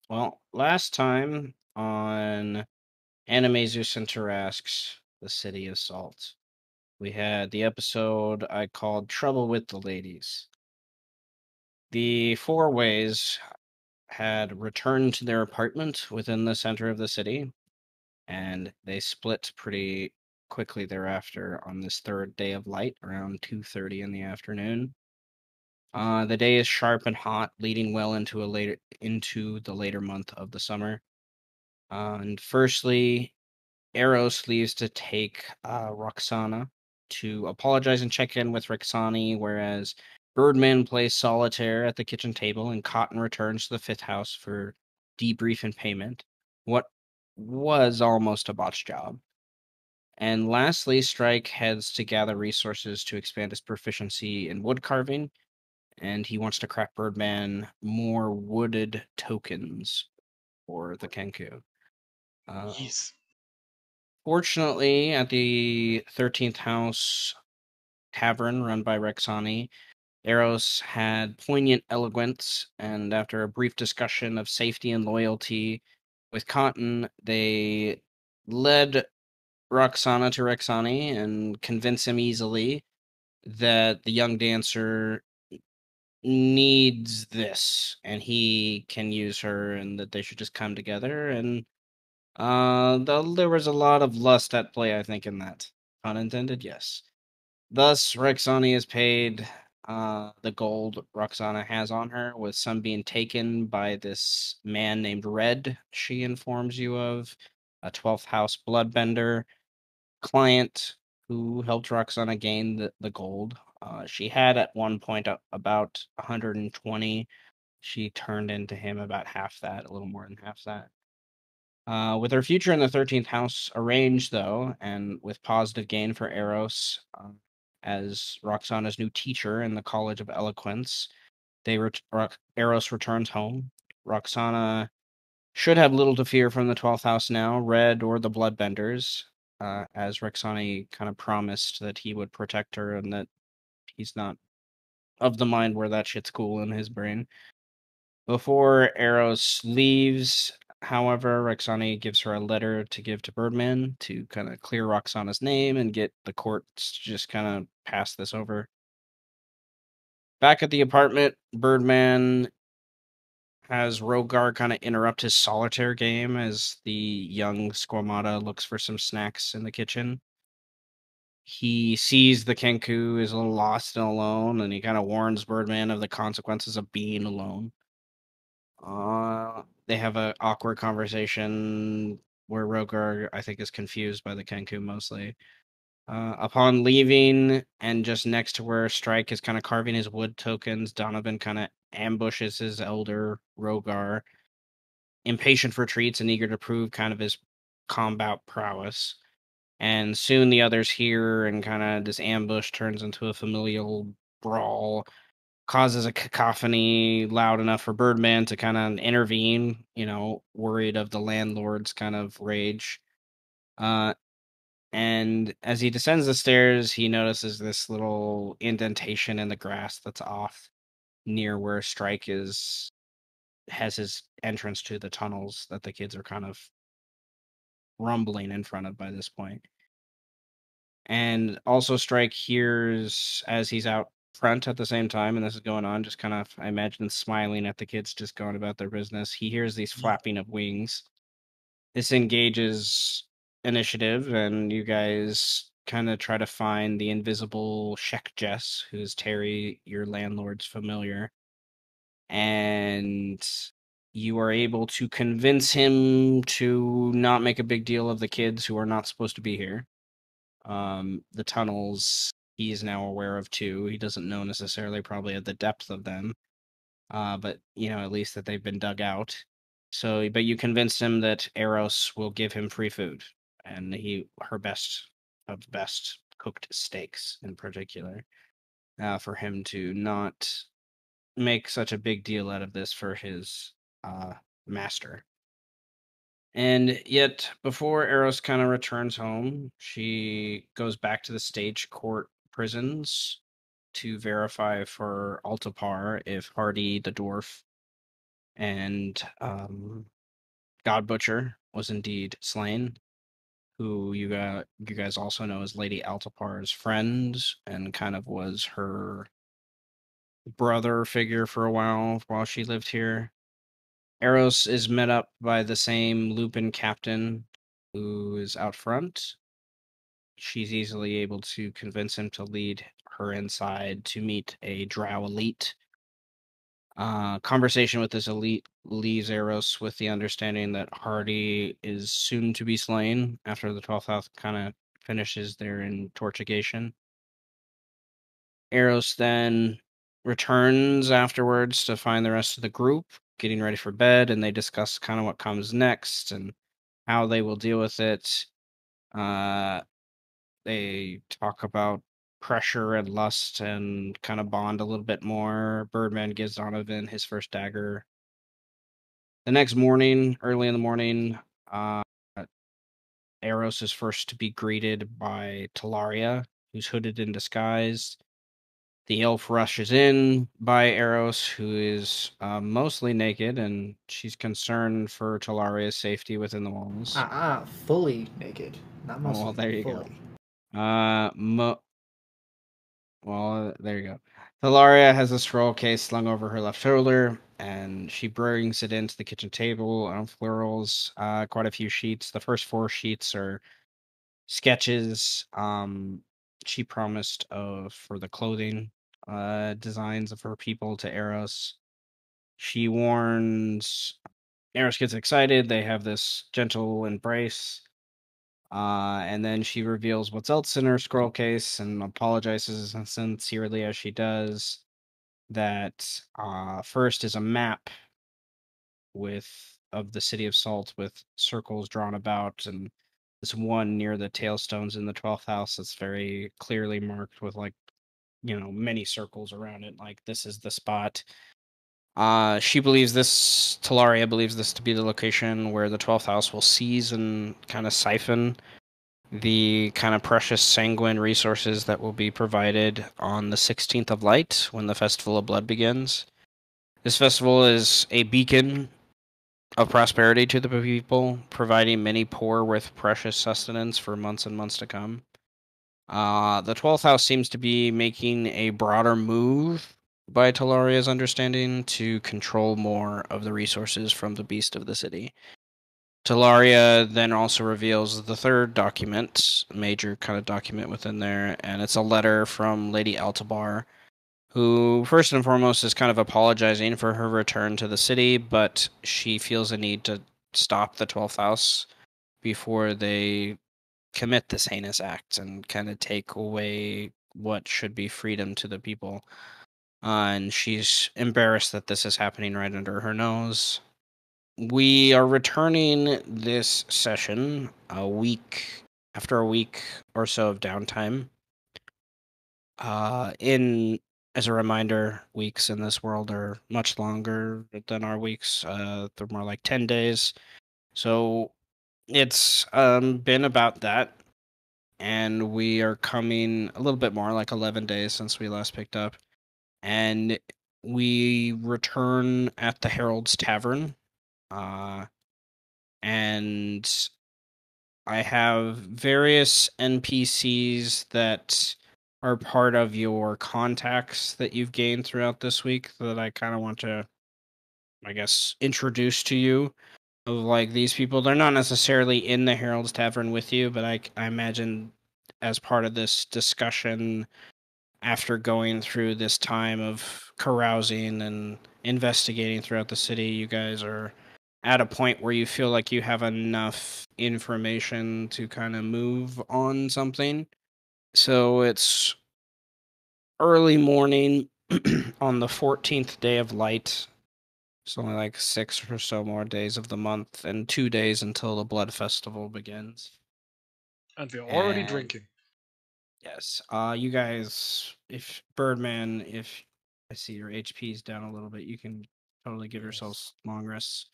Well, last time on Animaesus and Tarasks, the City of Salt, we had the episode I called Trouble with the Ladies. The four ways had returned to their apartment within the center of the city, and they split pretty quickly thereafter on this third day of light around 2:30 in the afternoon. The day is sharp and hot, leading well into the later month of the summer. And firstly, Eros leaves to take Roxana to apologize and check in with Rexani, whereas Birdman plays solitaire at the kitchen table, and Cotton returns to the fifth house for debrief and payment. What was almost a botch job. And lastly, Strike heads to gather resources to expand his proficiency in wood carving, and he wants to craft Birdman more wooded tokens for the Kenku. Uh, Yes. Fortunately, at the 13th House Tavern run by Rexani, Eros had poignant eloquence, and after a brief discussion of safety and loyalty with Cotton, they led Roxana to Rexani and convinced him easily that the young dancer needs this and he can use her and that they should just come together and there was a lot of lust at play, I think, in that. Pun intended, yes. Thus, Rexani is paid the gold Roxana has on her, with some being taken by this man named Red, she informs you of, a 12th house bloodbender client who helped Roxana gain the gold. She had at one point about 120. She turned into him about half that, a little more than half that. With her future in the 13th house arranged, though, and with positive gain for Eros as Roxana's new teacher in the College of Eloquence, Eros returns home. Roxana should have little to fear from the 12th house now, Red or the Bloodbenders, as Roxani kind of promised that he would protect her and that he's not of the mind where that shit's cool in his brain. Before Eros leaves, however, Roxani gives her a letter to give to Birdman to kind of clear Roxana's name and get the courts to just kind of pass this over. Back at the apartment, Birdman has Rogar kind of interrupt his solitaire game as the young Squamata looks for some snacks in the kitchen. He sees the Kenku is a little lost and alone, and he kind of warns Birdman of the consequences of being alone. They have a awkward conversation where Rogar, I think, is confused by the Kenku mostly. Upon leaving, and just next to where Strike is kind of carving his wood tokens, Donovan kind of ambushes his elder Rogar, impatient for treats and eager to prove kind of his combat prowess. And soon the others hear, and kind of this ambush turns into a familial brawl, causes a cacophony loud enough for Birdman to kind of intervene, worried of the landlord's kind of rage. Uh, and as he descends the stairs, he notices this little indentation in the grass that's off near where Strike has his entrance to the tunnels that the kids are kind of rumbling in front of by this point. And also Strike hears as he's out front at the same time, and this is going on, just kind of, I imagine, smiling at the kids just going about their business. He hears these Ye- flapping of wings. This engages initiative, and you guys kind of try to find the invisible Sheck Jess, who's Terry, your landlord's familiar. And you are able to convince him to not make a big deal of the kids who are not supposed to be here. The tunnels he is now aware of too. He doesn't know necessarily probably at the depth of them, but at least that they've been dug out. So, but you convinced him that Eros will give him free food, and her best of best cooked steaks in particular, for him to not make such a big deal out of this for his uh, master. And yet, before Eros kind of returns home, she goes back to the stage court prisons to verify for Altapar if Hardy the dwarf and God Butcher was indeed slain, who you guys also know as Lady Altapar's friend and kind of was her brother figure for a while she lived here. Eros is met up by the same Lupin captain who is out front. She's easily able to convince him to lead her inside to meet a drow elite. Conversation with this elite leaves Eros with the understanding that Hardy is soon to be slain after the 12th house kind of finishes their intorchigation. Eros then returns afterwards to find the rest of the group getting ready for bed, and they discuss kind of what comes next and how they will deal with it. Uh, they talk about pressure and lust and kind of bond a little bit more. Birdman gives Donovan his first dagger. The next morning, early in the morning, uh, Eros is first to be greeted by Talaria, who's hooded and disguised. The elf rushes in by Eros, who is mostly naked, and she's concerned for Talaria's safety within the walls. Fully naked. Not Oh, well, mostly. there you Fully. go. Well, there you go. Talaria has a scroll case slung over her left shoulder, and she brings it into the kitchen table and unfurls quite a few sheets. The first 4 sheets are sketches she promised of for the clothing designs of her people to Eros. She warns Eros gets excited. They have this gentle embrace. And then she reveals what's else in her scroll case and apologizes sincerely as she does. That first is a map with of the city of Salt with circles drawn about, and this one near the tailstones in the 12th house that's very clearly marked with like many circles around it. Like this is the spot. She believes this. Talaria believes this to be the location where the 12th house will seize and kind of siphon the kind of precious sanguine resources that will be provided on the 16th of Light when the Festival of Blood begins. This festival is a beacon of prosperity to the people, providing many poor with precious sustenance for months and months to come. The 12th house seems to be making a broader move by Talaria's understanding to control more of the resources from the beast of the city. Talaria then also reveals the third document, major kind of document within there, and it's a letter from Lady Altabar, who first and foremost is kind of apologizing for her return to the city, but she feels a need to stop the 12th house before they commit this heinous act and kind of take away what should be freedom to the people. And she's embarrassed that this is happening right under her nose. We are returning this session after a week or so of downtime. In as a reminder, weeks in this world are much longer than our weeks. They're more like 10 days. So it's been about that. And we are coming a little bit more like 11 days since we last picked up. And we return at the Herald's Tavern. Uh, and I have various NPCs that are part of your contacts that you've gained throughout this week that I kind of want to, I guess, introduce to you. Of like these people, they're not necessarily in the Herald's Tavern with you, but I imagine as part of this discussion, after going through this time of carousing and investigating throughout the city, you guys are at a point where you feel like you have enough information to kind of move on something. So it's early morning on the 14th day of light. It's only like 6 or so more days of the month and 2 days until the Blood Festival begins. And we're already And drinking. yes, you guys, if Birdman, if I see your HP's down a little bit, you can totally give yourselves long rests.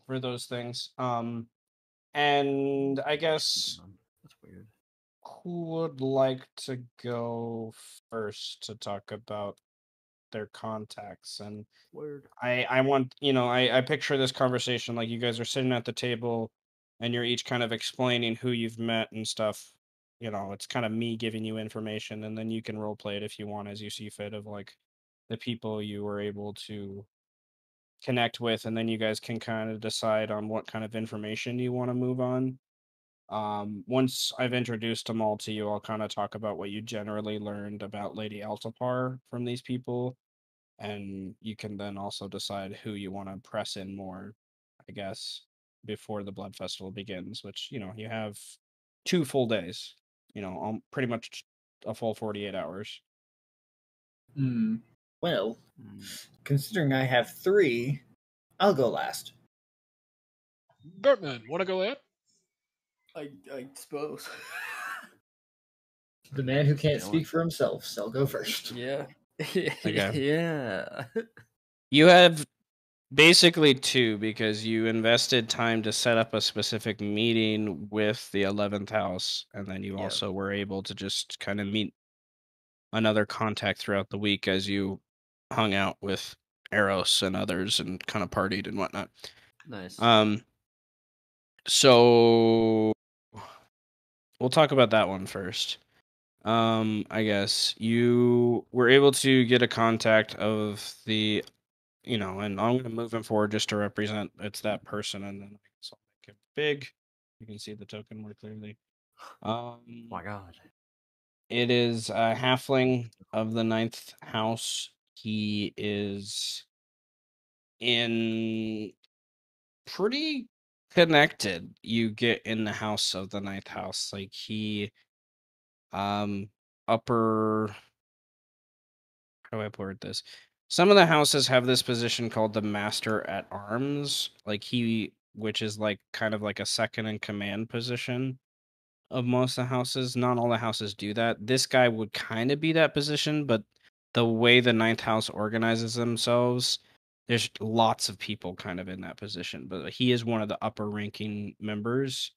For those things. And I guess That's weird. who would like to go first to talk about their contacts. And Word. I want, I picture this conversation like you guys are sitting at the table and you're each kind of explaining who you've met and stuff. It's kind of me giving you information, and then you can role play it if you want as you see fit, of like the people you were able to connect with, and then you guys can kind of decide on what kind of information you want to move on. Once I've introduced them all to you, I'll kind of talk about what you generally learned about Lady Altapar from these people, and you can then also decide who you want to press in more, I guess, before the Blood Festival begins, which, you have 2 full days, pretty much a full 48 hours. Well, Mm. considering I have 3, I'll go last. Birdman, wanna go at? I suppose. The man who can't speak for himself, so I'll go first. Yeah. Okay. Yeah. You have basically 2, because you invested time to set up a specific meeting with the 11th house, and then you Yeah. also were able to just kind of meet another contact throughout the week as you hung out with Eros and others and kind of partied and whatnot. Nice. So we'll talk about that one first. I guess you were able to get a contact of the, and I'm going to move him forward just to represent it's that person, and then I guess I'll make it big. You can see the token more clearly. Oh my god. It is a halfling of the 9th house. He is in pretty connected. You get in the house of the 9th house. Like he upper, how do I word this? Some of the houses have this position called the Master at Arms, which is like kind of like a second in command position of most of the houses. Not all the houses do that. This guy would kind of be that position, but the way the 9th house organizes themselves, there's lots of people kind of in that position. But he is one of the upper ranking members.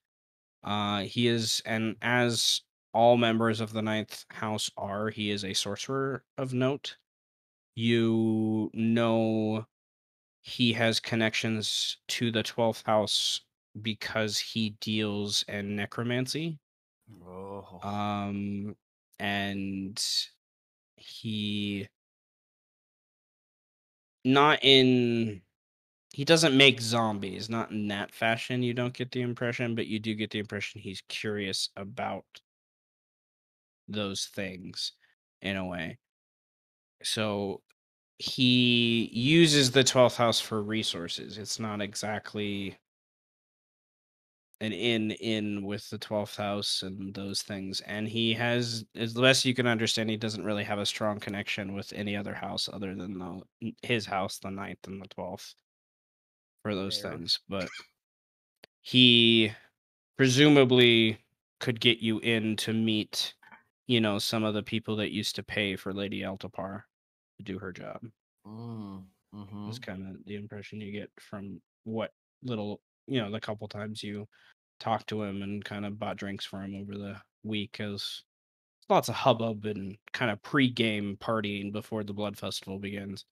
He is, and as all members of the 9th house are, he is a sorcerer of note. You know he has connections to the 12th house because he deals in necromancy. Oh. And he not in he doesn't make zombies, not in that fashion. You don't get the impression, but you do get the impression he's curious about those things in a way. So he uses the 12th house for resources. It's not exactly an in with the 12th house and those things. And he has, as the best you can understand, he doesn't really have a strong connection with any other house other than his house, the 9th and the 12th, for those Fair. things. But he presumably could get you in to meet, some of the people that used to pay for Lady Altapar to do her job. Is kind of the impression you get from what little, the couple times you talked to him and kind of bought drinks for him over the week. Cause lots of hubbub and kind of pre-game partying before the Blood Festival begins.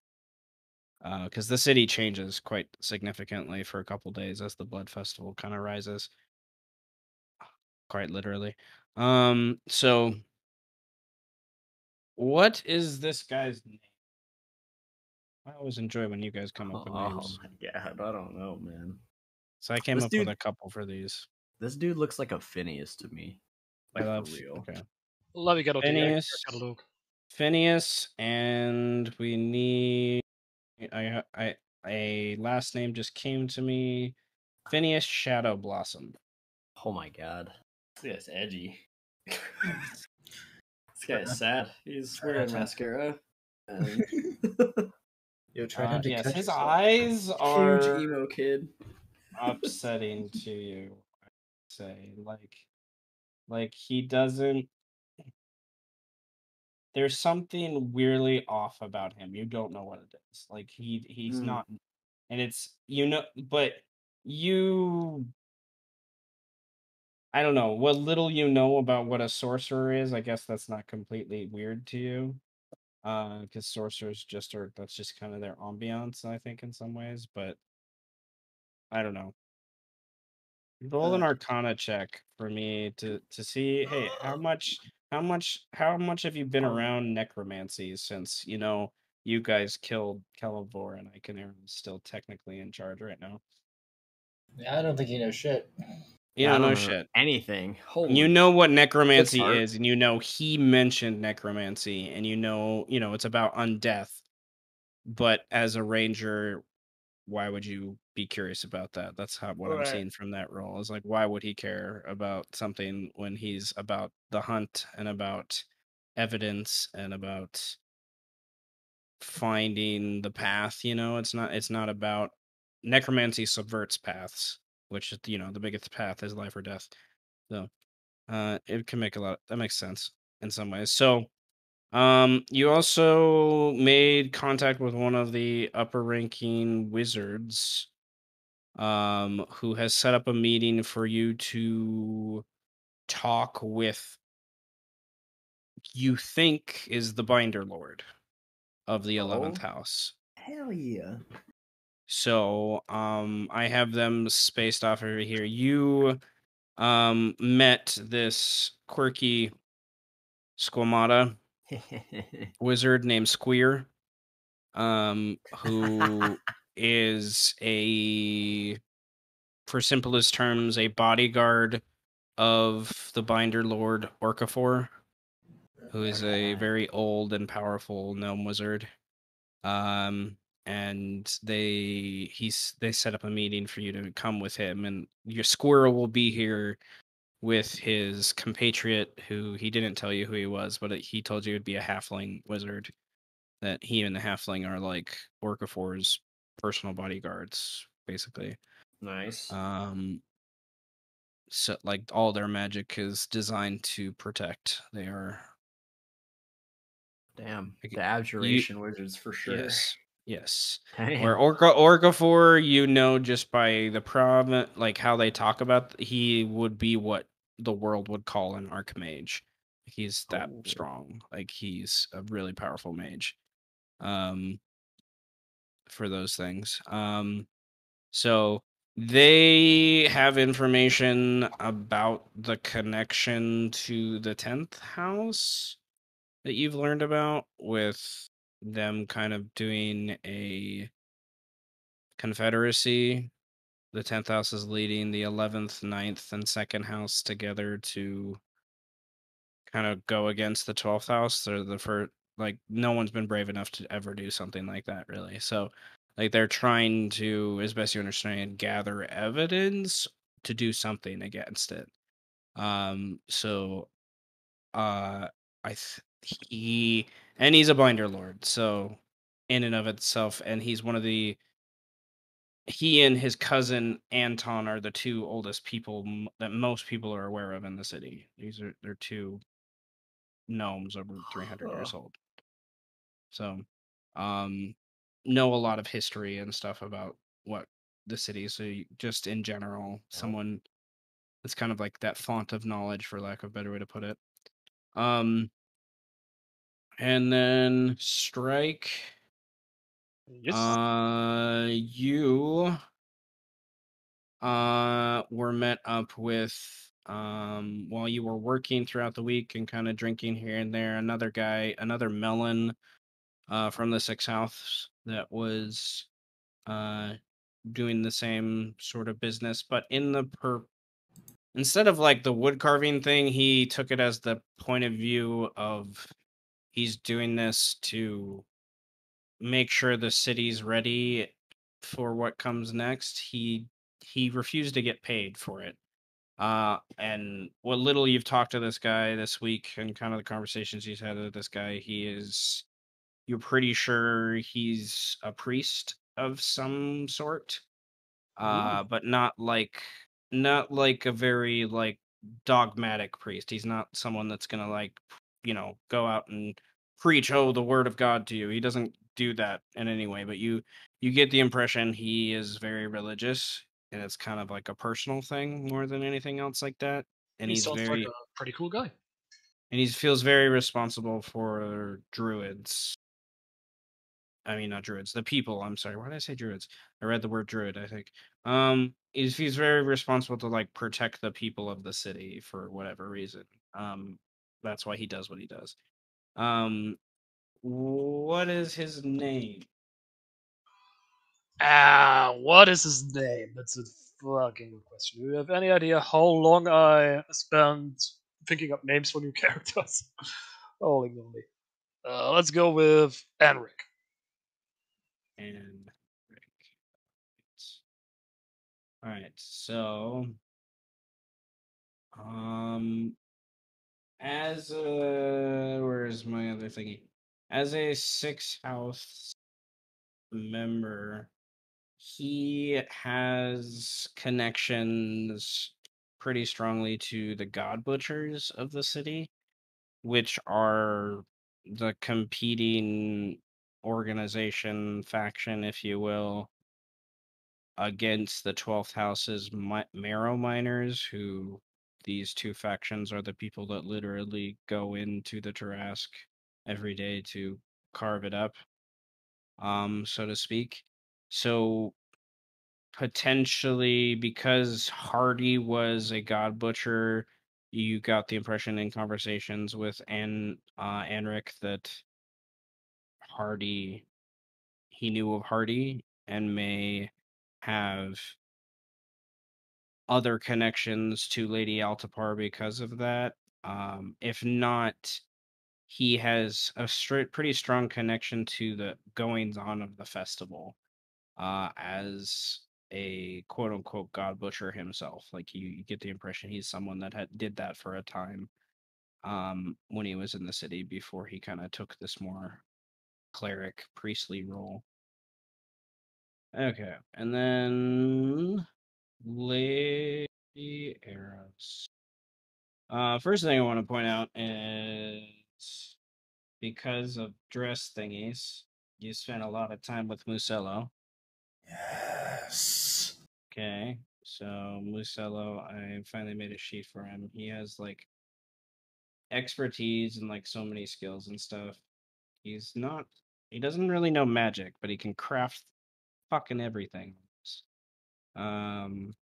Because the city changes quite significantly for a couple days as the Blood Festival kind of rises. Quite literally. So what is this guy's name? I always enjoy when you guys come up with Oh names. my god, I don't know, man. So I came This up with dude- a couple for these. This dude looks like a Phineas to me. I Like love for real. okay. Let me get out the Phineas, catalog. Phineas, and we need I a last name just came to me. Phineas Shadow Blossom. Oh my god. This guy's edgy. This guy is sad. He's wearing mascara. And Yo, try not to Yes, cut his yourself. eyes huge are emo kid. upsetting to you. I'd say like he doesn't. There's something weirdly off about him. You don't know what it is. Like he's not, and it's but you I don't know what little you know about what a sorcerer is. I guess that's not completely weird to you. because sorcerers just are that's just kind of their ambiance, I think, in some ways. But I don't know. Roll an Arcana check for me to see. Hey, how much have you been around necromancy since you guys killed Calivor and Iconier is still technically in charge right now? I don't think you know shit. You Yeah, I don't don't know know shit. anything. Holy You know what Good necromancy start. is, and he mentioned necromancy, and it's about undeath. But as a ranger, why would you be curious about that? That's what I'm Right. seeing from that role. Is like, why would he care about something when he's about the hunt and about evidence and about finding the path? It's not about necromancy subverts paths, which is the biggest path is life or death. So it can make that makes sense in some ways. So you also made contact with one of the upper ranking wizards, who has set up a meeting for you to talk with, you think is the Binder Lord of the 11th Oh, house. hell yeah. So, I have them spaced off over here. You, met this quirky Squamata wizard named Squeer, who is for simplest terms, a bodyguard of the Binder Lord Orcafor, who is a very old and powerful gnome wizard. And they set up a meeting for you to come with him, and your squirrel will be here with his compatriot, who he didn't tell you who he was, but he told you it'd be a halfling wizard. That he and the halfling are like Orcafor's personal bodyguards, basically. Nice. So like all their magic is designed to protect. They are Damn. like, The you abjuration wizards for sure. yes. Where Damn. Orcafor, just by the like how they talk about, he would be what the world would call an archmage. He's that Oh. strong. Like he's a really powerful mage. Um, for those things. So they have information about the connection to the 10th house that you've learned about, with them kind of doing a confederacy. The 10th house is leading the 11th, 9th, and 2nd house together to kind of go against the 12th house. They're the first, like, no one's been brave enough to ever do something like that, really. So, like, they're trying to, as best you understand, gather evidence to do something against it. So, uh, he's a binder lord, so in and of itself, and he's one of he and his cousin Anton are the two oldest people that most people are aware of in the city. They're two gnomes over 300 years old. So, know a lot of history and stuff about what the city. So, just in general, someone that's kind of like that font of knowledge, for lack of a better way to put it. Um, and then Strike. Yes. You were met up with, while you were working throughout the week and kind of drinking here and there, another melon from the 6th house that was uh doing the same sort of business, but instead of like the wood carving thing, he took it as the point of view of he's doing this to make sure the city's ready for what comes next. He refused to get paid for it. And what little you've talked to this guy this week and kind of the conversations he's had with this guy, you're pretty sure he's a priest of some sort. But not like a very like dogmatic priest. He's not someone that's gonna like go out and preach the word of God to you. He doesn't do that in any way. But you get the impression he is very religious, and it's kind of like a personal thing more than anything else like that. And He he's sounds like a very pretty cool guy. and he feels very responsible for druids. I mean, not druids, the people. I'm sorry. Why did I say druids? I read the word druid, I think. He's very responsible to like protect the people of the city for whatever reason. That's why he does what he does. What is his name? What is his name? That's a fucking good question. Do you have any idea how long I spent thinking up names for new characters? Holy moly. Let's go with Enric. And all right, so um, as a where's my other thingy? As a sixth house member, he has connections pretty strongly to the god butchers of the city, which are the competing organization faction, if you will, against the 12th house's marrow miners, who these two factions are the people that literally go into the Tarrasque every day to carve it up, so to speak. So potentially, because Hardy was a god butcher, you got the impression in conversations with Anric that Hardy he knew of Hardy and may have other connections to Lady Altapar because of that. If not, he has a pretty strong connection to the goings on of the festival, as a quote unquote god butcher himself. Like you get the impression he's someone that did that for a time, when he was in the city before he kind of took this more cleric priestly role. Okay, and then Lady Eros. First thing I want to point out is because of dress thingies, you spent a lot of time with Musello. Yes. Okay, so Musello, I finally made a sheet for him. He has like expertise and like so many skills and stuff. He's not, he doesn't really know magic, but he can craft fucking everything.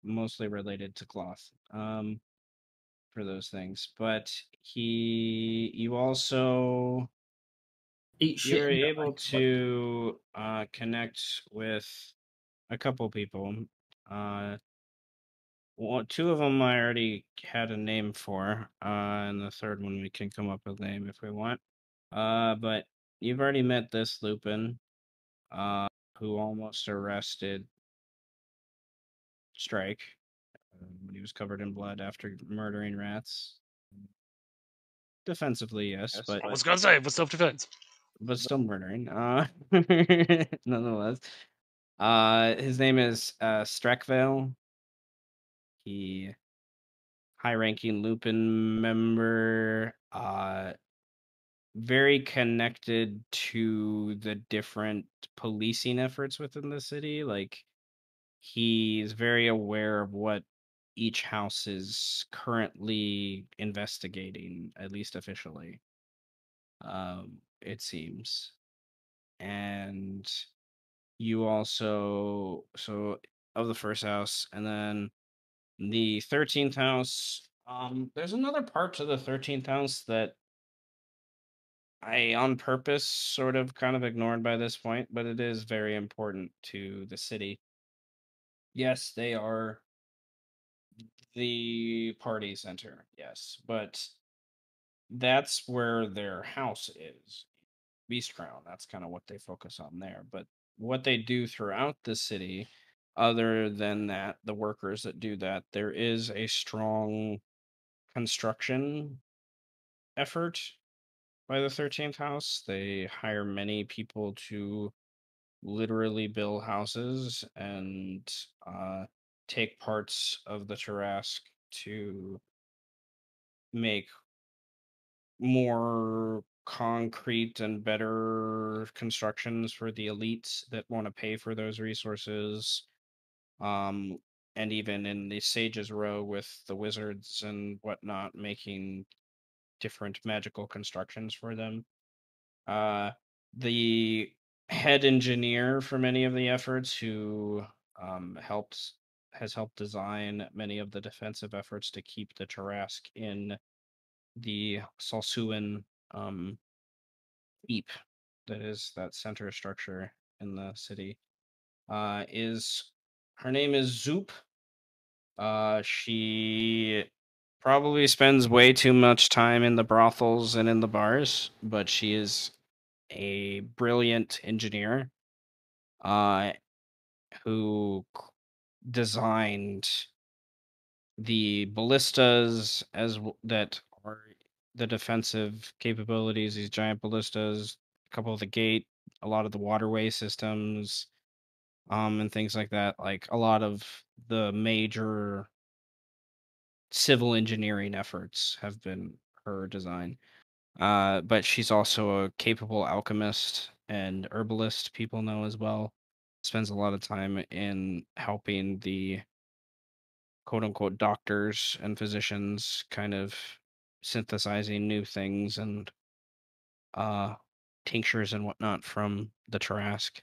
Mostly related to cloth. For those things, but you also Eat shit you're and able die. to connect with a couple people. Uh, two of them I already had a name for, and the third one we can come up with a name if we want. But you've already met this Lupin, uh, who almost arrested Strike when he was covered in blood after murdering rats. Defensively, yes, but I was gonna say, for self defense. still murdering. Nonetheless. His name is Streckvale. He high-ranking Lupin member. Very connected to the different policing efforts within the city. Like he's very aware of what each house is currently investigating, at least officially. It seems. And you also of the first house, and then the 13th house. There's another part to the 13th house that I on purpose sort of kind of ignored by this point, but it is very important to the city. Yes, they are the party center, yes, but that's where their house is. Beast Crown. That's kind of what they focus on there. But what they do throughout the city, other than that, the workers that do that, there is a strong construction effort by the 13th house. They hire many people to literally build houses and take parts of the Tarrasque to make more concrete and better constructions for the elites that want to pay for those resources. Um, and even in the Sages Row with the wizards and whatnot, making different magical constructions for them. The head engineer for many of the efforts, who has helped design many of the defensive efforts to keep the Tarask in the Salsuan keep, that is that center structure in the city. Is Her name is Zoop. She probably spends way too much time in the brothels and in the bars, but she is a brilliant engineer uh, who designed the ballistas that are the defensive capabilities, these giant ballistas, a couple of the gate, a lot of the waterway systems, and things like that. Like a lot of the major civil engineering efforts have been her design. But she's also a capable alchemist and herbalist, people know as well. Spends a lot of time in helping the quote unquote doctors and physicians kind of synthesizing new things and uh tinctures and whatnot from the Tarask.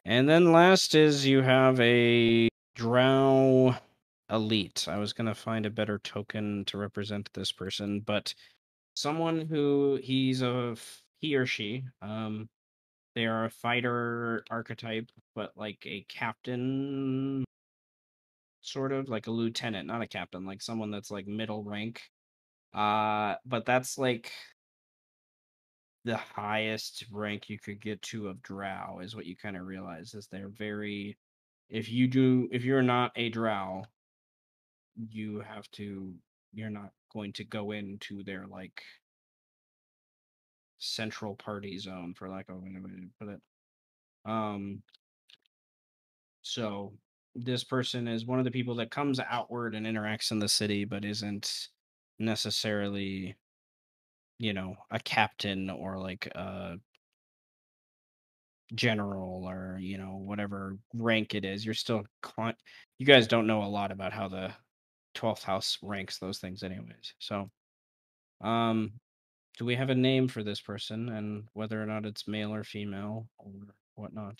And then last is you have a drow elite. I was gonna find a better token to represent this person, but someone who he or she, they are a fighter archetype, but like a captain, sort of like a lieutenant, not a captain, like someone that's like middle rank. But that's like the highest rank you could get to of drow, is what you kind of realize, is they're very, if you're not a drow, you're not going to go into their like central party zone, for lack of a way to put it. So this person is one of the people that comes outward and interacts in the city, but isn't necessarily, a captain or like a general, or whatever rank it is. You're still you guys don't know a lot about how the 12th house ranks those things anyways. So um do we have a name for this person, and whether or not it's male or female or whatnot?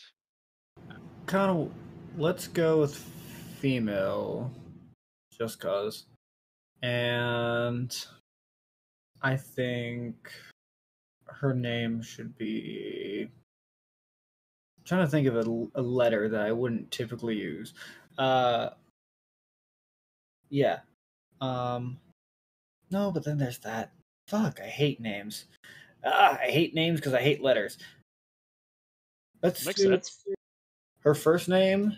Kind of. Let's go with female, just cause. And I think her name should be. I'm trying to think of a letter that I wouldn't typically use. Uh, yeah. Um, no, but then there's that. Fuck, I hate names. I hate names because I hate letters. Let's Makes do sense. her first name,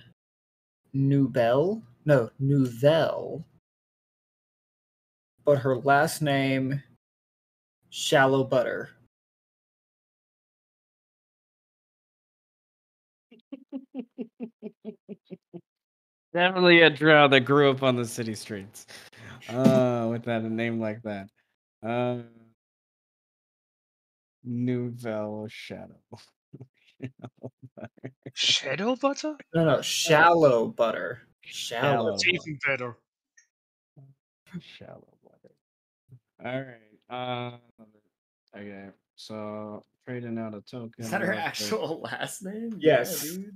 Nouvelle. No, Nouvelle. But her last name, Shallow Butter. Definitely a drow that grew up on the city streets. With that a name like that. Uh Nouvelle Shadow. Shadow butter? No, Shallow Butter. Shallow. That's even better. Shallow water. All right. Okay. So trading out a token. Is that her real quick. actual last name? Yes. Yeah, dude.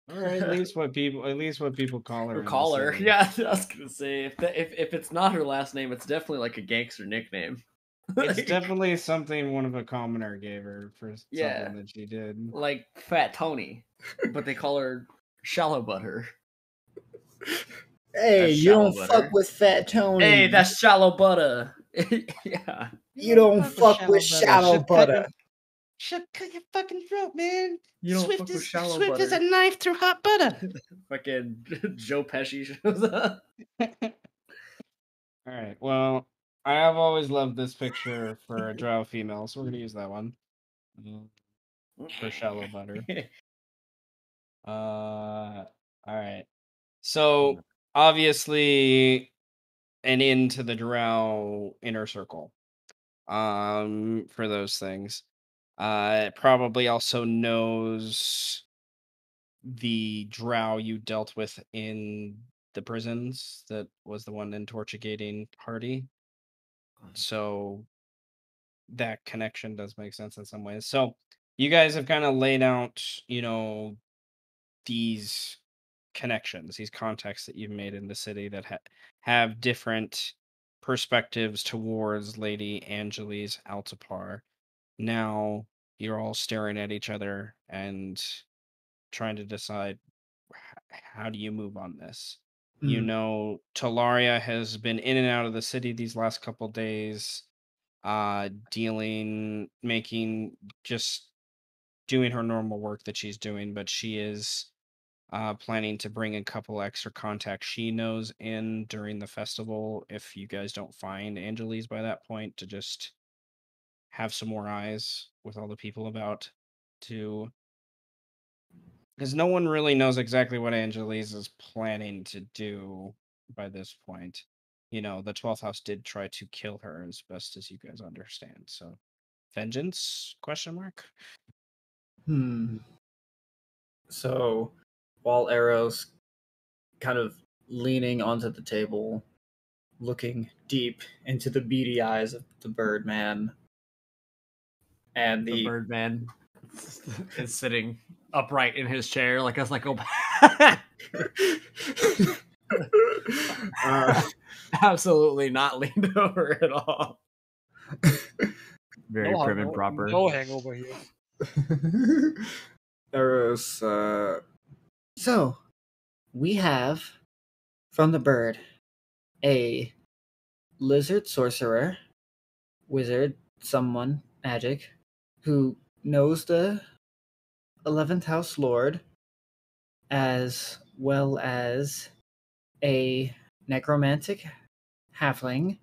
Or at least what people call her. Or in the call her. city. Yeah, I was gonna say if it's not her last name, it's definitely like a gangster nickname. It's Like, definitely something one of a commoner gave her for yeah, something that she did. like Fat Tony, but they call her Shallow Butter. Hey, That's you Shallow don't Butter. fuck with Fat Tony. Hey, that's Shallow Butter. Yeah. You don't fuck with Shallow Butter. Should cut your fucking throat, man. You don't fuck with Shallow Swift as a Butter. knife through hot butter. Fucking Joe Pesci shows up. All right. Well, I have always loved this picture for a drow female, so we're gonna use that one for shallow butter. All right. So obviously, an into the drow inner circle. For those things. It probably also knows the drow you dealt with in the prisons. That was the one in Torchigating Hardy. So that connection does make sense in some ways. So you guys have kind of laid out, these connections, these contacts that you've made in the city that have different perspectives towards Lady Angeli's Altapar. Now you're all staring at each other and trying to decide how do you move on this. Talaria has been in and out of the city these last couple days, just doing her normal work that she's doing, but she is planning to bring a couple extra contacts she knows in during the festival. If you guys don't find Angeles by that point, to just have some more eyes with all the people about, to because no one really knows exactly what Angeles is planning to do by this point. The 12th house did try to kill her, as best as you guys understand. So, vengeance? Question mark. So, while Arrow's kind of leaning onto the table, looking deep into the beady eyes of the Birdman, and The the Birdman is sitting upright in his chair, like us, like go back. Absolutely not leaned over at all. Very prim and proper. No hangover here. Arrow's, so, we have, from the bird, a lizard sorcerer, wizard, someone, magic, who knows the 11th house lord, as well as a necromantic halfling,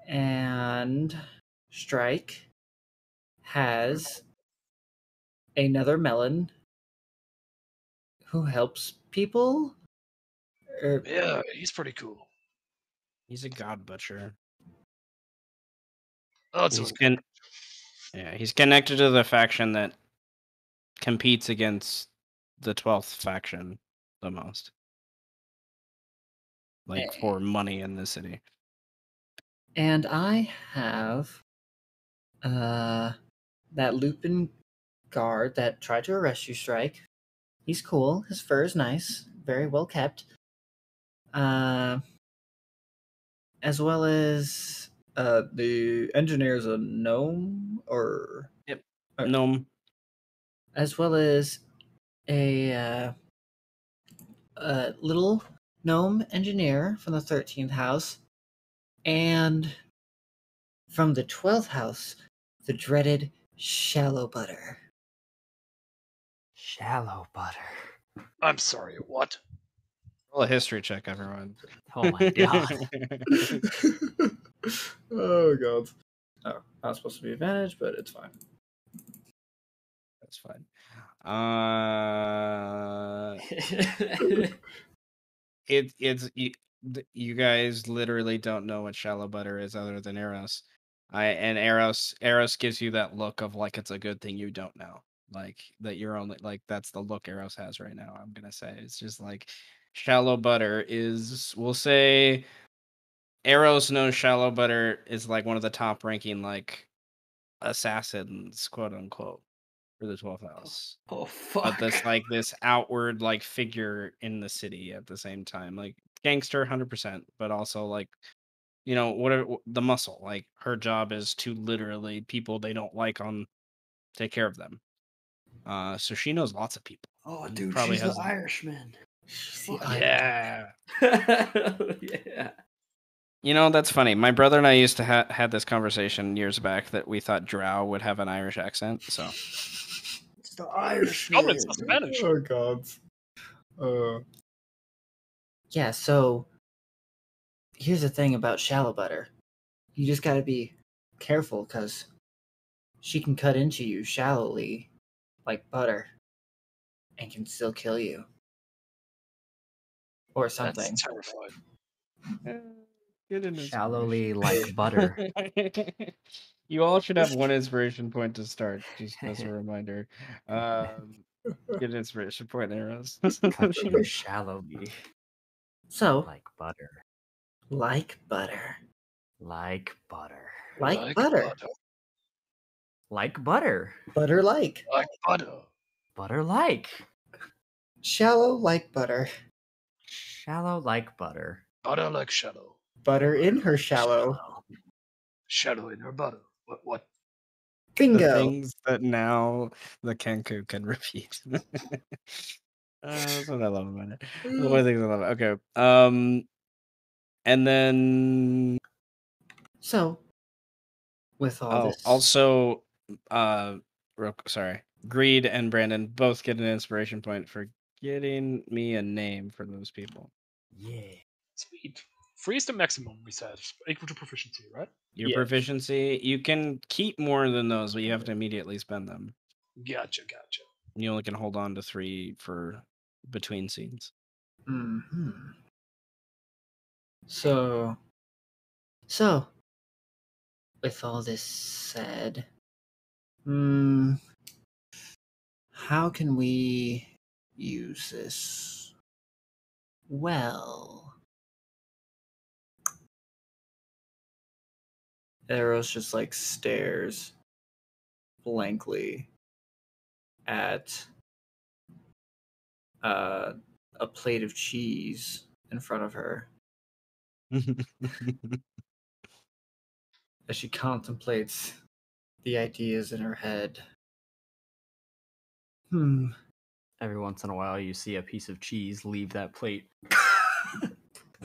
and Strike has another melon who helps people. Yeah, he's pretty cool. He's a god butcher. Oh, he's connected to the faction that competes against the 12th faction the most. Like, for money in the city. And I have that Lupin guard that tried to arrest you, Strike. He's cool. His fur is nice. Very well kept. As well as the engineer's a gnome, or... Yep, gnome. As well as a little gnome engineer from the 13th house, and from the 12th house, the dreaded Shallow Butter. Shallow butter. I'm sorry, what? Roll a history check, everyone. Oh my god. Oh god. Oh, not supposed to be advantage, but it's fine. That's fine. It's you guys literally don't know what shallow butter is other than Eros. Eros gives you that look of like it's a good thing you don't know. Like that you're only like that's the look Eros has right now, I'm gonna say. It's just like shallow butter is, we'll say Eros knows shallow butter is like one of the top ranking like assassins, quote unquote, for the 12th house. Oh fuck. But that's like this outward like figure in the city at the same time, like gangster 100%, but also like whatever the muscle. Like her job is to literally people they don't like on take care of them. So she knows lots of people. Oh, and dude, probably she's has the Irishman. yeah. Yeah. That's funny. My brother and I used to had this conversation years back that we thought Drow would have an Irish accent. So It's the Irishman. Goblin's not Spanish. Oh god. Yeah, so here's the thing about Shallow Butter. You just gotta be careful, because she can cut into you shallowly, like butter, and can still kill you. Or something. That's terrifying. Shallowly like butter. You all should have one inspiration point to start, just as a reminder. Get an inspiration point, Arrows. Cut you shallowly So, like butter. like butter. Like butter. Like butter. Like butter. Butter like. Like butter. Butter like. Shallow like butter. Shallow like butter. Butter like shadow. Butter in her shallow. Shadow in her butter. What? The Bingo. things that now the Kenku can repeat. That's what I love about it. One of the things I love. Okay. And then So, with all this. also, sorry, Greed and Brandon both get an inspiration point for getting me a name for those people. Yeah. Sweet. 3 is the maximum, we said. Equal to proficiency, right? Your Yes. proficiency, you can keep more than those, but you have to immediately spend them. Gotcha. You only can hold on to 3 for between scenes. Hmm. So, with all this said, how can we use this? Well, Eros just like stares blankly at a plate of cheese in front of her as she contemplates the ideas in her head. Every once in a while, you see a piece of cheese leave that plate.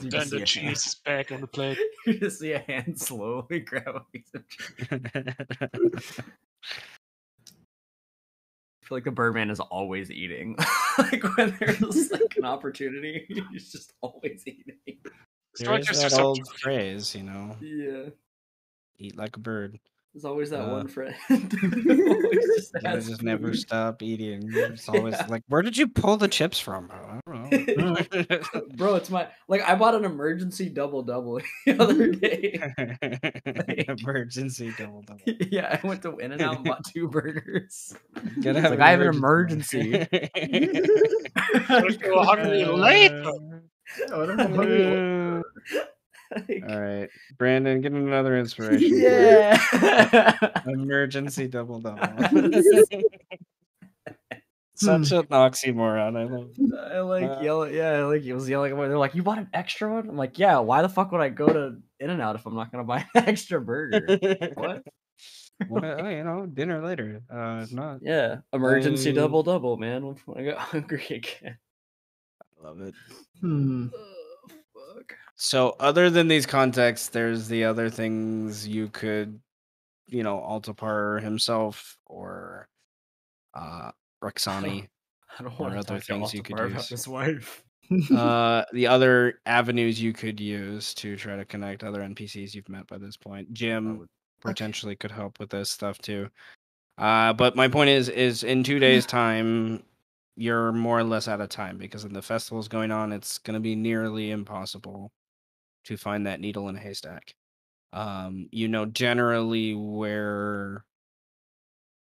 You Then just see the a cheese hand. is back on the plate. You just see a hand slowly grab a piece of cheese. I feel like the Birdman is always eating. Like when there's like an opportunity, he's just always eating. There is that old phrase, Yeah. eat like a bird. There's always that one friend who always just They has just never food. stop eating. It's always like, where did you pull the chips from? I don't know. Bro, it's I bought an emergency double the other day. Emergency double. Yeah, I went to In-N-Out and bought 2 burgers. Gotta It's have I have an emergency. If you're hungry later. All right, Brandon, get another inspiration. Yeah. Emergency double. Such an oxymoron. I love it. I like yelling. Yeah, I like he was yelling. They're like, "You bought an extra one?" I'm like, "Yeah. Why the fuck would I go to In-N-Out if I'm not gonna buy an extra burger?" What? Well, dinner later. If not, Yeah, emergency double, man. When I got hungry again. I love it. Oh, fuck. So, other than these contexts, there's the other things you could, Altapar himself or Roxani. I don't or want to other talk to things you could Altapar about use. his wife. The other avenues you could use to try to connect other NPCs you've met by this point. Jim potentially could help with this stuff too. But my point is in 2 days' time, you're more or less out of time because when the festival's going on, it's going to be nearly impossible to find that needle in a haystack. Generally where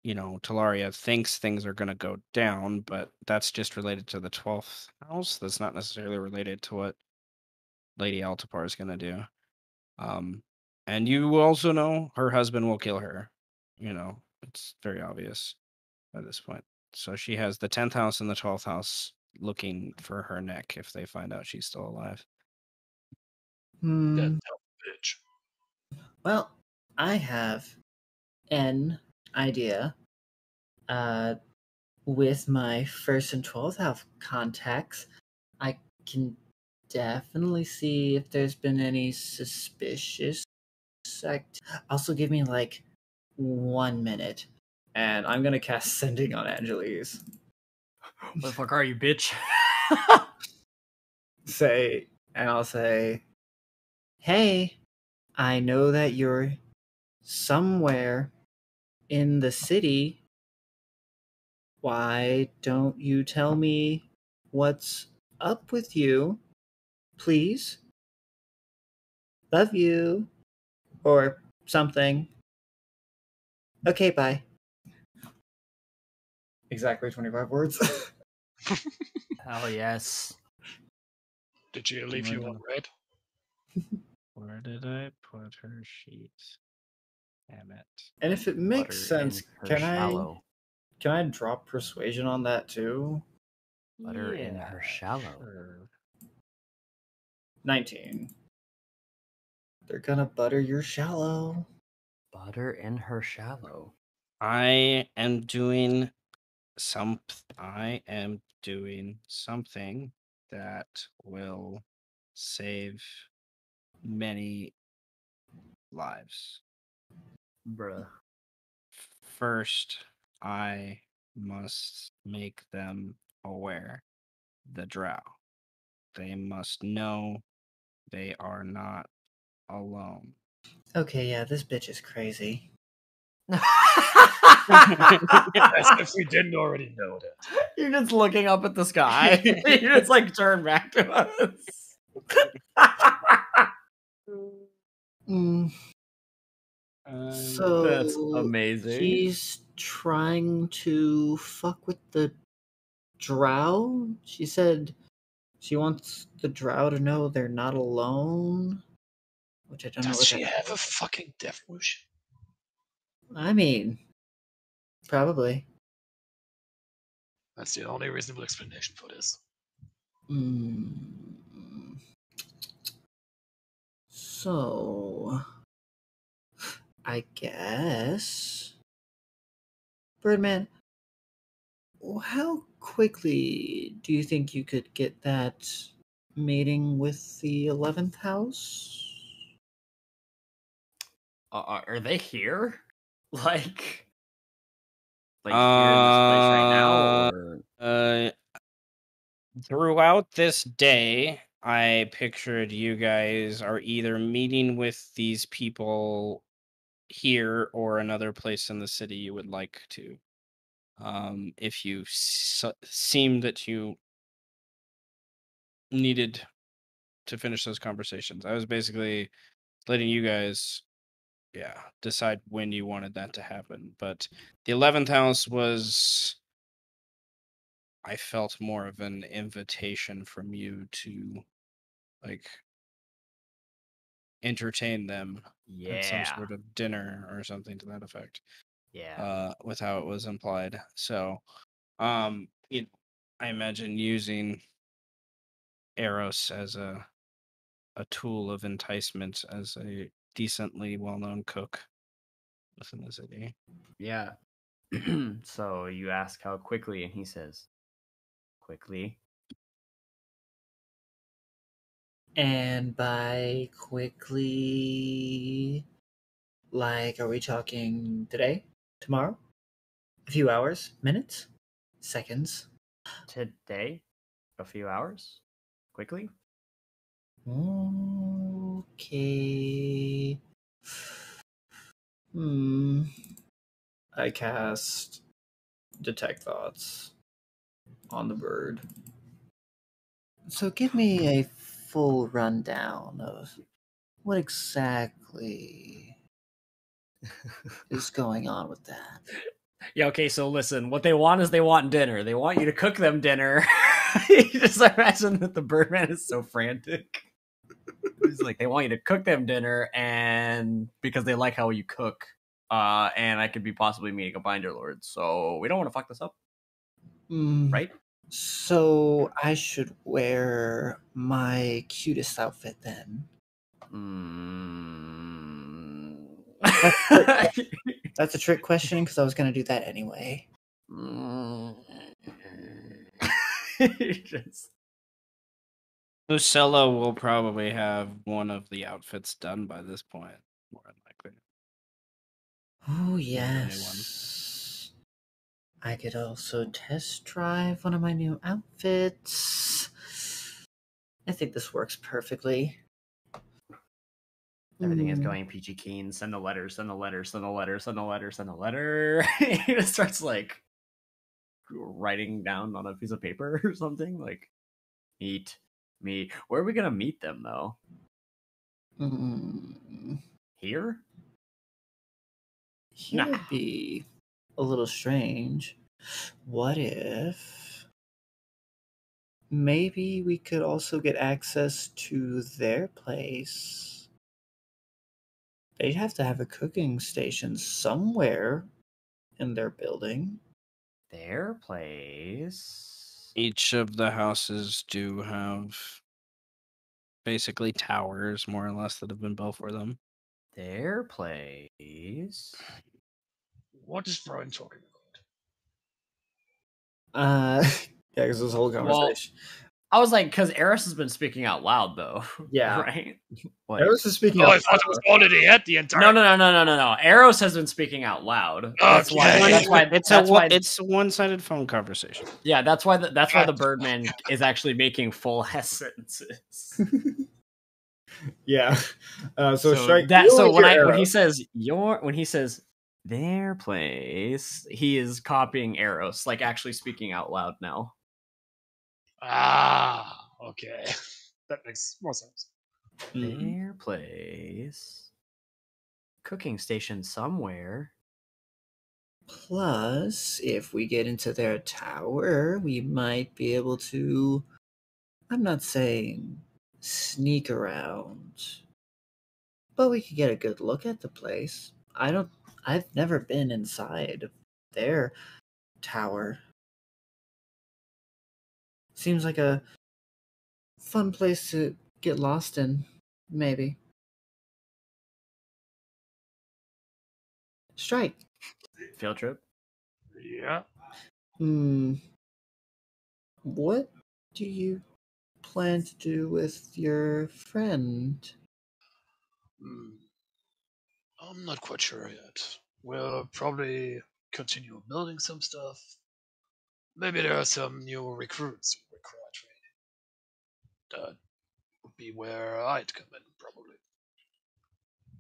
Talaria thinks things are going to go down, but that's just related to the 12th house. That's not necessarily related to what Lady Altapar is going to do. And you also know her husband will kill her. It's very obvious at this point. So she has the 10th house and the 12th house looking for her neck if they find out she's still alive. That dumb bitch. Well, I have an idea. With my 1st and 12th house contacts, I can definitely see if there's been any suspicious Also, give me like 1 minute, and I'm gonna cast Sending on Angeles. What the fuck are you, bitch? I'll say, hey, I know that you're somewhere in the city. Why don't you tell me what's up with you, please? Love you. Or something. Okay, bye. Exactly 25 words. Hell yes. Did she leave you on red? Where did I put her sheet? Damn it. And if it makes Butter in sense, her can shallow. I drop persuasion on that too? Butter in her shallow. Sure. 19. They're gonna butter your shallow. Butter in her shallow. I am doing something that will save many lives. Bruh. First, I must make them aware. The drow. They must know they are not alone. Okay, yeah, this bitch is crazy. As if we didn't already know that. You're just looking up at the sky. You just like turn back to us. Mm, so That's amazing. She's trying to fuck with the drow. She said she wants the drow to know they're not alone. Which I don't know Does what she that have a fucking death wish? I mean, probably. That's the only reasonable explanation for this. So, I guess, Birdman, how quickly do you think you could get that meeting with the 11th house? Are they here? Like here in this place right now? Or Throughout this day, I pictured you guys are either meeting with these people here or another place in the city you would like to. If you seem that you needed to finish those conversations, I was basically letting you guys, decide when you wanted that to happen. But the 11th house was, I felt, more of an invitation from you to, like, entertain them at some yeah. sort of dinner or something to that effect. Yeah. With how it was implied. So, you know, I imagine using Eros as a tool of enticement as a decently well-known cook within the city. Yeah. So you ask how quickly, and he says, quickly. And by quickly, like, are we talking today? Tomorrow? A few hours? Minutes? Seconds? Today? A few hours? Quickly? Okay. I cast Detect Thoughts on the bird. So give me a full rundown of what exactly is going on with that. Yeah, okay, so listen, what they want is they want dinner. They want you to cook them dinner. You just imagine that the Birdman is so frantic. He's like, they want you to cook them dinner, and because they like how you cook, and I could be possibly meeting a binder lord, so we don't want to fuck this up, right? So I should wear my cutest outfit then. That's a trick question because I was going to do that anyway. Just... Lucella will probably have one of the outfits done by this point, more than likely. Oh, Anyone. yes. I could also test drive one of my new outfits. I think this works perfectly. Everything is going peachy keen. Send a letter, send a letter, send a letter, send a letter, send a letter. He just starts like writing down on a piece of paper or something. Like, meet me. Where are we gonna meet them though? Here? Here would be a little strange. What if maybe we could also get access to their place they'd have to have a cooking station somewhere in their building. Their place. Each of the houses do have basically towers, more or less, that have been built for them. Their place. What is Brian talking about? Yeah, because this whole Well, conversation. I was like, because Eris has been speaking out loud, though. Yeah. Right? Like, Eros is speaking Oh, out I thought it was already at the entire. no. Eros has been speaking out loud. That's why. Okay. That's why. It's a one-sided phone conversation. Yeah, that's why. That's why the Gotcha. Birdman is actually making full S sentences. Yeah. So Strike. So when Eros. when he says their place, he is copying Eros, like actually speaking out loud now. Ah, okay. That makes more sense. Their place, cooking station somewhere. Plus, if we get into their tower, we might be able to. I'm not saying sneak around, but we could get a good look at the place. I've never been inside of their tower. Seems like a fun place to get lost in, maybe. Strike. Field trip. Yeah. What do you plan to do with your friend? I'm not quite sure yet. We'll probably continue building some stuff. Maybe there are some new recruits who require training. That would be where I'd come in, probably.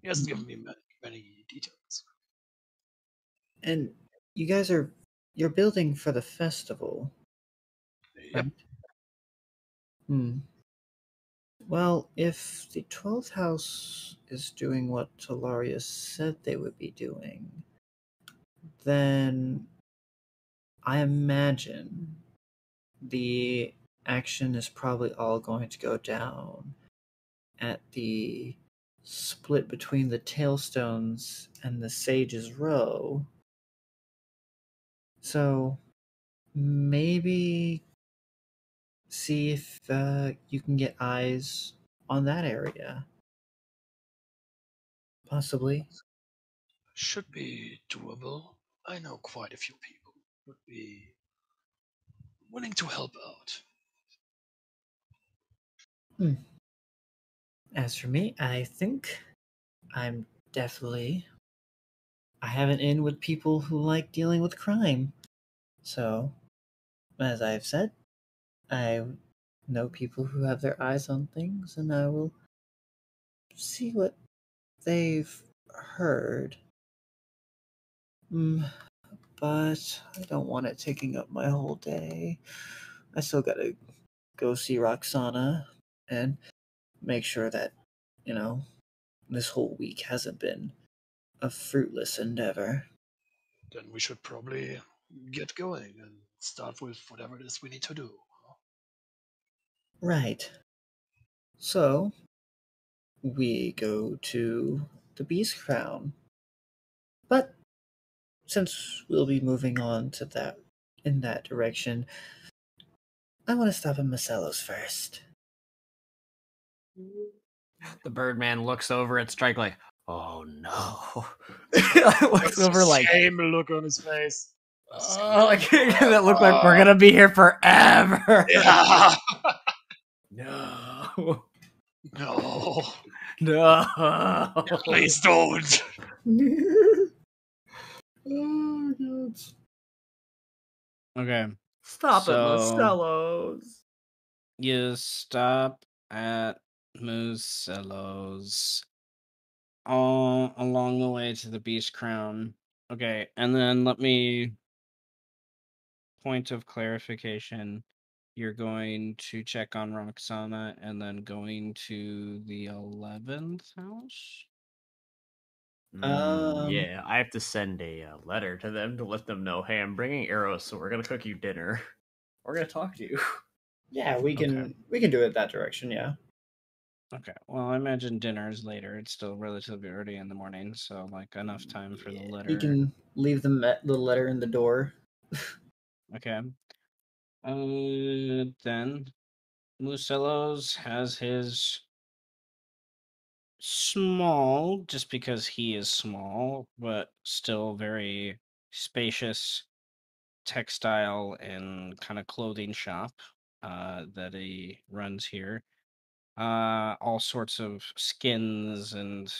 He hasn't given me many details. And you're building for the festival, Yep. right? Well, if the 12th house is doing what Talaria said they would be doing, then I imagine the action is probably all going to go down at the split between the Tailstones and the Sage's Row. So maybe see if you can get eyes on that area. Possibly. Should be doable. I know quite a few people who would be willing to help out. As for me, I think I'm I have an in with people who like dealing with crime. So, as I've said, I know people who have their eyes on things, and I will see what they've heard. But I don't want it taking up my whole day. I still gotta go see Roxana and make sure that, this whole week hasn't been a fruitless endeavor. Then we should probably get going and start with whatever it is we need to do. Right. So, we go to the Beast Crown. But since we'll be moving on to that in that direction, I want to stop at Marcello's first. The Birdman looks over at Strike like, oh no. Looks over like same look on his face. Like that look like we're gonna be here forever. Yeah. No. No. No. Please don't. Oh, God. Okay. Stop at Marcello's. You stop at Musello's all along the way to the Beast Crown. Okay, and then let me point of clarification. You're going to check on Roxana and then going to the 11th house? Yeah, I have to send a letter to them to let them know, hey, I'm bringing Eros, so we're gonna cook you dinner. We're gonna talk to you. Yeah, we can do it that direction, yeah. Okay. Well, I imagine dinner is later. It's still relatively early in the morning, so like enough time for the Yeah, you letter. can leave the letter in the door. Okay. Then Musellos has his small, just because he is small, but still very spacious textile and kind of clothing shop that he runs here. All sorts of skins and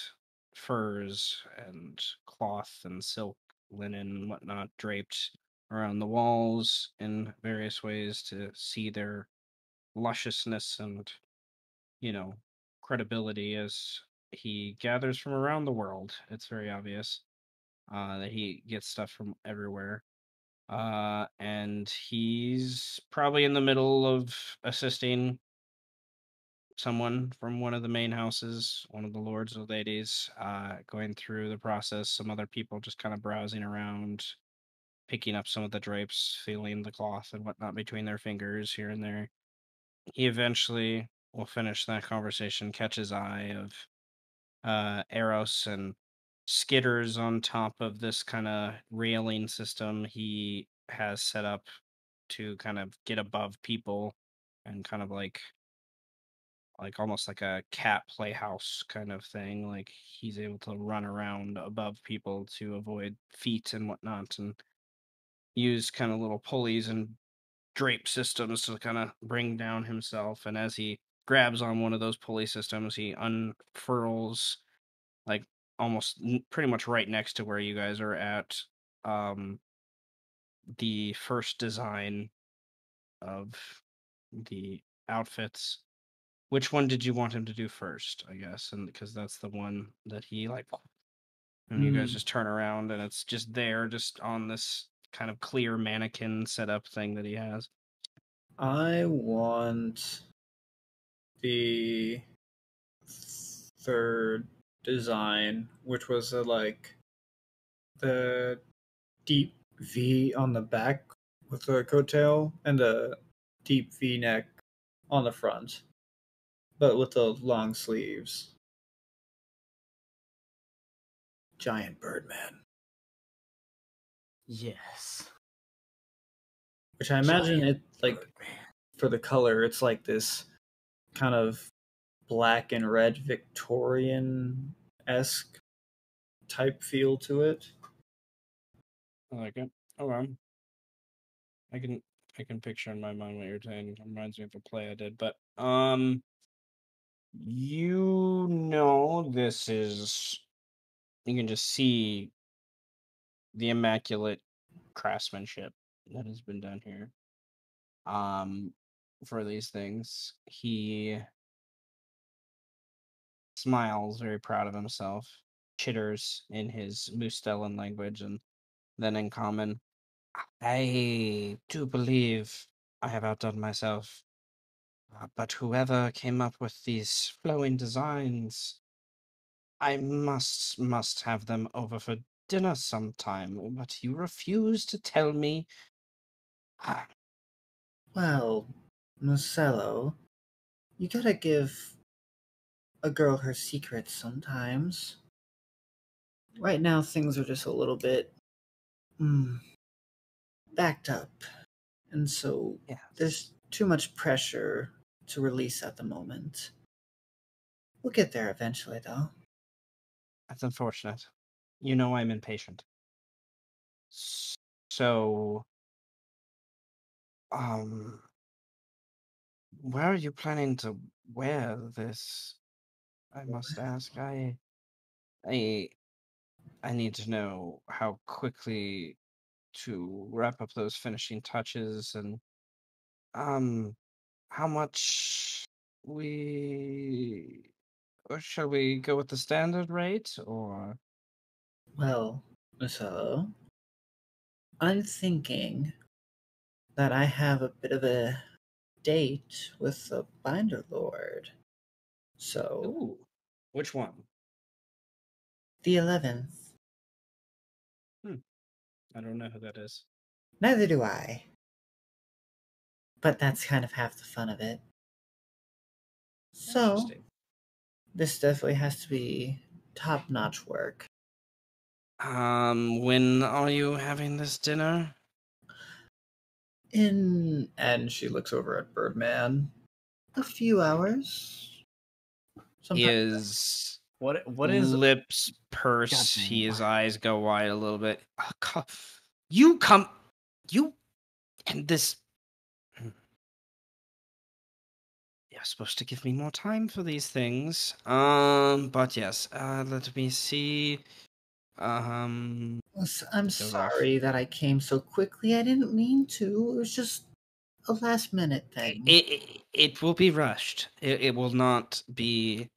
furs and cloth and silk, linen, and whatnot draped around the walls in various ways to see their lusciousness and, you know, credibility as he gathers from around the world. It's very obvious that he gets stuff from everywhere. And he's probably in the middle of assisting someone from one of the main houses, one of the lords or ladies, going through the process. Some other people just kind of browsing around, picking up some of the drapes, feeling the cloth and whatnot between their fingers here and there. He eventually will finish that conversation, catch his eye of Eros and skitters on top of this kind of railing system he has set up to kind of get above people and kind of like almost like a cat playhouse kind of thing. Like he's able to run around above people to avoid feet and whatnot, and use kind of little pulleys and drape systems to kind of bring down himself. And as he grabs on one of those pulley systems, he unfurls like almost pretty much right next to where you guys are at. Um, the first design of the outfits. Which one did you want him to do first, I guess? And because that's the one that he like, and you guys Hmm. just turn around and it's just there, just on this kind of clear mannequin setup thing that he has. I want the third design, which was the deep V on the back with the coattail and a deep V neck on the front, but with the long sleeves. Giant Birdman. Yes. Which I imagine Giant it like Birdman. for the color, it's like this kind of black and red Victorian esque type feel to it. I like it. Oh, well, I can I can picture in my mind what you're saying. It reminds me of a play I did, but this is you can just see the immaculate craftsmanship that has been done here. Um, for these things, he smiles, very proud of himself, chitters in his Mustellan language, and then in common, I do believe I have outdone myself. But whoever came up with these flowing designs, I must have them over for dinner sometime. But you refuse to tell me. Ah, Well, Marcello, you gotta give a girl her secrets sometimes. Right now, things are just a little bit mm, backed up, and so yes, there's too much pressure to release at the moment. We'll get there eventually, though. that's unfortunate. You know I'm impatient. So, um, where are you planning to wear this? I must ask. I, I need to know how quickly to wrap up those finishing touches and um how much we or shall we go with the standard rate or Well, Marcello, I'm thinking that I have a bit of a date with the Binder Lord. So, ooh, which one? the 11th. Hmm, I don't know who that is. Neither do I. But that's kind of half the fun of it. So, Interesting. This definitely has to be top-notch work. When are you having this dinner? And she looks over at Birdman. A few hours. Sometime. His What is lips purse, Goddamn. his eyes go wide a little bit. You come, you and this. You're supposed to give me more time for these things. But yes. Let me see. I'm Goes off. sorry that I came so quickly. I didn't mean to. It was just a last-minute thing. It will be rushed. It will not be.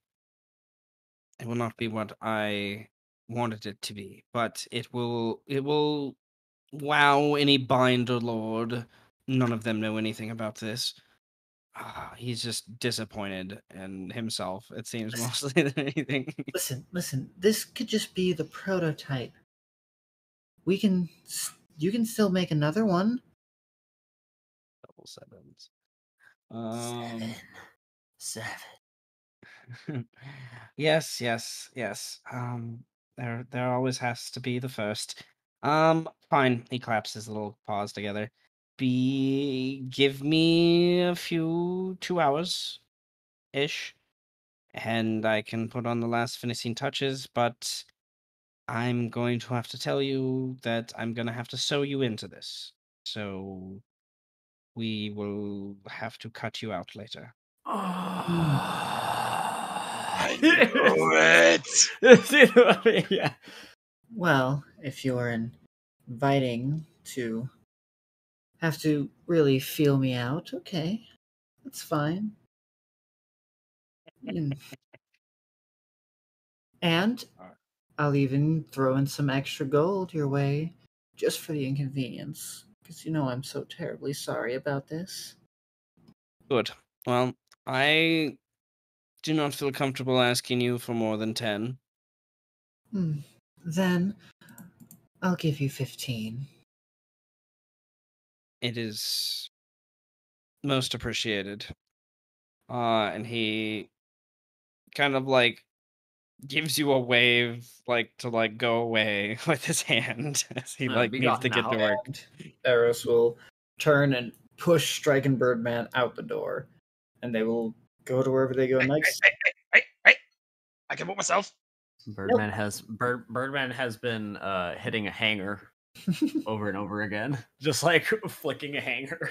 It will not be what I wanted it to be, but it will. It will wow any binder lord. None of them know anything about this. He's just disappointed in himself. It seems mostly than anything. Listen. This could just be the prototype. We can. You can still make another one. Double sevens. Um. Seven. Yes. There always has to be the first. Fine. He claps his little paws together. Give me a few 2 hours ish, and I can put on the last finishing touches. But I'm going to have to tell you that I'm gonna have to sew you into this. So we will have to cut you out later. I knew it. Yeah. Well, if you're inviting to have to really feel me out, okay, that's fine. Mm. And I'll even throw in some extra gold your way just for the inconvenience. Because you know I'm so terribly sorry about this. Good. Well, I do not feel comfortable asking you for more than 10. Then I'll give you 15. It is most appreciated. And he kind of like gives you a wave, like to like go away with his hand as he like Be needs to gone get to now. work. And Eros will turn and push Strike and Birdman out the door. And they will go to wherever they go next. Hey! I can move myself. Birdman has been hitting a hanger over and over again, just like flicking a hanger.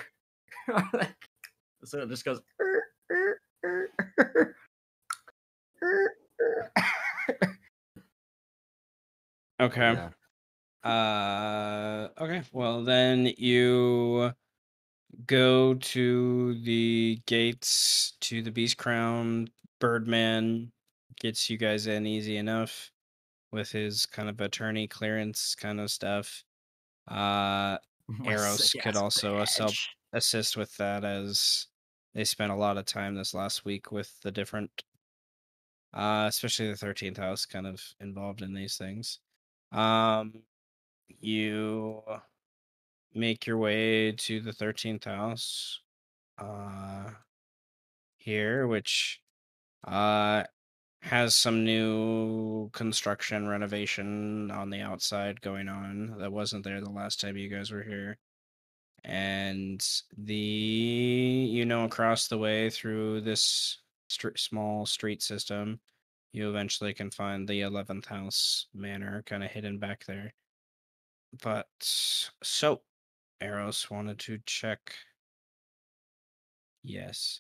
So it just goes. Okay. Yeah. Okay. Well, then you go to the gates to the Beast Crown. Birdman gets you guys in easy enough with his kind of attorney clearance kind of stuff. My Eros sick could ass also badge. assist with that as they spent a lot of time this last week with the different, especially the 13th house, kind of involved in these things. You make your way to the 13th house here, which uh has some new construction renovation on the outside going on that wasn't there the last time you guys were here. And across the way through this small street system, you eventually can find the 11th house manor kind of hidden back there. But so Eros wanted to check. Yes.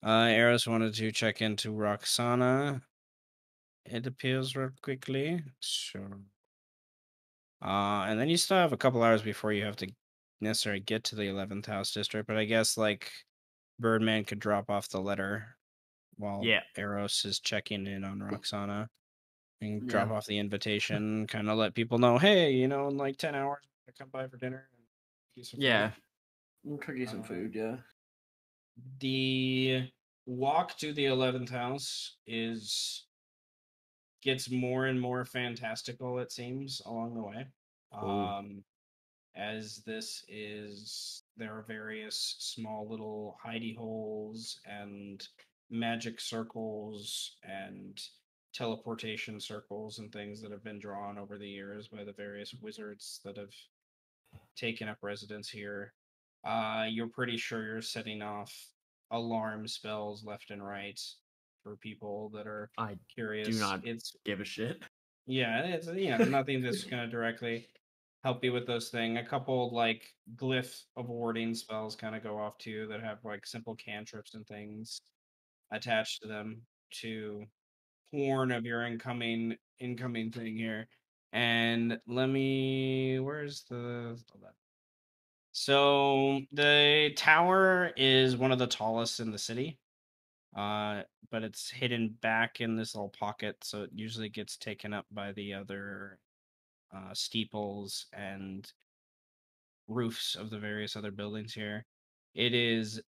Eros wanted to check into Roxana. It appears real quickly. Sure. And then you still have a couple hours before you have to necessarily get to the 11th house district, but I guess like Birdman could drop off the letter while Yeah. Eros is checking in on Roxana and Yeah. drop off the invitation, kind of let people know, hey, in like 10 hours, I'm gonna come by for dinner and get some Yeah. food. Cook you some food, yeah. The walk to the 11th house gets more and more fantastical, it seems, along the way. As there are various small little hidey holes and magic circles and teleportation circles and things that have been drawn over the years by the various wizards that have taken up residence here. You're pretty sure you're setting off alarm spells left and right for people that are I curious. do not It's give a shit. yeah, it's nothing that's gonna directly help you with those things. A couple like glyph of warding spells kind of go off too that have like simple cantrips and things attached to them to warn of your incoming thing here. And let me where's the hold on. So the tower is one of the tallest in the city. But it's hidden back in this little pocket, so it usually gets taken up by the other steeples and roofs of the various other buildings here. It is,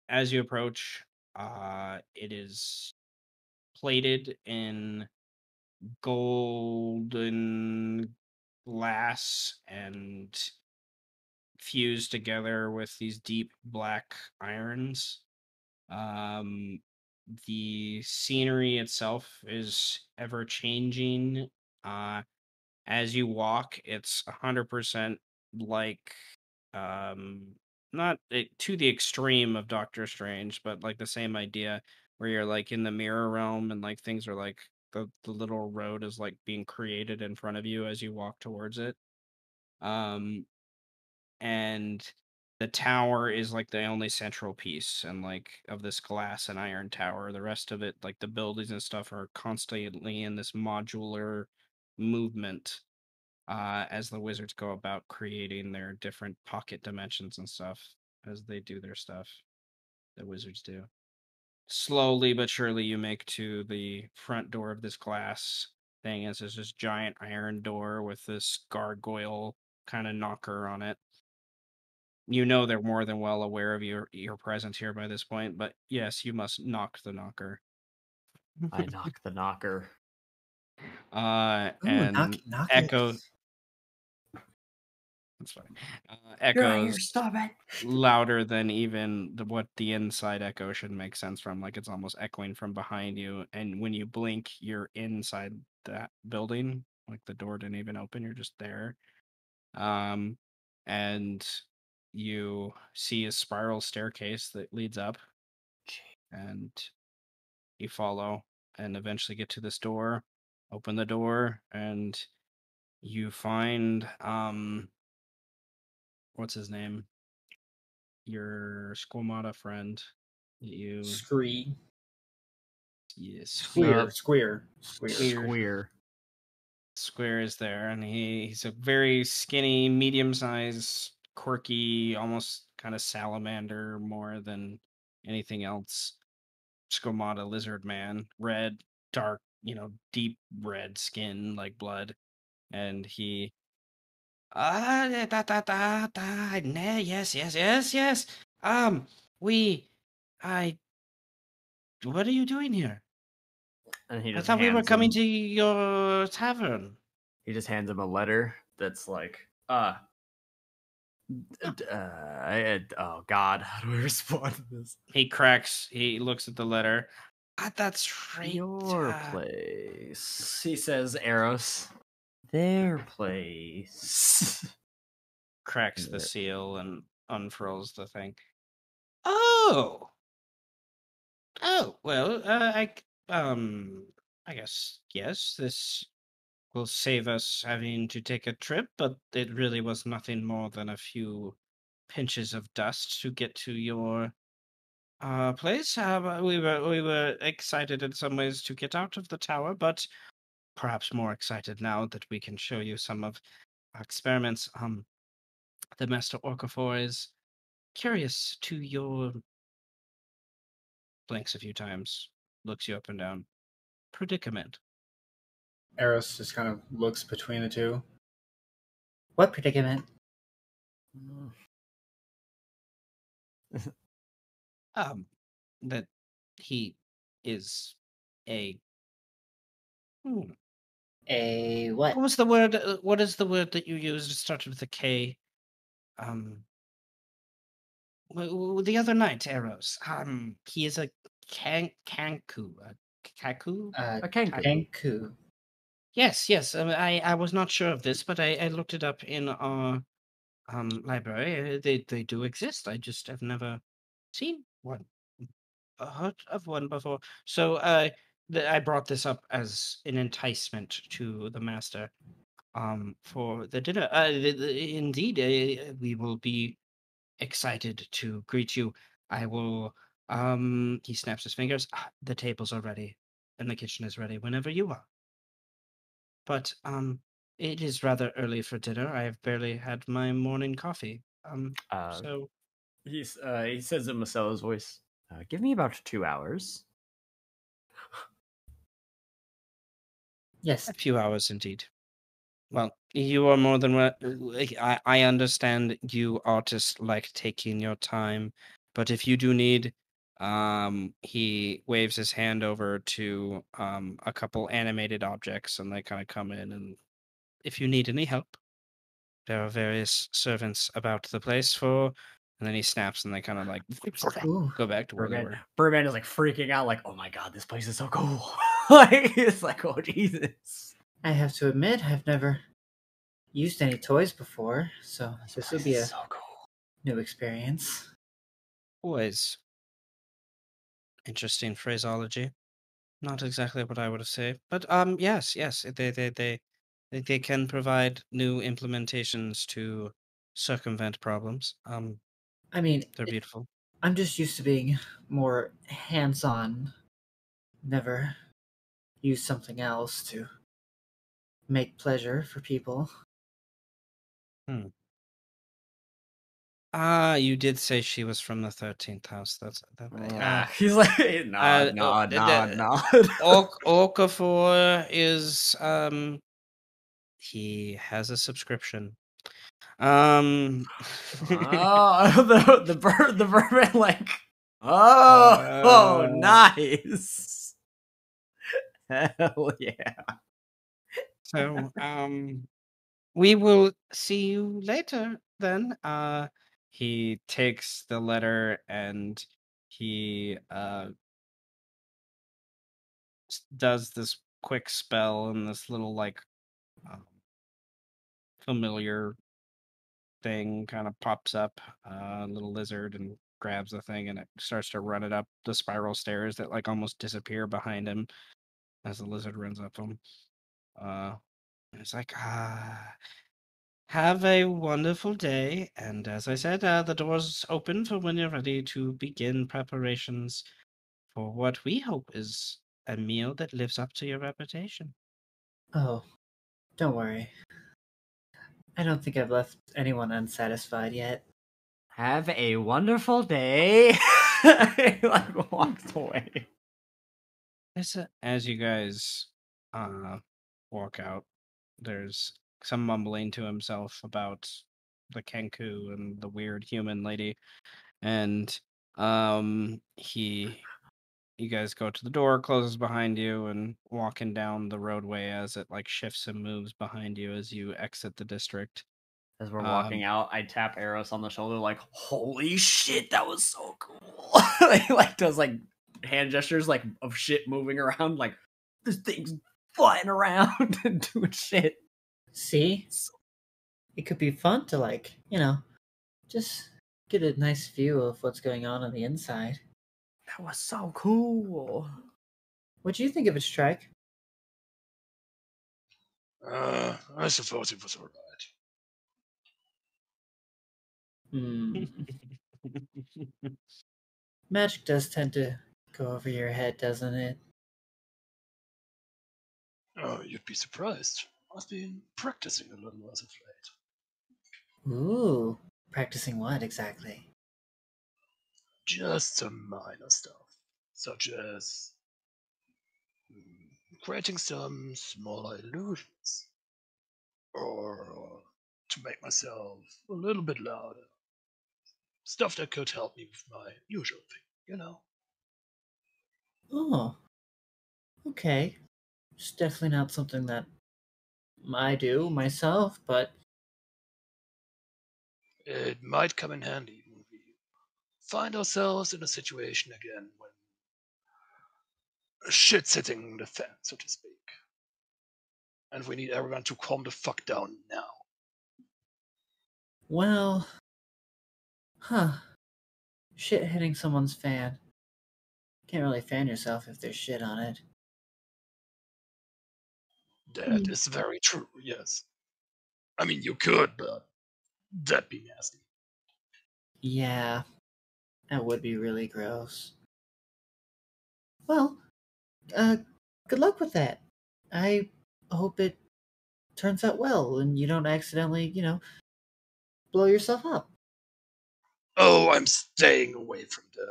as you approach, it is plated in golden glass and fused together with these deep black irons. Um, the scenery itself is ever changing. Uh, as you walk, it's 100% like not to the extreme of Doctor Strange, but like the same idea where you're like in the mirror realm and like things are like the little road is like being created in front of you as you walk towards it. Um, and the tower is like the only central piece and like of this glass and iron tower. The rest of it, like the buildings and stuff, are constantly in this modular movement as the wizards go about creating their different pocket dimensions and stuff as they do their stuff. The wizards do. Slowly but surely, you make to the front door of this glass thing. It's just this giant iron door with this gargoyle kind of knocker on it. You know they're more than well aware of your presence here by this point, but yes, you must knock the knocker. I knock the knocker. Ooh, And knock echo. it. That's fine. You're right here. Echoes Stop it. louder than even what the inside echo should make sense from. Like it's almost echoing from behind you, and when you blink, you're inside that building. Like the door didn't even open; you're just there. And you see a spiral staircase that leads up, and you follow, and eventually get to this door. Open the door, and you find what's his name? Your Squamata friend that you Scree. yes Squeer. Squeer. Squeer. Square is there, and he's a very skinny, medium-sized, quirky, almost kind of salamander more than anything else. Squamata lizard man, red, dark, deep red skin like blood, and he yes. We I what are you doing here? And he I just thought we were hands coming him. to your tavern. He just hands him a letter that's like, oh God, how do I respond to this? He looks at the letter. That's right. Your place. He says, Eros. Their place. Cracks the seal and unfurls the thing. Oh. Oh, well, I guess, yes, this will save us having to take a trip, but it really was nothing more than a few pinches of dust to get to your place. We were excited in some ways to get out of the tower, but perhaps more excited now that we can show you some of our experiments. The Master Orcafor is curious to your blinks a few times, looks you up and down. Predicament. Eros just kind of looks between the two. What predicament? That he is a A what? what was the word? What is the word that you used? It started with a K. The other night, Eros. He is a Kanku. Kaku? A Kenku. Kenku. Yes. I was not sure of this, but I looked it up in our library. They do exist. I just have never seen one, heard of one before. So I brought this up as an enticement to the master for the dinner. Indeed, we will be excited to greet you. I will. He snaps his fingers. The tables are ready, and the kitchen is ready whenever you are. But it is rather early for dinner. I have barely had my morning coffee. Uh, So he says in Macella's voice, "Give me about 2 hours." Yes. a few hours indeed. Well, you are more than I understand you artists like taking your time, but if you do need, he waves his hand over to a couple animated objects, and they kind of come in, and if you need any help, there are various servants about the place for. And then he snaps, and they kind of like Ooh. go back to where they were. Birdman is like freaking out, like, "Oh my god, this place is so cool!" Like it's like, "Oh Jesus!" I have to admit, I've never used any toys before, so this will be a so cool. new experience. Always interesting phraseology. Not exactly what I would have said, but yes, they can provide new implementations to circumvent problems. I mean, They're beautiful. I'm just used to being more hands-on. Never use something else to make pleasure for people. You did say she was from the 13th house. That's that. He's like, nod, nod, nod, nod. Okafor is he has a subscription. Oh, the Birdman like, oh, nice. Hell yeah. So we will see you later then. He takes the letter and he does this quick spell, and this little like um, familiar thing kind of pops up, a little lizard, and grabs the thing, and it starts to run it up the spiral stairs that like almost disappear behind him as the lizard runs up them. And it's like, have a wonderful day. And as I said, the door's open for when you're ready to begin preparations for what we hope is a meal that lives up to your reputation. Oh, don't worry. I don't think I've left anyone unsatisfied yet. Have a wonderful day. He like walks away. As you guys walk out, there's some mumbling to himself about the Kenku and the weird human lady. And you guys go to the door, closes behind you, and walking down the roadway as it like shifts and moves behind you as you exit the district. As we're walking out, I tap Eros on the shoulder, like, "Holy shit, that was so cool!" He like does like hand gestures, like of shit moving around, like this thing's flying around and doing shit. See? It could be fun to, like, just get a nice view of what's going on the inside. That was so cool. What do you think of it, Strike? I suppose it was alright. Hmm. Magic does tend to go over your head, doesn't it? Oh, you'd be surprised. I've been practicing a little as of late. Ooh. Practicing what exactly? Just some minor stuff, such as creating some smaller illusions, or to make myself a little bit louder. Stuff that could help me with my usual thing. Oh. Okay. It's definitely not something that I do myself, but It might come in handy when we find ourselves in a situation again when shit's hitting the fan, so to speak. And we need everyone to calm the fuck down now. Well, shit hitting someone's fan. Can't really fan yourself if there's shit on it. That is very true, yes. I mean, you could, but that'd be nasty. Yeah, that would be really gross. Well, good luck with that. I hope it turns out well and you don't accidentally, blow yourself up. Oh, I'm staying away from the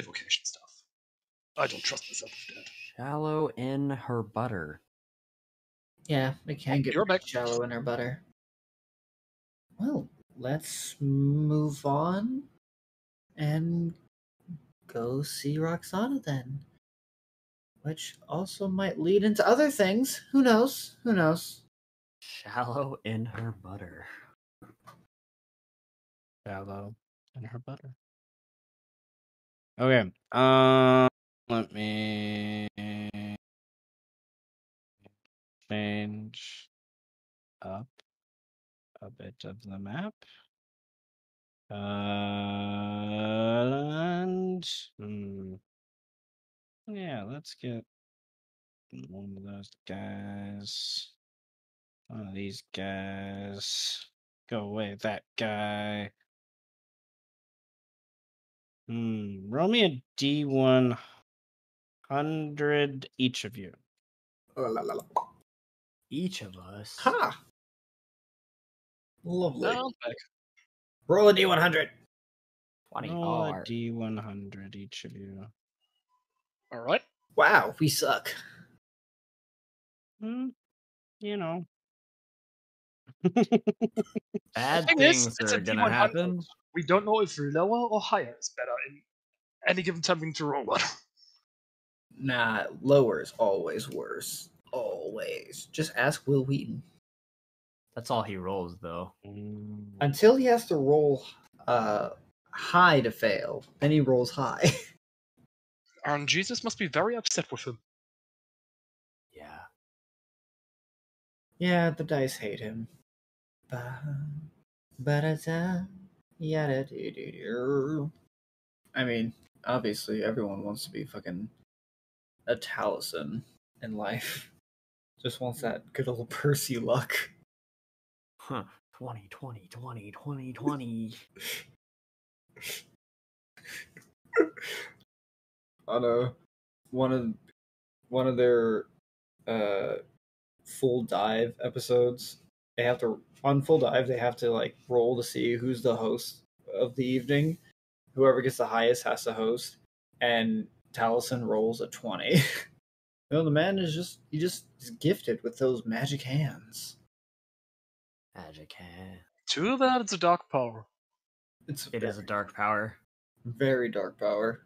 evocation stuff. I don't trust myself with that. Shallow in her butter. Yeah, it can get You're back. shallow in our butter. Well, let's move on and go see Roxana then. Which also might lead into other things. Who knows? Who knows? Shallow in her butter. Shallow in her butter. Okay. Let me change up a bit of the map. And yeah, let's get one of those guys. One of these guys. Go away, that guy. Roll me a D100 each of you. Each of us. Ha! Lovely. I'm back. Roll a D100. 20 Roll a hard. D100 each of you. Alright. Wow, we suck. You know. Bad Thing is, things it's are a gonna D100. happen. We don't know if lower or higher is better in any given time we need to roll one. Nah, lower is always worse. Always. Just ask Will Wheaton. That's all he rolls, though. Until he has to roll high to fail, then he rolls high. And Jesus must be very upset with him. Yeah. Yeah, the dice hate him. Ba-da-da, yada-doo-doo-doo. I mean, obviously, everyone wants to be fucking a Taliesin in life. Just wants that good old Percy luck. Huh. 20, 20, 20, 20, 20. On one of their full dive episodes, they have to on full dive they have to like roll to see who's the host of the evening. Whoever gets the highest has to host, and Taliesin rolls a 20. The man is just gifted with those magic hands. Magic hand. Too bad it's a dark power. It is a dark power. very dark power.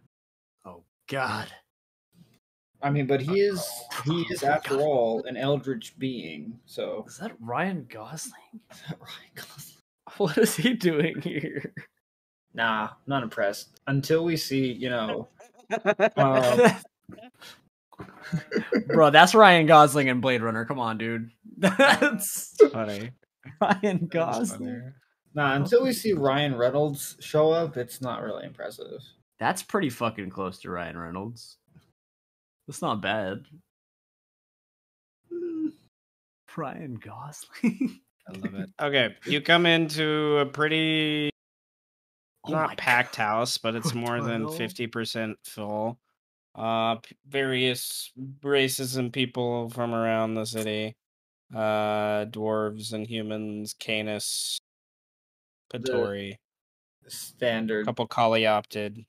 Oh, God. I mean, but he is Oh, after God. all an eldritch being. So Is that Ryan Gosling? is that Ryan Gosling? What is he doing here? Nah, not impressed. Until we see, Bro, that's Ryan Gosling in Blade Runner. Come on, dude. That's Funny. Ryan That's Gosling. until we see Ryan Reynolds show up, it's not really impressive. That's pretty fucking close to Ryan Reynolds. That's not bad. Ryan Gosling. I love it. Okay, you come into a pretty Oh my not packed God. house, but it's more than What the hell? 50% full. Various races and people from around the city. Dwarves and humans, Canis, Patori, Standard. couple Coleoptid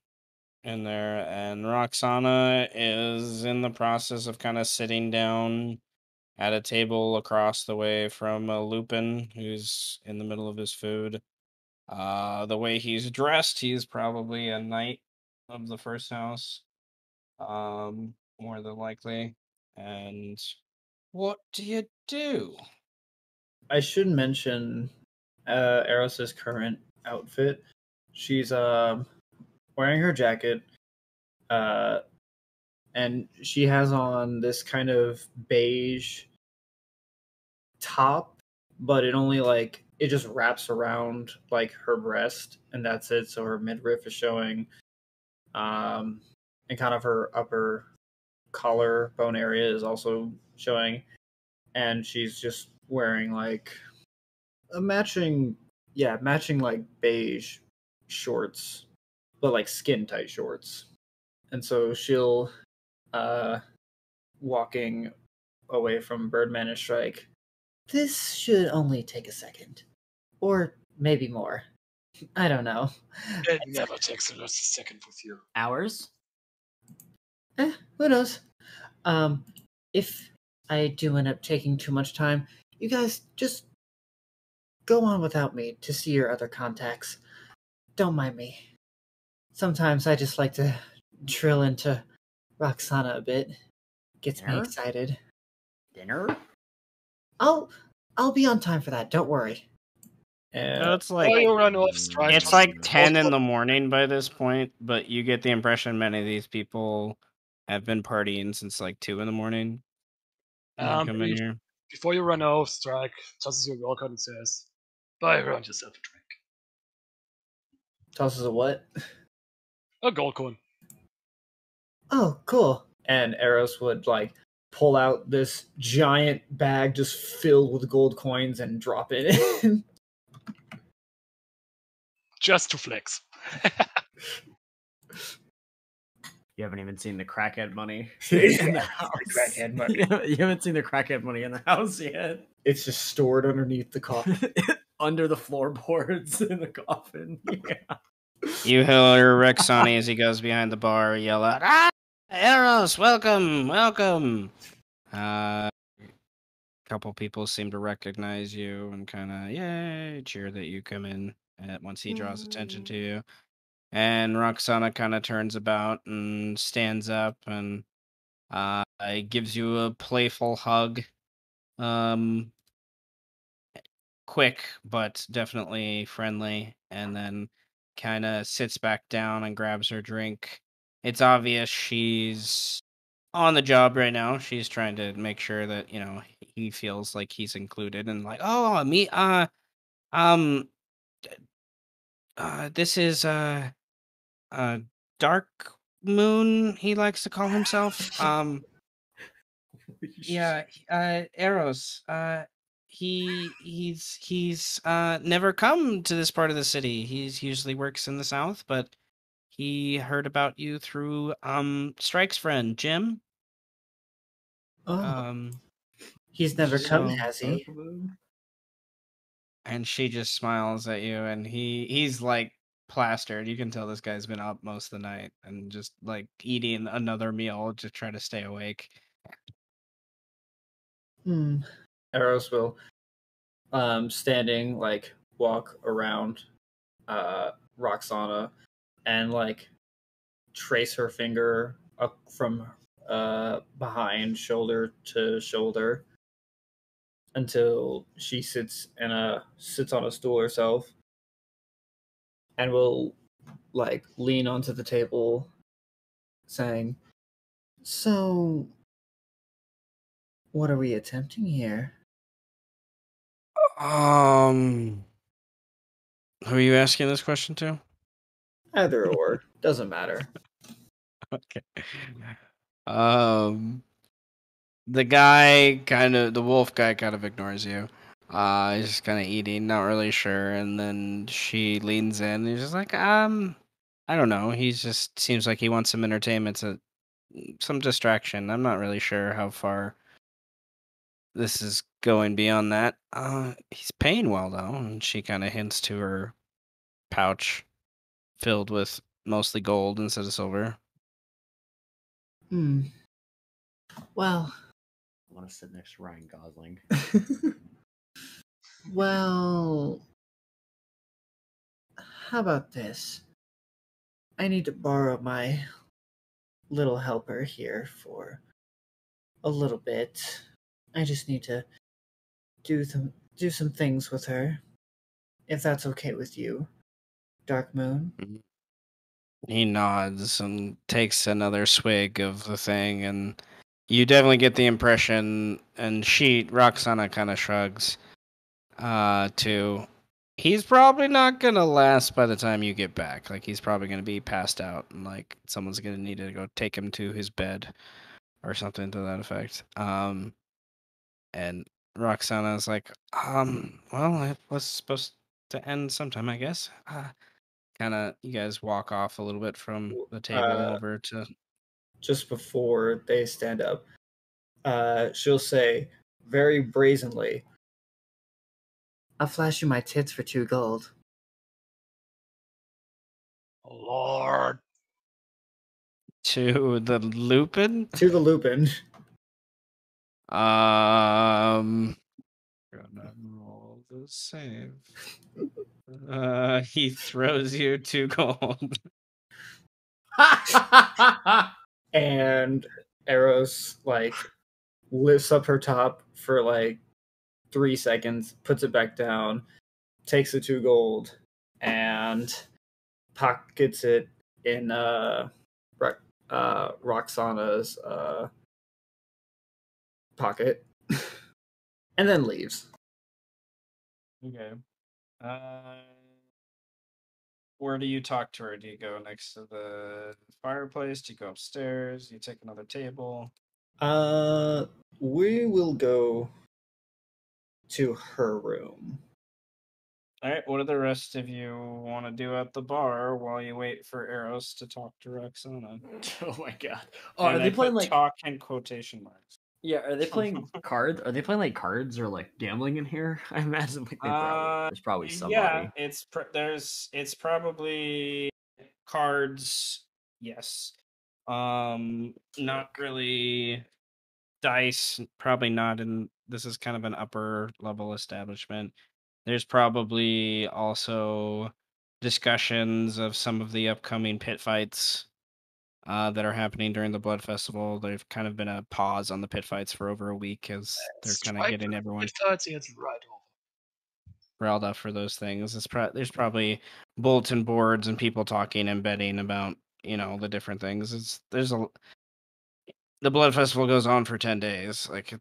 in there, and Roxana is in the process of kind of sitting down at a table across the way from Lupin, who's in the middle of his food. The way he's dressed, he's probably a knight of the first house, more than likely. And what do you do? I should mention Eris's current outfit. She's wearing her jacket, and she has on this kind of beige top, but it only like it just wraps around like her breast, and that's it. So her midriff is showing, and kind of her upper collarbone area is also showing, and she's just wearing like a matching like beige shorts, but like skin tight shorts. And so she'll uh walking away from Birdman and Strike. This should only take a second. Or maybe more. I don't know. It never takes a second with you. Hours? Who knows? If I do end up taking too much time, you guys just go on without me to see your other contacts. Don't mind me. Sometimes I just like to drill into Roxana a bit. Gets me Dinner? excited. Dinner? I'll be on time for that. Don't worry. It's Before like you run off strike, it's like just 10 in also- the morning by this point, but you get the impression many of these people have been partying since like 2 in the morning. When you come in here. Before you run off strike, tosses your gold card and says, "Buy around yourself a drink." Tosses a what? A gold coin. Oh, cool. And Eros would like pull out this giant bag just filled with gold coins and drop it in. Just to flex. You haven't even seen the crackhead money Yeah, in the it's house. the crackhead money. You haven't seen the crackhead money in the house yet. It's just stored underneath the coffin. Under the floorboards in the coffin. Yeah. You hear Rexani as he goes behind the bar yell out, "Ah, Eros, welcome, welcome!" A couple people seem to recognize you and kind of, yay, cheer that you come in once he draws attention to you. And Roxana kind of turns about and stands up and gives you a playful hug. Quick, but definitely friendly, and then kind of sits back down and grabs her drink. It's obvious she's on the job right now. She's trying to make sure that, he feels like he's included and like, oh, me, um, this is, Dark Moon, he likes to call himself. Yeah, Eros. He's never come to this part of the city. He's usually works in the south, but he heard about you through Strike's friend, Jim. Oh, he's never come, so- has he? And she just smiles at you, and he's like plastered. You can tell this guy's been up most of the night and just like eating another meal to try to stay awake. Eros will, standing, like, walk around Roxana and, like, trace her finger up from behind shoulder to shoulder until she sits on a stool herself, and will like lean onto the table saying, "So what are we attempting here?" Who are you asking this question to? Either or, doesn't matter. Okay. The wolf guy kind of ignores you. He's just kind of eating, not really sure. And then she leans in and he's just like, I don't know. He just seems like he wants some entertainment, some distraction. I'm not really sure how far this is going beyond that. He's paying well though. And she kind of hints to her pouch filled with mostly gold instead of silver. Well, I want to sit next to Ryan Gosling. well, how about this? I need to borrow my little helper here for a little bit. I just need to do some things with her. If that's okay with you, Dark Moon. He nods and takes another swig of the thing, and you definitely get the impression. And Roxana, kind of shrugs. Too. He's probably not gonna last by the time you get back. Like he's probably gonna be passed out, and like someone's gonna need to go take him to his bed or something to that effect. And Roxana's like, well, it was supposed to end sometime, I guess. Kind of, you guys walk off a little bit from the table over to. Just before they stand up, she'll say very brazenly, "I'll flash you my tits for 2 gold." Lord. To the Lupin. To the Lupin. Gonna roll the save. He throws you 2 gold. And Eros like lifts up her top for like 3 seconds, puts it back down, takes the 2 gold, and pockets it in Roxana's pocket, and then leaves. Okay. Where do you talk to her? Do you go next to the fireplace? Do you go upstairs? Do you take another table? We will go to her room. All right. What do the rest of you want to do at the bar while you wait for Eros to talk to Roxana? Oh my god. Oh, And are they I playing put like talk in quotation marks. Yeah, are they playing cards? Are they playing like cards or like gambling in here? I imagine like there's probably somebody. Yeah, it's probably cards. Yes. Not really dice. Probably not in. This is kind of an upper level establishment. There's probably also discussions of some of the upcoming pit fights that are happening during the Blood Festival. There've kind of been a pause on the pit fights for over a week as they're kind of getting everyone It's right over. riled up for those things. There's probably bulletin boards and people talking and betting about the different things. The Blood Festival goes on for 10 days. Like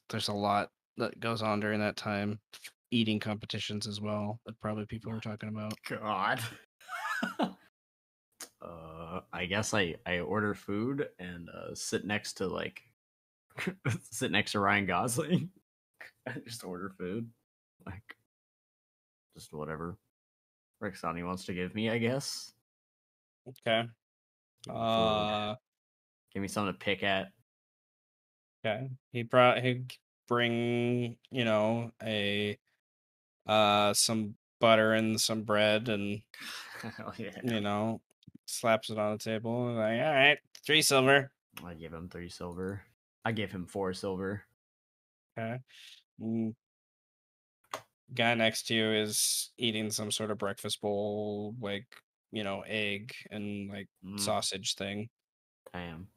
there's a lot that goes on during that time. Eating competitions as well that probably people are talking about. God. I guess I order food and sit next to like sit next to Ryan Gosling. I just order food, like just whatever Rixani wants to give me, I guess. Okay. Give me food. Give me something to pick at. Okay. He'd bring, a some butter and some bread and Hell yeah. slaps it on the table and like, all right, 3 silver. I give him 3 silver. I give him 4 silver. Okay. Guy next to you is eating some sort of breakfast bowl, like, egg and like sausage thing. Damn.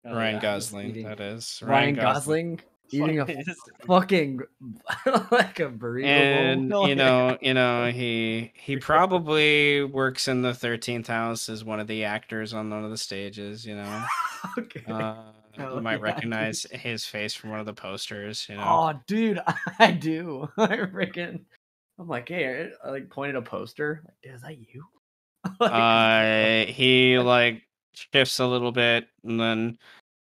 Ryan Gosling, that is. Ryan Gosling eating a fucking like a burrito and bowl. he probably works in the 13th house as one of the actors on one of the stages. Okay. You might recognize his face from one of the posters. Oh, dude, I do. I'm like, hey, I like pointed a poster. Like, is that you? He like shifts a little bit and then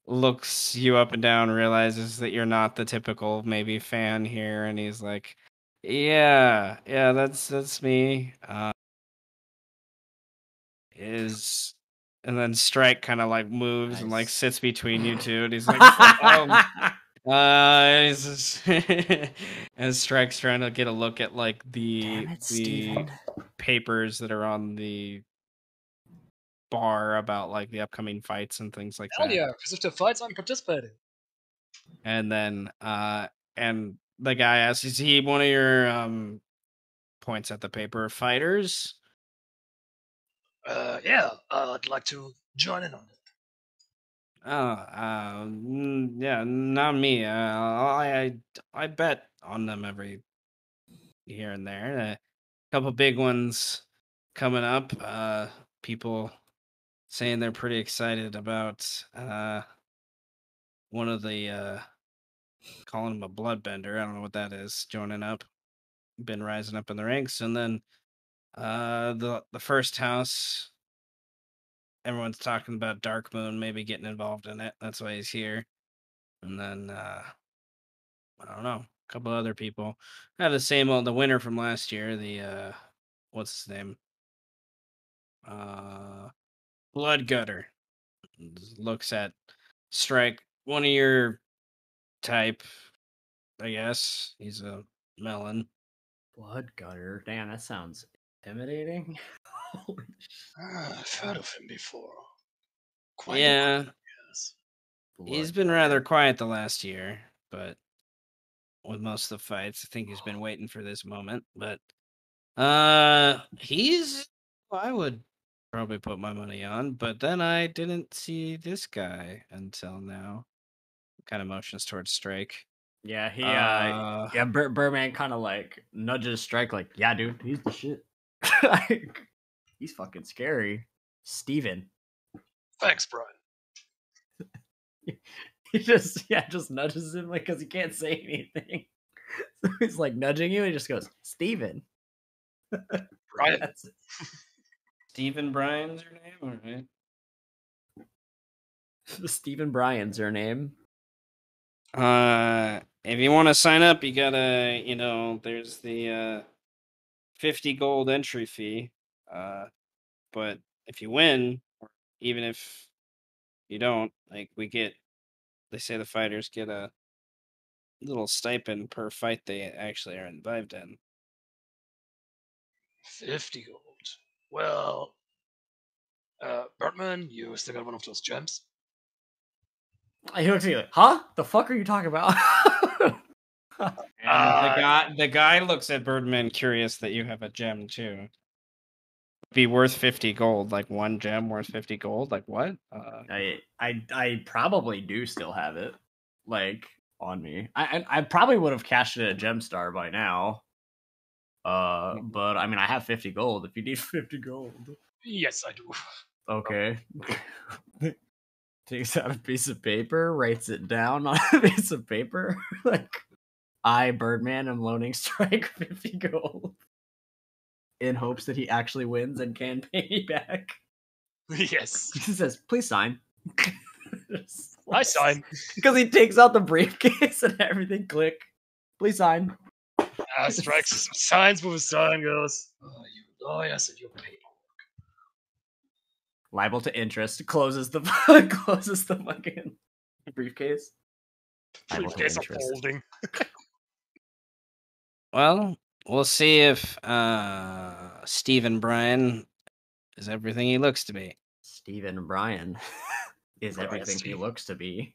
looks you up and down, realizes that you're not the typical maybe fan here, and he's like, yeah, that's me. And then Strike kind of like moves and like sits between you two, and he's like, and Strike's trying to get a look at like the papers that are on the bar about like the upcoming fights and things like Hell that. yeah, because if the fights, I'm participating. And then and the guy asks, is he one of your points at the paper fighters? Yeah, I'd like to join in on it. Yeah, not me. I bet on them every here and there. A couple big ones coming up. People saying they're pretty excited about one of the calling him a bloodbender. I don't know what that is. Joining up, been rising up in the ranks, and then the first house. Everyone's talking about Dark Moon maybe getting involved in it. That's why he's here. And then I don't know, a couple other people. I have the same old the winner from last year. The what's his name? Uh, Blood Gutter looks at strike one of your type. I guess he's a melon. Blood gutter. Damn, that sounds intimidating. Holy I've heard of him before. Quite Yeah, yes. he's blood been gutter. rather quiet the last year, but with most of the fights, I think he's been waiting for this moment. But he's who I would probably put my money on, but then I didn't see this guy until now. Kind of motions towards Strike. Yeah, he Uh, yeah, Birdman kind of like nudges Strike like, yeah, dude, he's the shit. Like, he's fucking scary. Steven. Thanks, Brian. He just nudges him like because he can't say anything. So he's like nudging you and he just goes, Steven. Brian. That's it. Stephen Bryan's your name, all right? Stephen Bryan's your name. If you want to sign up, you gotta, there's the 50 gold entry fee. But if you win, or even if you don't, like they say the fighters get a little stipend per fight they actually are involved in. 50 gold. Well, Birdman, you still got one of those gems? He looks at you like, huh? The fuck are you talking about? And the guy looks at Birdman curious that you have a gem too. Be worth 50 gold, like one gem worth 50 gold. Like what? I probably do still have it, like on me. I probably would have cashed it at Gemstar by now. But I mean, I have 50 gold. If you need 50 gold, Yes, I do. okay. Takes out a piece of paper, writes it down on a piece of paper. Like, I, Birdman, am loaning Strike 50 gold in hopes that he actually wins and can pay me back. Yes. He says, please sign. I sign. Because he takes out the briefcase and everything. Click. Please sign. Strikes signs with a sign goes, oh, you lawyers and your paperwork. Liable to interest. Closes the fucking briefcase. Liable to Briefcase interest. unfolding. Well, we'll see if Stephen Bryan is everything he looks to be. Stephen Bryan is Brian everything he Steven. looks to be.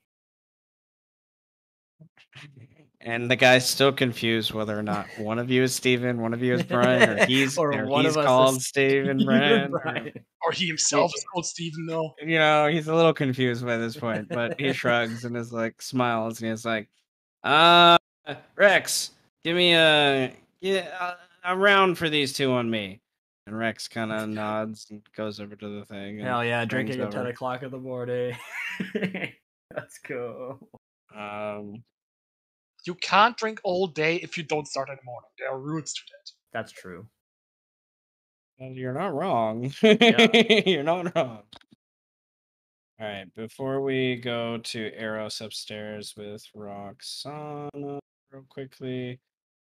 And the guy's still confused whether or not one of you is Steven, one of you is Brian, or he's one of us called is Stephen Bryan. Or, Or he himself is called Steven, though. he's a little confused by this point, but he shrugs and is like smiles and he's like, Rex, give me a round for these two on me. And Rex kind of nods and goes over to the thing. And Hell yeah, brings drinking at 10 over. o'clock in the morning. Let's go. You can't drink all day if you don't start in the morning. There are rules to that. That's true. Well, you're not wrong. Yeah. You're not wrong. All right, before we go to Eros upstairs with Roxana real quickly,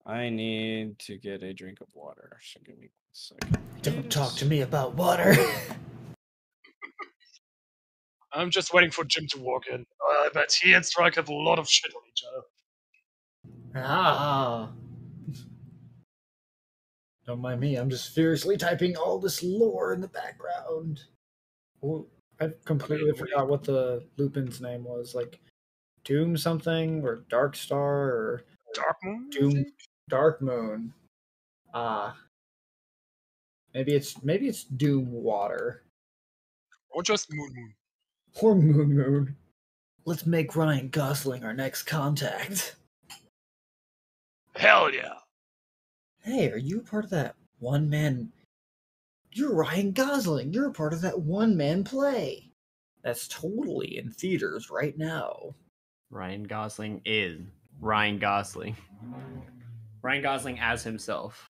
I need to get a drink of water. So give me 1 second. Don't talk to me about water. I'm just waiting for Jim to walk in. I bet he and Strike have a lot of shit on each other. Ah. Don't mind me, I'm just furiously typing all this lore in the background. Oh, I completely forgot what the Lupin's name was. Like, Doom something, or Dark Star, or Dark Moon? Doom Dark Moon. Maybe it's Doom Water. Or just Moon Moon. Or Moon Moon. Let's make Ryan Gosling our next contact. Hell yeah. Hey, are you part of that one-man You're Ryan Gosling. You're a part of that one-man play. That's totally in theaters right now. Ryan Gosling is Ryan Gosling. Ryan Gosling as himself.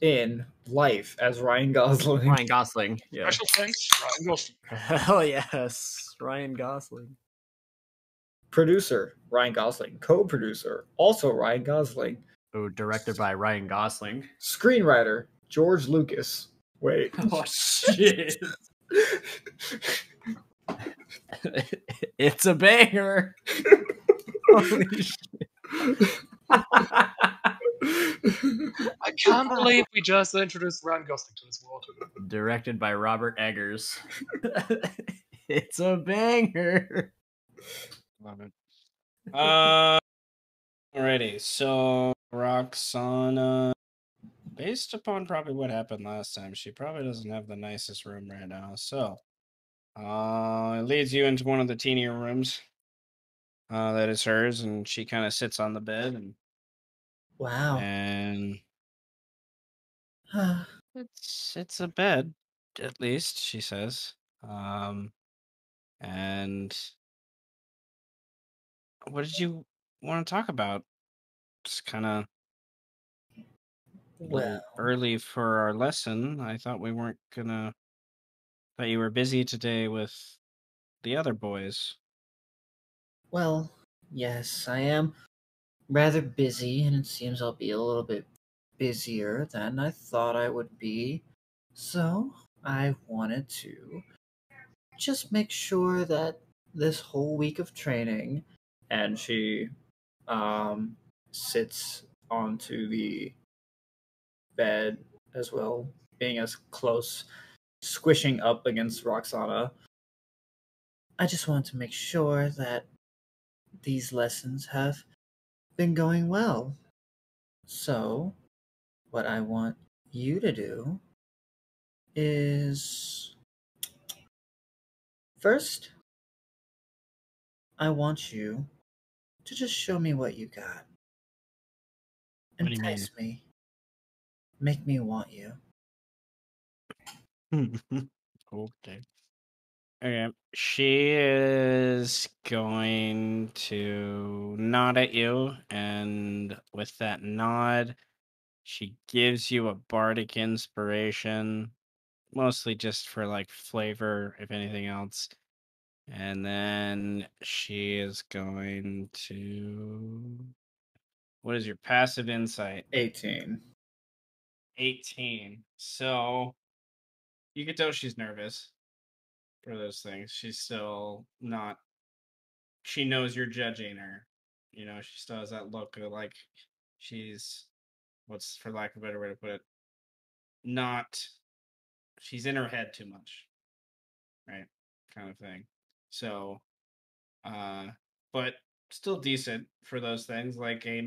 In life as Ryan Gosling. Ryan Gosling. Yeah. Special thanks, Ryan Gosling. Hell yes. Ryan Gosling. Producer, Ryan Gosling. Co-producer, also Ryan Gosling. Oh, directed by Ryan Gosling. Screenwriter, George Lucas. Wait. Oh shit. It's a banger. Holy shit. I can't believe we just introduced Ryan Gosling to this world. Directed by Robert Eggers. It's a banger. Love it. Alrighty, so Roxana, based upon probably what happened last time, she probably doesn't have the nicest room right now. So, it leads you into one of the teenier rooms. That is hers, and she kind of sits on the bed, Wow. and it's a bed, at least she says. And what did you want to talk about? It's kind of a Well, little early for our lesson. I thought we weren't gonna. Thought you were busy today with the other boys. well, yes, I am rather busy, and it seems I'll be a little bit busier than I thought I would be. So, I wanted to just make sure that this whole week of training, and she sits onto the bed as well, being as close, squishing up against Roxana. I just want to make sure that these lessons have been going well. So, what I want you to do is first, I want you to just show me what you got. What do you Entice me. Make me want you. mean? Okay. Okay. She is going to nod at you, and with that nod, she gives you a bardic inspiration, mostly just for like flavor, if anything else. And then she is going to. What is your passive insight? 18. 18. So you can tell she's nervous for those things. She's still not. She knows you're judging her. You know, she still has that look of like she's, what's for lack of a better way to put it, not. She's in her head too much, right? Kind of thing. So, uh, but still decent for those things. Like a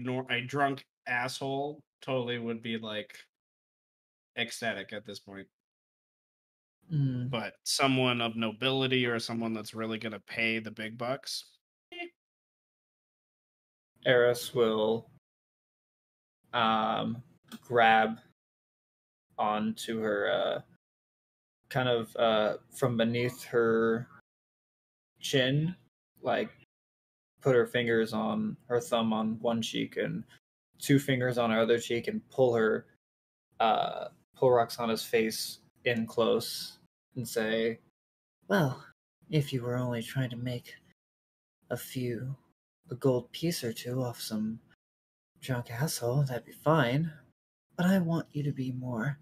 drunk asshole totally would be like ecstatic at this point. Mm. But someone of nobility or someone that's really gonna pay the big bucks, Eris will grab onto her, kind of from beneath her chin, like put her fingers on her thumb on one cheek and two fingers on her other cheek and pull Roxana's face in close and say, "Well, if you were only trying to make a gold piece or two off some drunk asshole, that'd be fine. But I want you to be more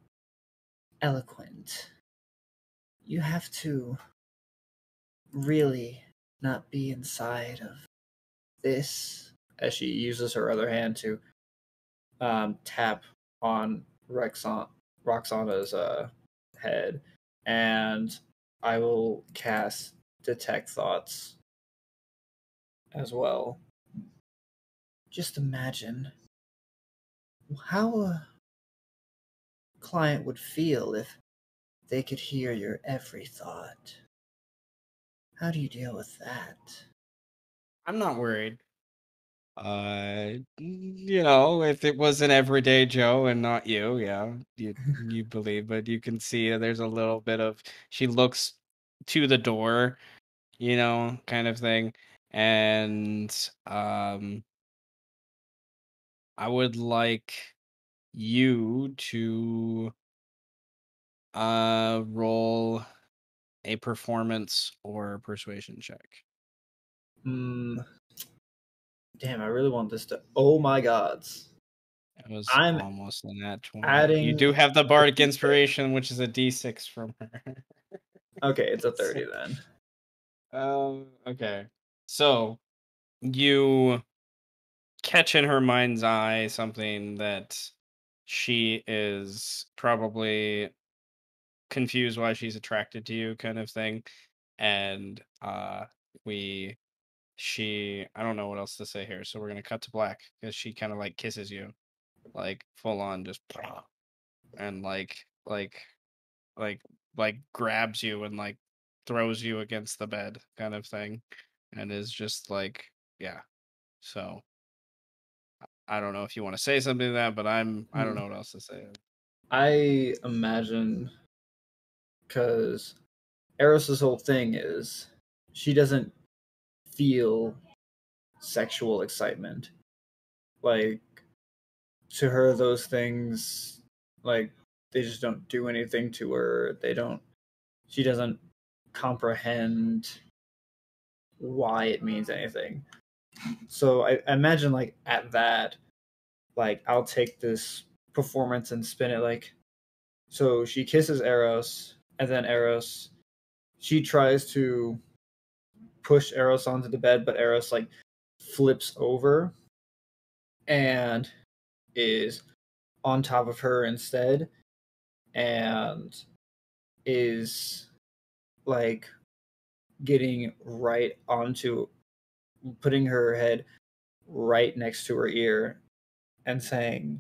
eloquent. You have to really not be inside of this," as she uses her other hand to tap on Roxana's head, and I will cast Detect Thoughts as well. Just imagine how a client would feel if they could hear your every thought. How do you deal with that? I'm not worried. If it was an everyday Joe and not you, yeah, you believe, but you can see there's a little bit of she looks to the door, kind of thing. And I would like you to roll a performance or persuasion check. Damn, I really want this to. Oh my gods! It was I'm almost in that 20. adding. You do have the bardic inspiration, which is a d6 from her. Okay, it's a 30 then. Okay. So you catch in her mind's eye something that she is probably confused why she's attracted to you, kind of thing. And I don't know what else to say here, so we're gonna cut to black because she kind of like kisses you, like full on, just and like grabs you and like throws you against the bed, kind of thing, and is just like, yeah. So I don't know if you want to say something to that, but I don't know what else to say. I imagine because Eris's whole thing is she doesn't feel sexual excitement. Like, to her, those things, like, they just don't do anything to her. She doesn't comprehend why it means anything. So I imagine, like, at that, like, I'll take this performance and spin it like, so she kisses Eros, and then Eros, she tries to push Eros onto the bed, but Eros like flips over and is on top of her instead, and is like getting right onto, putting her head right next to her ear and saying,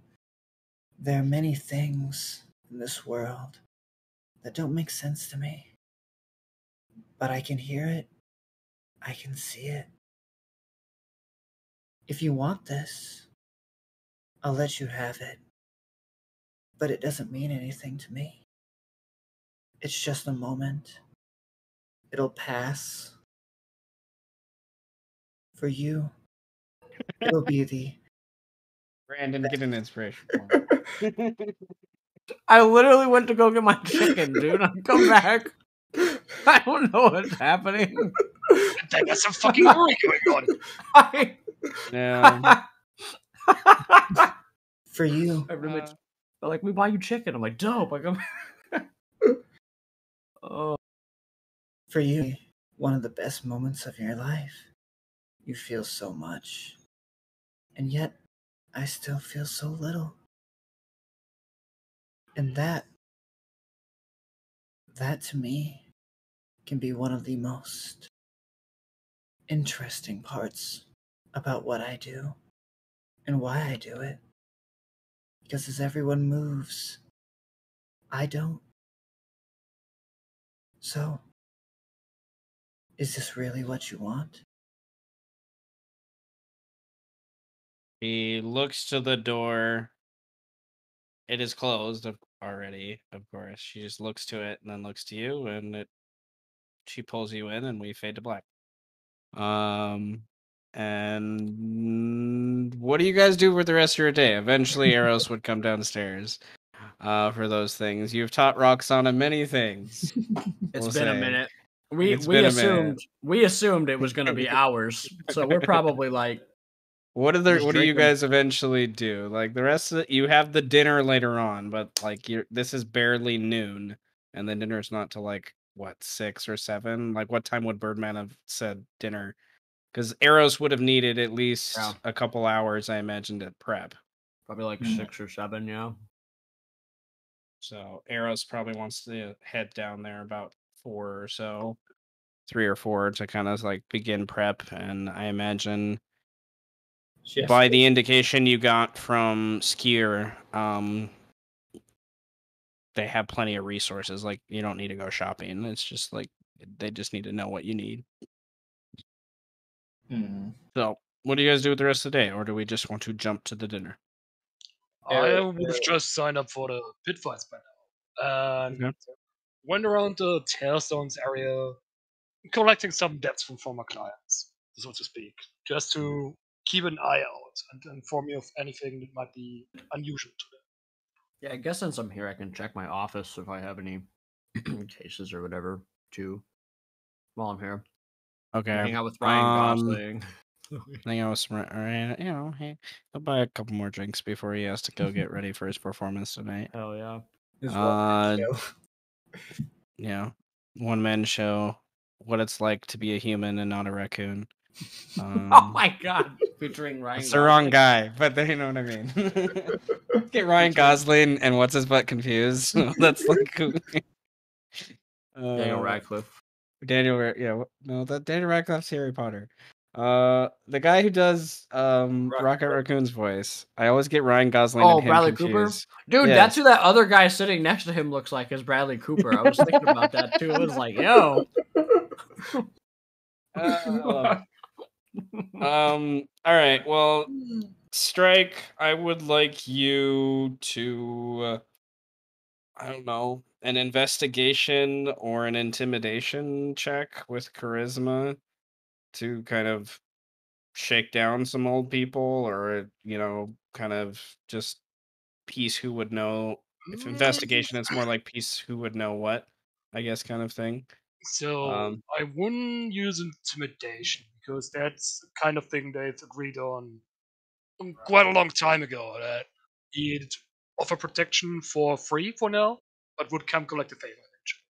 "There are many things in this world that don't make sense to me, but I can hear it, I can see it. If you want this, I'll let you have it, but it doesn't mean anything to me. It's just a moment. It'll pass. For you, it'll be the..." Brandon, get an inspiration point. I literally went to go get my chicken, dude. I come back. I don't know what's happening. I got some fucking worry going on. I, No. For you, my roommates are like, "We buy you chicken." I'm like, "Dope." I come. Oh, for you, one of the best moments of your life. You feel so much, and yet I still feel so little. And that to me can be one of the most interesting parts about what I do and why I do it. Because as everyone moves, I don't. So, is this really what you want? He looks to the door. It is closed already, of course. She just looks to it and then looks to you, and she pulls you in, and we fade to black. And what do you guys do with the rest of your day? Eventually, Eros would come downstairs. For those things, you've taught Roxana many things. it's We'll been a say. minute. It's We been a assumed it was going to be hours, so we're probably like, What do just you drinking. guys eventually do? Like the rest of you have the dinner later on, but like this is barely noon, and the dinner's not till like what 6 or 7. Like what time would Birdman have said dinner? Because Eros would have needed at least a couple hours, I imagine, to prep. Probably like 6 or 7, yeah. So Eros probably wants to head down there about 4 or so, 3 or 4 to kind of like begin prep, and I imagine. By the indication you got from Skier, they have plenty of resources. Like, you don't need to go shopping. It's just like, they just need to know what you need. So, what do you guys do with the rest of the day, or do we just want to jump to the dinner? I would have just signed up for the pit fights by now. And Okay. went around the Tailstones area, collecting some debts from former clients, so to speak, just to keep an eye out and inform me of anything that might be unusual to them. Yeah, I guess since I'm here, I can check my office if I have any cases or whatever too. While I'm here, Okay. hang out with Ryan Gosling. Hang out with Ryan. You know, he'll buy a couple more drinks before he has to go get ready for his performance tonight. Hell yeah! His one-man show. Yeah, one man show. What it's like to be a human and not a raccoon. Oh my god, featuring Ryan. It's the wrong guy, but you know what I mean. Get Ryan Gosling and what's his butt confused. That's like Daniel Radcliffe. That Daniel Radcliffe's Harry Potter. The guy who does Rocket Raccoon's voice. I always get Ryan Gosling and him Bradley confused. Cooper. Dude, Yes. that's who that other guy sitting next to him looks like, is Bradley Cooper. I was thinking about that too. I was like, yo. All right. Well, Strike, I would like you to I don't know, an investigation or an intimidation check with charisma to kind of shake down some old people, or kind of just piece who would know. If investigation, it's more like piece who would know what, I guess, kind of thing. So I wouldn't use intimidation because that's the kind of thing they've agreed on quite a long time ago, that he'd offer protection for free for now, but would come collect a favor eventually.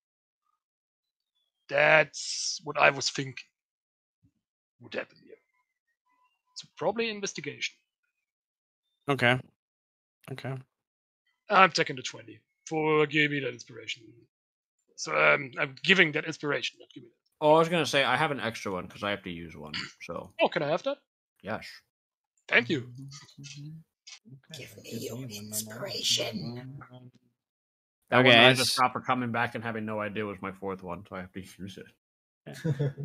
That's what I was thinking would happen here. So probably investigation. Okay. I'm taking the 20 for giving me that inspiration. So I'm giving that inspiration, not giving it. Oh, I was gonna say I have an extra one because I have to use one. So. Oh, can I have that? Yes. Thank you. Give me your inspiration. That one I just stopped for coming back and having no idea was my fourth one, so I have to use it.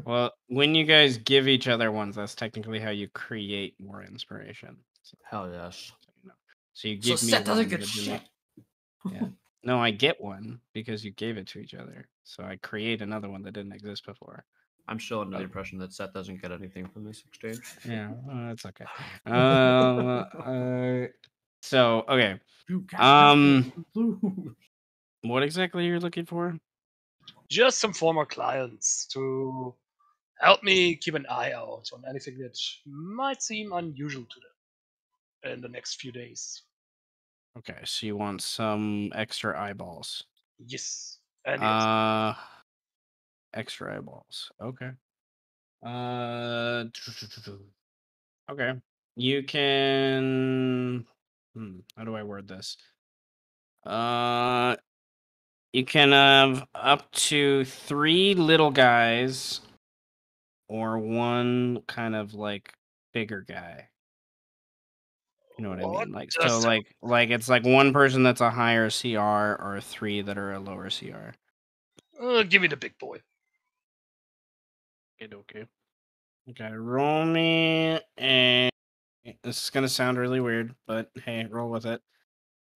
Well, when you guys give each other ones, that's technically how you create more inspiration. So, hell yes. So you give me Seth doesn't one, get but shit. Yeah. No, I get one because you gave it to each other. So I create another one that didn't exist before. I'm still under the impression that Seth doesn't get anything from this exchange. Yeah, that's okay. So okay. What exactly are you looking for? Just some former clients to help me keep an eye out on anything that might seem unusual to them in the next few days. Okay, so you want some extra eyeballs. Yes. And yes. Extra eyeballs. Okay. Okay. You can how do I word this? You can have up to 3 little guys or 1 kind of like bigger guy. You know what I mean? Like so like it's like 1 person that's a higher CR or 3 that are a lower CR. Give me the big boy. Okay. Okay, roll me a. This is gonna sound really weird, but hey, roll with it.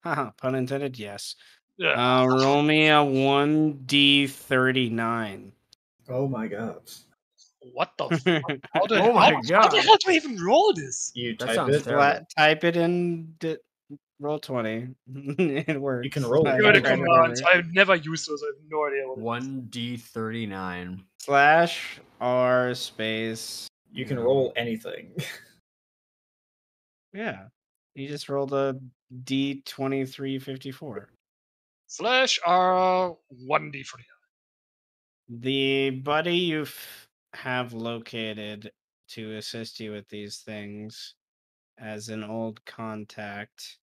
Haha, pun intended. Yes. Yeah. Roll me a 1d39. Oh my god. What the fuck? How the hell do I even roll this? You That type sounds it. terrible. Type it in. Roll 20. It works. You can roll it. Give me the Right. commands. I've never used those. I have no idea what it is. 1d39. /R space. You can roll anything. Yeah. You just rolled a D2354. /R 1d40. The buddy you have located to assist you with these things as an old contact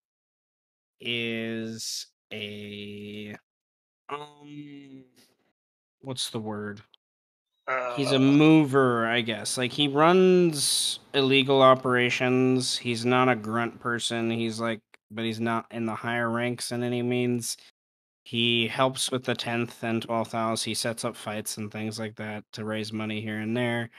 is a what's the word? He's a mover, I guess. Like he runs illegal operations. He's not a grunt person. But he's not in the higher ranks in any means. He helps with the 10th and 12th house. He sets up fights and things like that to raise money here and there.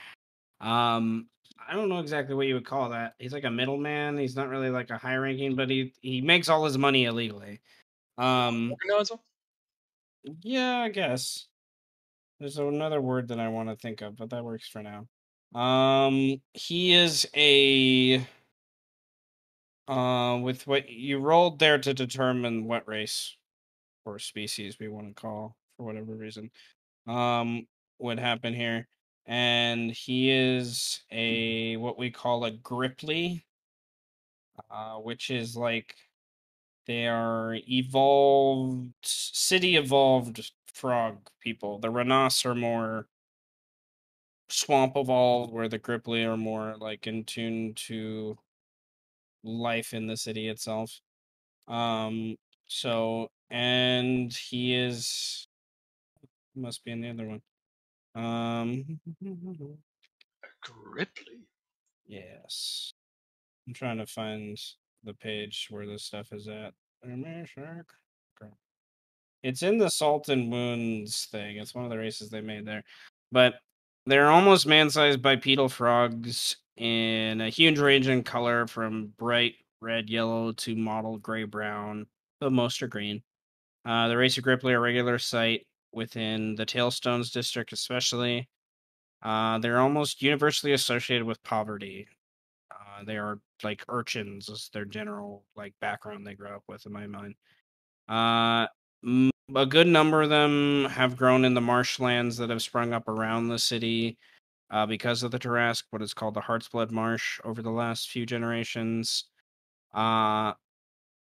I don't know exactly what you would call that. He's like a middleman. He's not really like a high ranking, but he makes all his money illegally. Organizer? Yeah, I guess. There's another word that I want to think of, but that works for now. He is a with what you rolled there to determine what race or species we want to call for whatever reason. Would happen here. And he is a what we call a gripply, which is like they are evolved, city evolved frog people. The Renas are more swamp evolved, where the Gripply are more like in tune to life in the city itself. So and he is must be in the other one. Gripply. Yes. I'm trying to find the page where this stuff is at. It's in the Salt and Wounds thing. It's one of the races they made there. But they're almost man-sized bipedal frogs in a huge range in color from bright red, yellow to mottled gray-brown, but most are green. The race of Gripply are a regular sight within the Tailstones district especially. They're almost universally associated with poverty. They are like urchins, is their general like background they grow up with in my mind. Uh, a good number of them have grown in the marshlands that have sprung up around the city because of the Tarrasque, what is called the Heart's Blood Marsh, over the last few generations. Uh,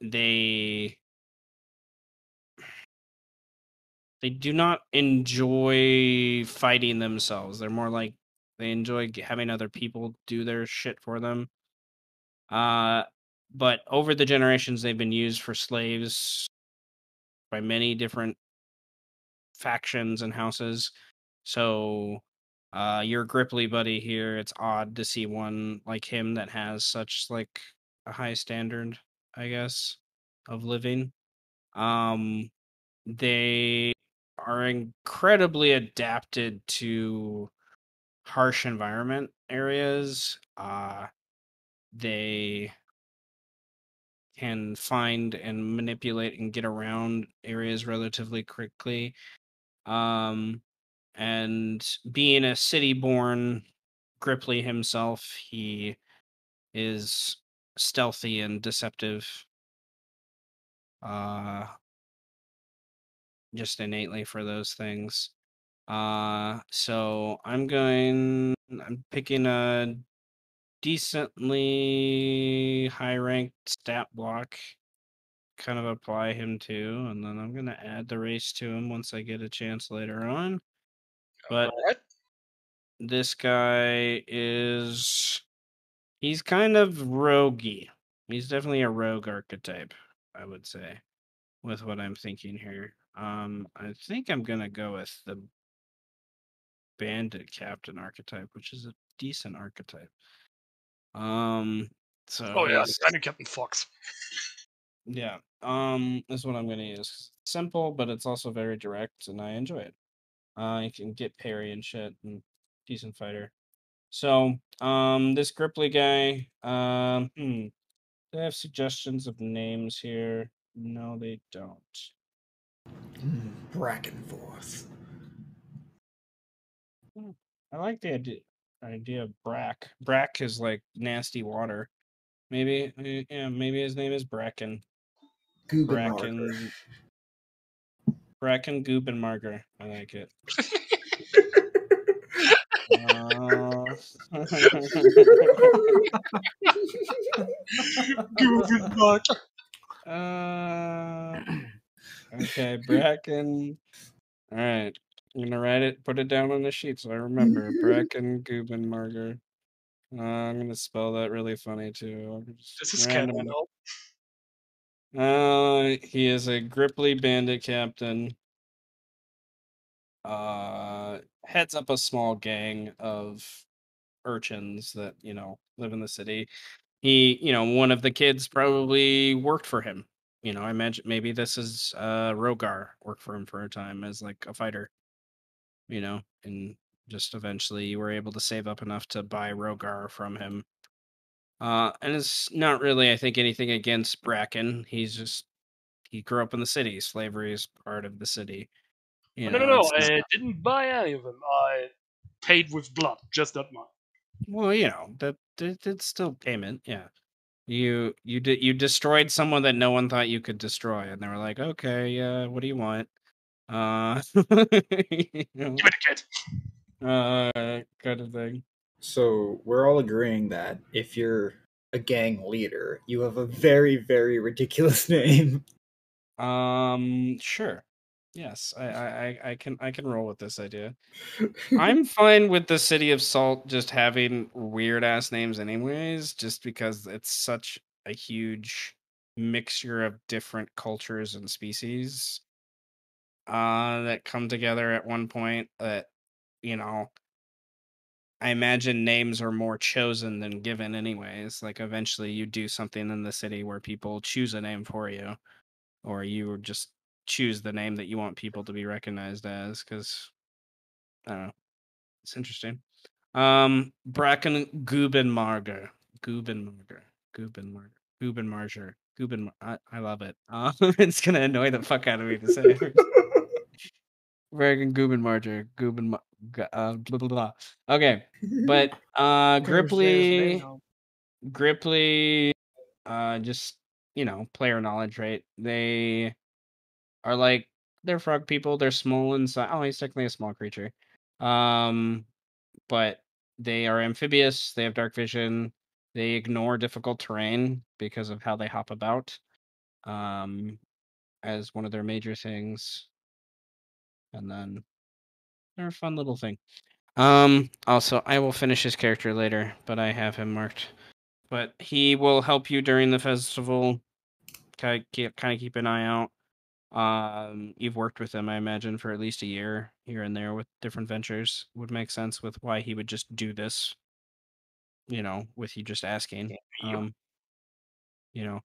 they they do not enjoy fighting themselves. They're more like they enjoy having other people do their shit for them. But over the generations, they've been used for slaves by many different factions and houses. So, your Gripply buddy here, it's odd to see one like him that has such like a high standard, I guess, of living. Um, they are incredibly adapted to harsh environment areas. They can find and manipulate and get around areas relatively quickly. And being a city-born Gripply himself, he is stealthy and deceptive, uh, just innately for those things. So I'm picking a decently high-ranked stat block, kind of apply him to, and then I'm gonna add the race to him once I get a chance later on. But Alright. this guy he's kind of roguey. He's definitely a rogue archetype, I would say, with what I'm thinking here. I think I'm gonna go with the bandit captain archetype, which is a decent archetype. So Oh yeah, he's Standing Captain Fox. yeah. That's what I'm gonna use. Simple, but it's also very direct, and I enjoy it. You can get parry and shit, and decent fighter. So, this Gripply guy, do they have suggestions of names here? No, they don't. Brackenforth. Hmm, I like the idea of Brack. Brack is like nasty water. Maybe, yeah, maybe his name is Bracken. Gubenmarker. Bracken, Bracken Gubenmarker. I like it. Uh, Google uh, okay, Bracken. All right. I'm gonna write it, put it down on the sheet so I remember. Bracken Gubenmarker. I'm gonna spell that really funny too. Just This is canon. random. He is a Gripply bandit captain. Heads up a small gang of urchins that live in the city. One of the kids probably worked for him. I imagine maybe this is Rogar worked for him for a time as like a fighter. And Just eventually you were able to save up enough to buy Rogar from him. And it's not really, I think, anything against Bracken. He grew up in the city. Slavery is part of the city. Oh, You no, no, know, no. it's not. I didn't buy any of them. I paid with blood, just that much. Well, it's still payment. Yeah. You destroyed someone that no one thought you could destroy, and they were like, okay, what do you want? You know, Give me the kid. kind of thing. So we're all agreeing that if you're a gang leader, you have a very, very ridiculous name. Sure. Yes, I can roll with this idea. I'm fine with the city of Salt just having weird ass names anyways, just because it's such a huge mixture of different cultures and species that come together at one point that, you know, I imagine names are more chosen than given anyways. Like eventually you do something in the city where people choose a name for you, or you just choose the name that you want people to be recognized as, because I don't know. It's interesting. Bracken Gubenmarger. Gubenmarger. Gubenmarger. Gubenmarger. I love it. It's gonna annoy the fuck out of me to say it. Bracken Gubenmarger. Blah blah blah. Okay. But Gripply just player knowledge, right? They are like they're frog people, they're small inside. Oh, he's technically a small creature. But they are amphibious, they have dark vision, they ignore difficult terrain because of how they hop about, as one of their major things. And then they're a fun little thing. Also, I will finish his character later, but I have him marked. But he will help you during the festival. Kind of keep an eye out. You've worked with him, I imagine, for at least a year here and there with different ventures. Would make sense with why he would just do this, with you just asking. Um, you know.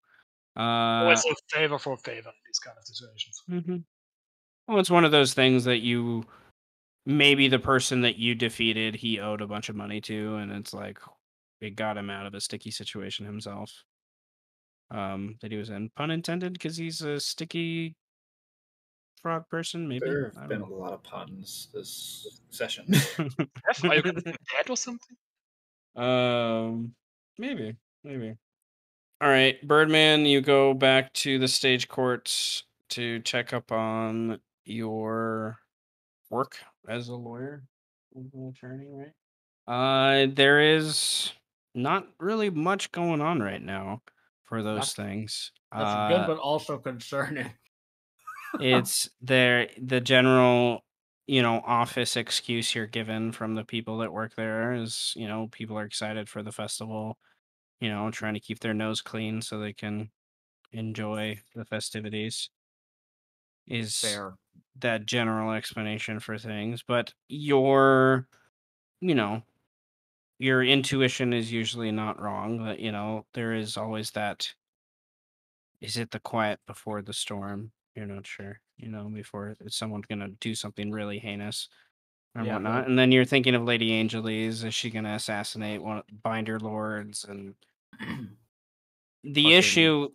Always a favor for a favor in these kind of situations. Mhm. Well, it's one of those things that maybe the person that you defeated, he owed a bunch of money to, and it's like it got him out of a sticky situation himself. That he was in. Pun intended, because he's a sticky frog person, maybe? There I have don't been a know. lot of puns this session. Jeff, are you gonna be dead or something? Maybe, maybe. All right, Birdman, you go back to the stage courts to check up on your work as a lawyer, as an attorney, right? There is not really much going on right now for those things. That's good, but also concerning. It's the general, office excuse you're given from the people that work there is, people are excited for the festival, trying to keep their nose clean so they can enjoy the festivities is Fair. that general explanation for things. But your intuition is usually not wrong. That, there is always that. Is it the quiet before the storm? You're not sure, before someone's gonna do something really heinous or Yeah, whatnot. like And then you're thinking of Lady Angeles. Is she gonna assassinate one Binder Lords? And the fucking issue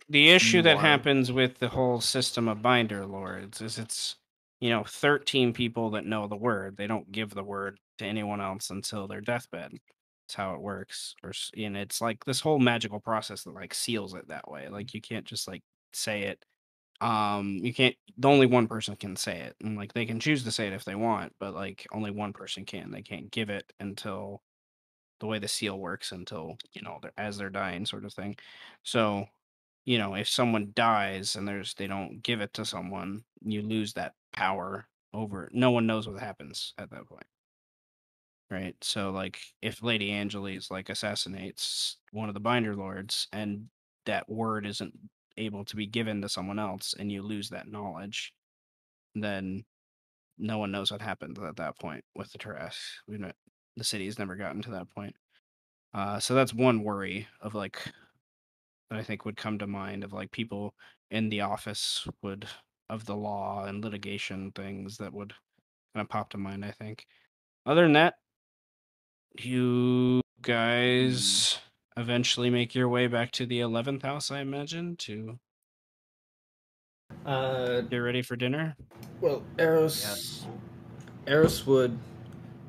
that noir. happens with the whole system of Binder Lords is it's 13 people that know the word. They don't give the word to anyone else until their deathbed. That's how it works. And it's like this whole magical process that like seals it that way. Like you can't just like say it. You can't. The only one person can say it, and like they can choose to say it if they want, but like only one person can. They can't give it until the way the seal works until as they're dying, sort of thing. So if someone dies and they don't give it to someone, you lose that power over. No one knows what happens at that point, right? So like if Lady Angeles like assassinates one of the Binder Lords and that word isn't able to be given to someone else and you lose that knowledge, then no one knows what happened at that point with the Tarrasque. The city has never gotten to that point. So that's one worry of like that I think would come to mind of like people in the office would of the law and litigation things that would kind of pop to mind, I think. Other than that, you guys eventually make your way back to the 11th house, I imagine, to get ready for dinner. Well, Eros would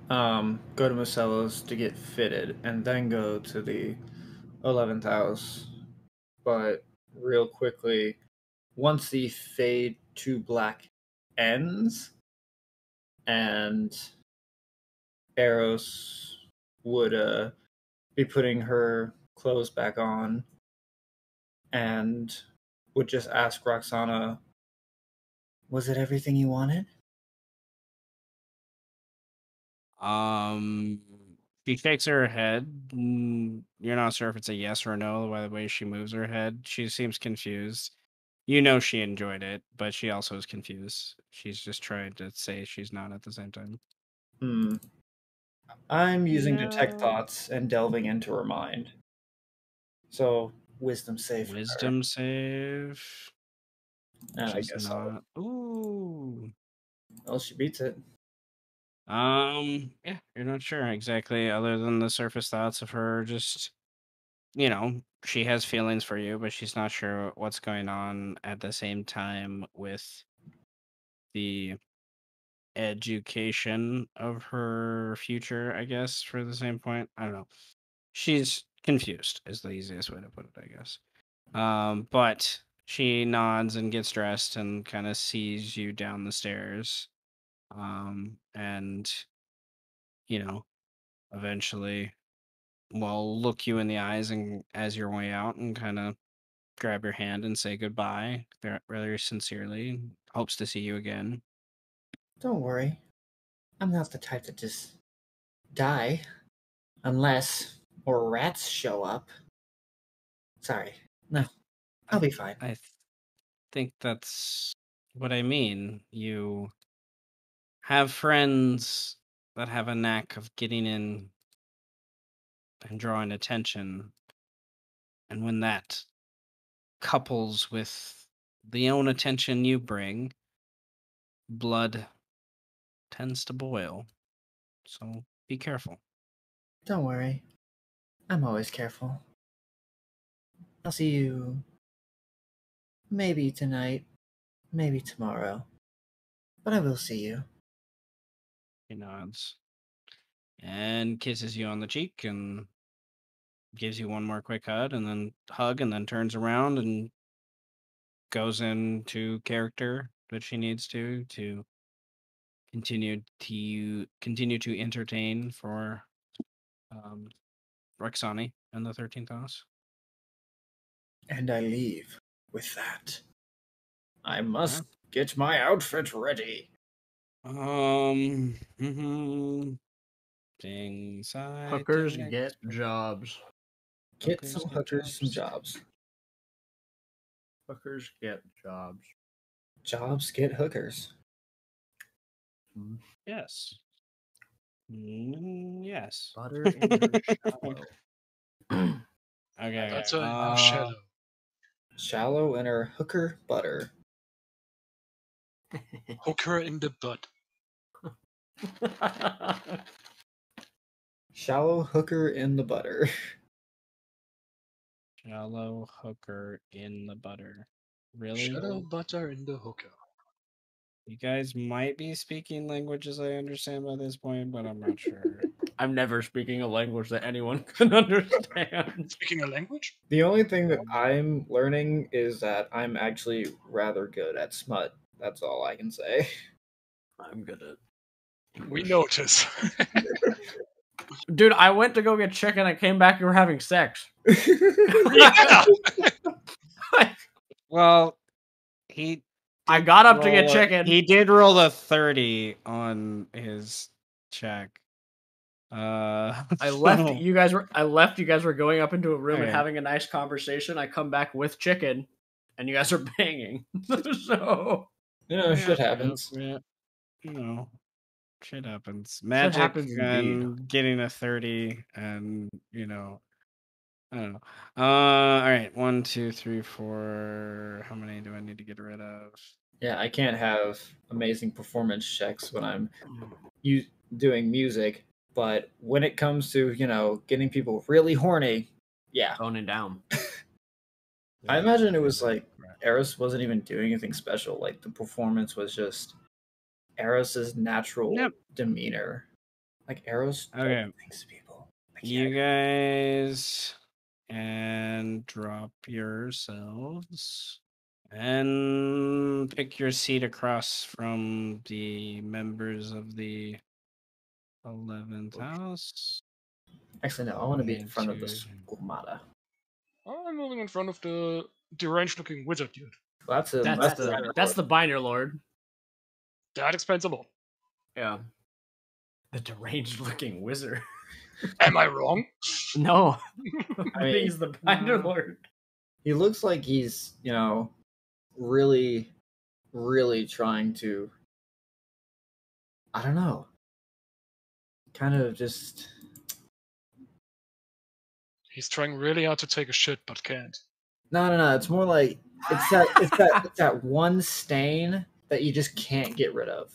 go to Marcello's to get fitted and then go to the 11th house. But real quickly, once the fade to black ends and Eros would be putting her clothes back on and would just ask Roxana, was it everything you wanted? Um, she shakes her head. You're not sure if it's a yes or a no by the way she moves her head. She seems confused. You know she enjoyed it, but she also is confused. She's just trying to say she's not at the same time. Hmm. I'm using detect No. thoughts and delving into her mind. So, wisdom save for her. Wisdom save. And I She's guess not. Ooh. well, she beats it. Yeah, you're not sure exactly, other than the surface thoughts of her just, she has feelings for you, but she's not sure what's going on at the same time with the education of her future, I guess, for the same point. I don't know. She's confused, is the easiest way to put it, I guess. But she nods and gets dressed and kind of sees you down the stairs. And, you know, eventually will look you in the eyes and as your way out and kind of grab your hand and say goodbye rather sincerely. Hopes to see you again. Don't worry. I'm not the type to just die unless more rats show up. Sorry. No, I'll be fine. I think that's what I mean. You have friends that have a knack of getting in and drawing attention. And when that couples with the own attention you bring, blood tends to boil. So be careful. Don't worry. I'm always careful. I'll see you maybe tonight, maybe tomorrow. But I will see you. He nods and kisses you on the cheek and gives you one more quick hug and then turns around and goes into character that she needs to continue to entertain for um Rexani in the 13th house. And I leave with that. I Yeah. must get my outfit ready. Ding side Hookers tag. get jobs. Get some Get hookers some jobs. jobs. Hookers get jobs. Jobs get hookers. Yes. Yes. Butter in her shallow. Okay. Butter in her shadow. Shallow in her hooker butter. Hook her in the butt. Shallow hooker in the butter. Shallow hooker in the butter. Really? Shadow butter in the hooker. You guys might be speaking languages I understand by this point, but I'm not sure. I'm never speaking a language that anyone can understand. Speaking a language? The only thing that I'm learning is that I'm actually rather good at smut. That's all I can say. I'm good at We English. notice. Dude, I went to go get chicken. I came back. You were having sex. Yeah! Well, he I got up to get roll chicken. He did roll a 30 on his check. I left so- you guys were. I left you guys were going up into a room and Okay. having a nice conversation. I come back with chicken, and you guys are banging. So Shit happens. Yeah, shit happens. Magic happens indeed. and getting a 30 and, I don't know. All right. 1, 2, 3, 4. How many do I need to get rid of? Yeah, I can't have amazing performance checks when I'm doing music, but when it comes to, getting people really horny, yeah. Toning down. I imagine it was like Eris wasn't even doing anything special. Like the performance was just Eris's natural demeanor. Like Eris Okay. things to people. You guys and drop yourselves and pick your seat across from the members of the 11th house. Actually, no. I want to be in Need front of the to- squamata. I'm moving in front of the deranged-looking wizard dude. Well, That's the binder lord. That explains a lot. Yeah. The deranged looking wizard. Am I wrong? No. I mean, He's the binder lord. He looks like he's, really, really trying to. I don't know. Kind of just. He's trying really hard to take a shit, but can't. No. It's more like it's that one stain that you just can't get rid of.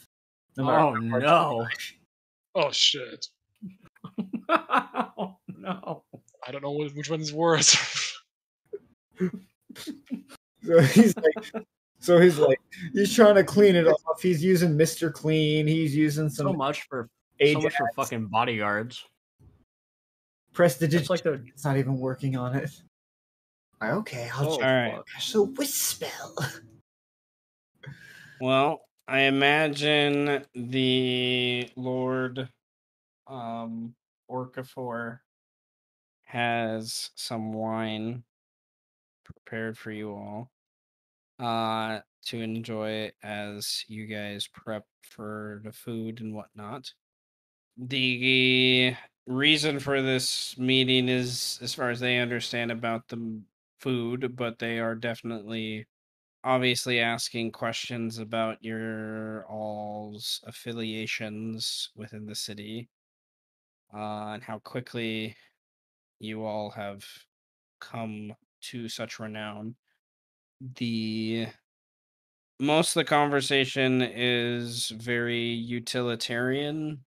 No matter Oh how hard no. Oh shit. Oh no. I don't know which one is worse. So he's trying to clean it off. He's using Mr. Clean. He's using some So much for Ajax. fucking bodyguards. Prestidigitation. It's like the It's not even working on it. Okay, I'll check. All right. So Whisspell. Well, I imagine the Lord Orcafor has some wine prepared for you all to enjoy as you guys prep for the food and whatnot. The reason for this meeting is, as far as they understand, about the food, but they are definitely obviously asking questions about your all's affiliations within the city, and how quickly you all have come to such renown. The most of the conversation is very utilitarian,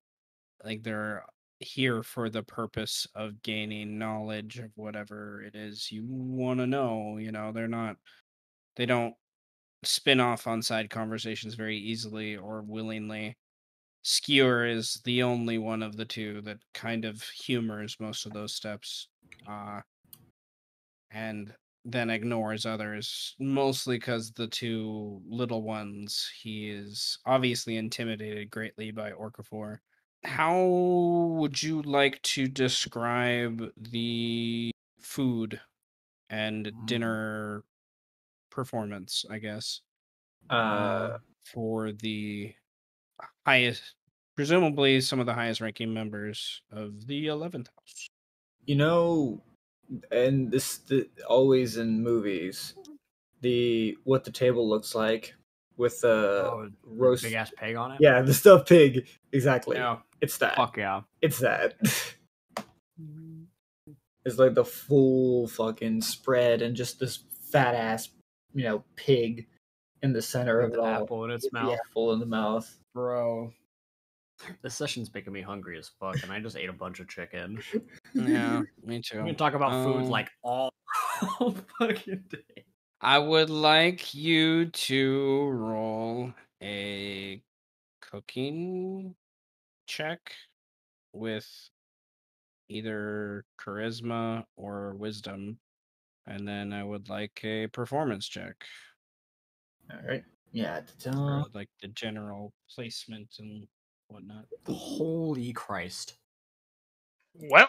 like they're here for the purpose of gaining knowledge of whatever it is you want to know. They don't spin off on side conversations very easily or willingly. Skewer is the only one of the two that kind of humors most of those steps, and then ignores others, mostly because the two little ones, he is obviously intimidated greatly by Orcafor. How would you like to describe the food and dinner performance, I guess? For the highest, presumably some of the highest ranking members of the 11th house. And always in movies, what the table looks like with the roast big ass pig on it. Yeah, the stuffed pig. Exactly. Yeah. It's that. Fuck yeah. It's that. It's like the full fucking spread and just this fat ass, pig in the center of it all. Apple in its with mouth. The apple in the mouth. Bro. This session's making me hungry as fuck, and I just ate a bunch of chicken. Yeah, me too. We can talk about food like all fucking day. I would like you to roll a cooking check with either charisma or wisdom, and then I would like a performance check. All right. Yeah. For, like the general placement and whatnot. Holy Christ. Well.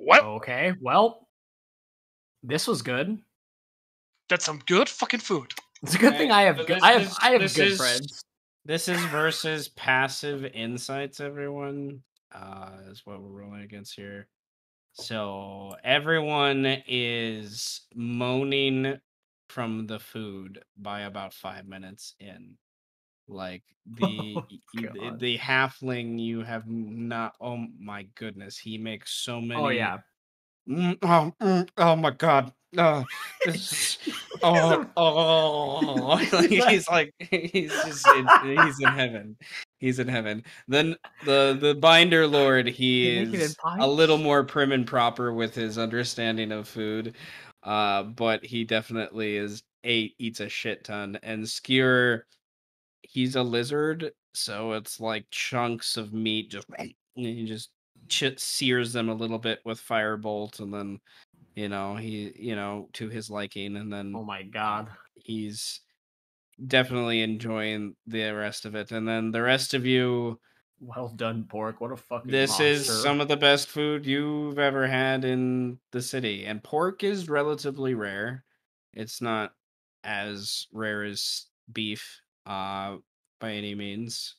Okay. Well, this was good. That's some good fucking food. It's a good thing I have good friends. This is versus passive insights, everyone. Is what we're rolling against here. So everyone is moaning from the food by about 5 minutes in. Like the halfling, you have not. Oh my goodness, he makes so many. Oh yeah. Oh my god. This is, he's like he's in heaven. He's in heaven. Then the binder lord, he They make it in is a little pints? more prim and proper with his understanding of food. But he definitely eats a shit ton. And Skewer, he's a lizard, so it's like chunks of meat just and he just sears them a little bit with firebolt, and then to his liking, and then Oh my god. he's definitely enjoying the rest of it. And then the rest of you, Well done, pork. What a fucking this is monster. some of the best food you've ever had in the city. And pork is relatively rare. It's not as rare as beef, by any means.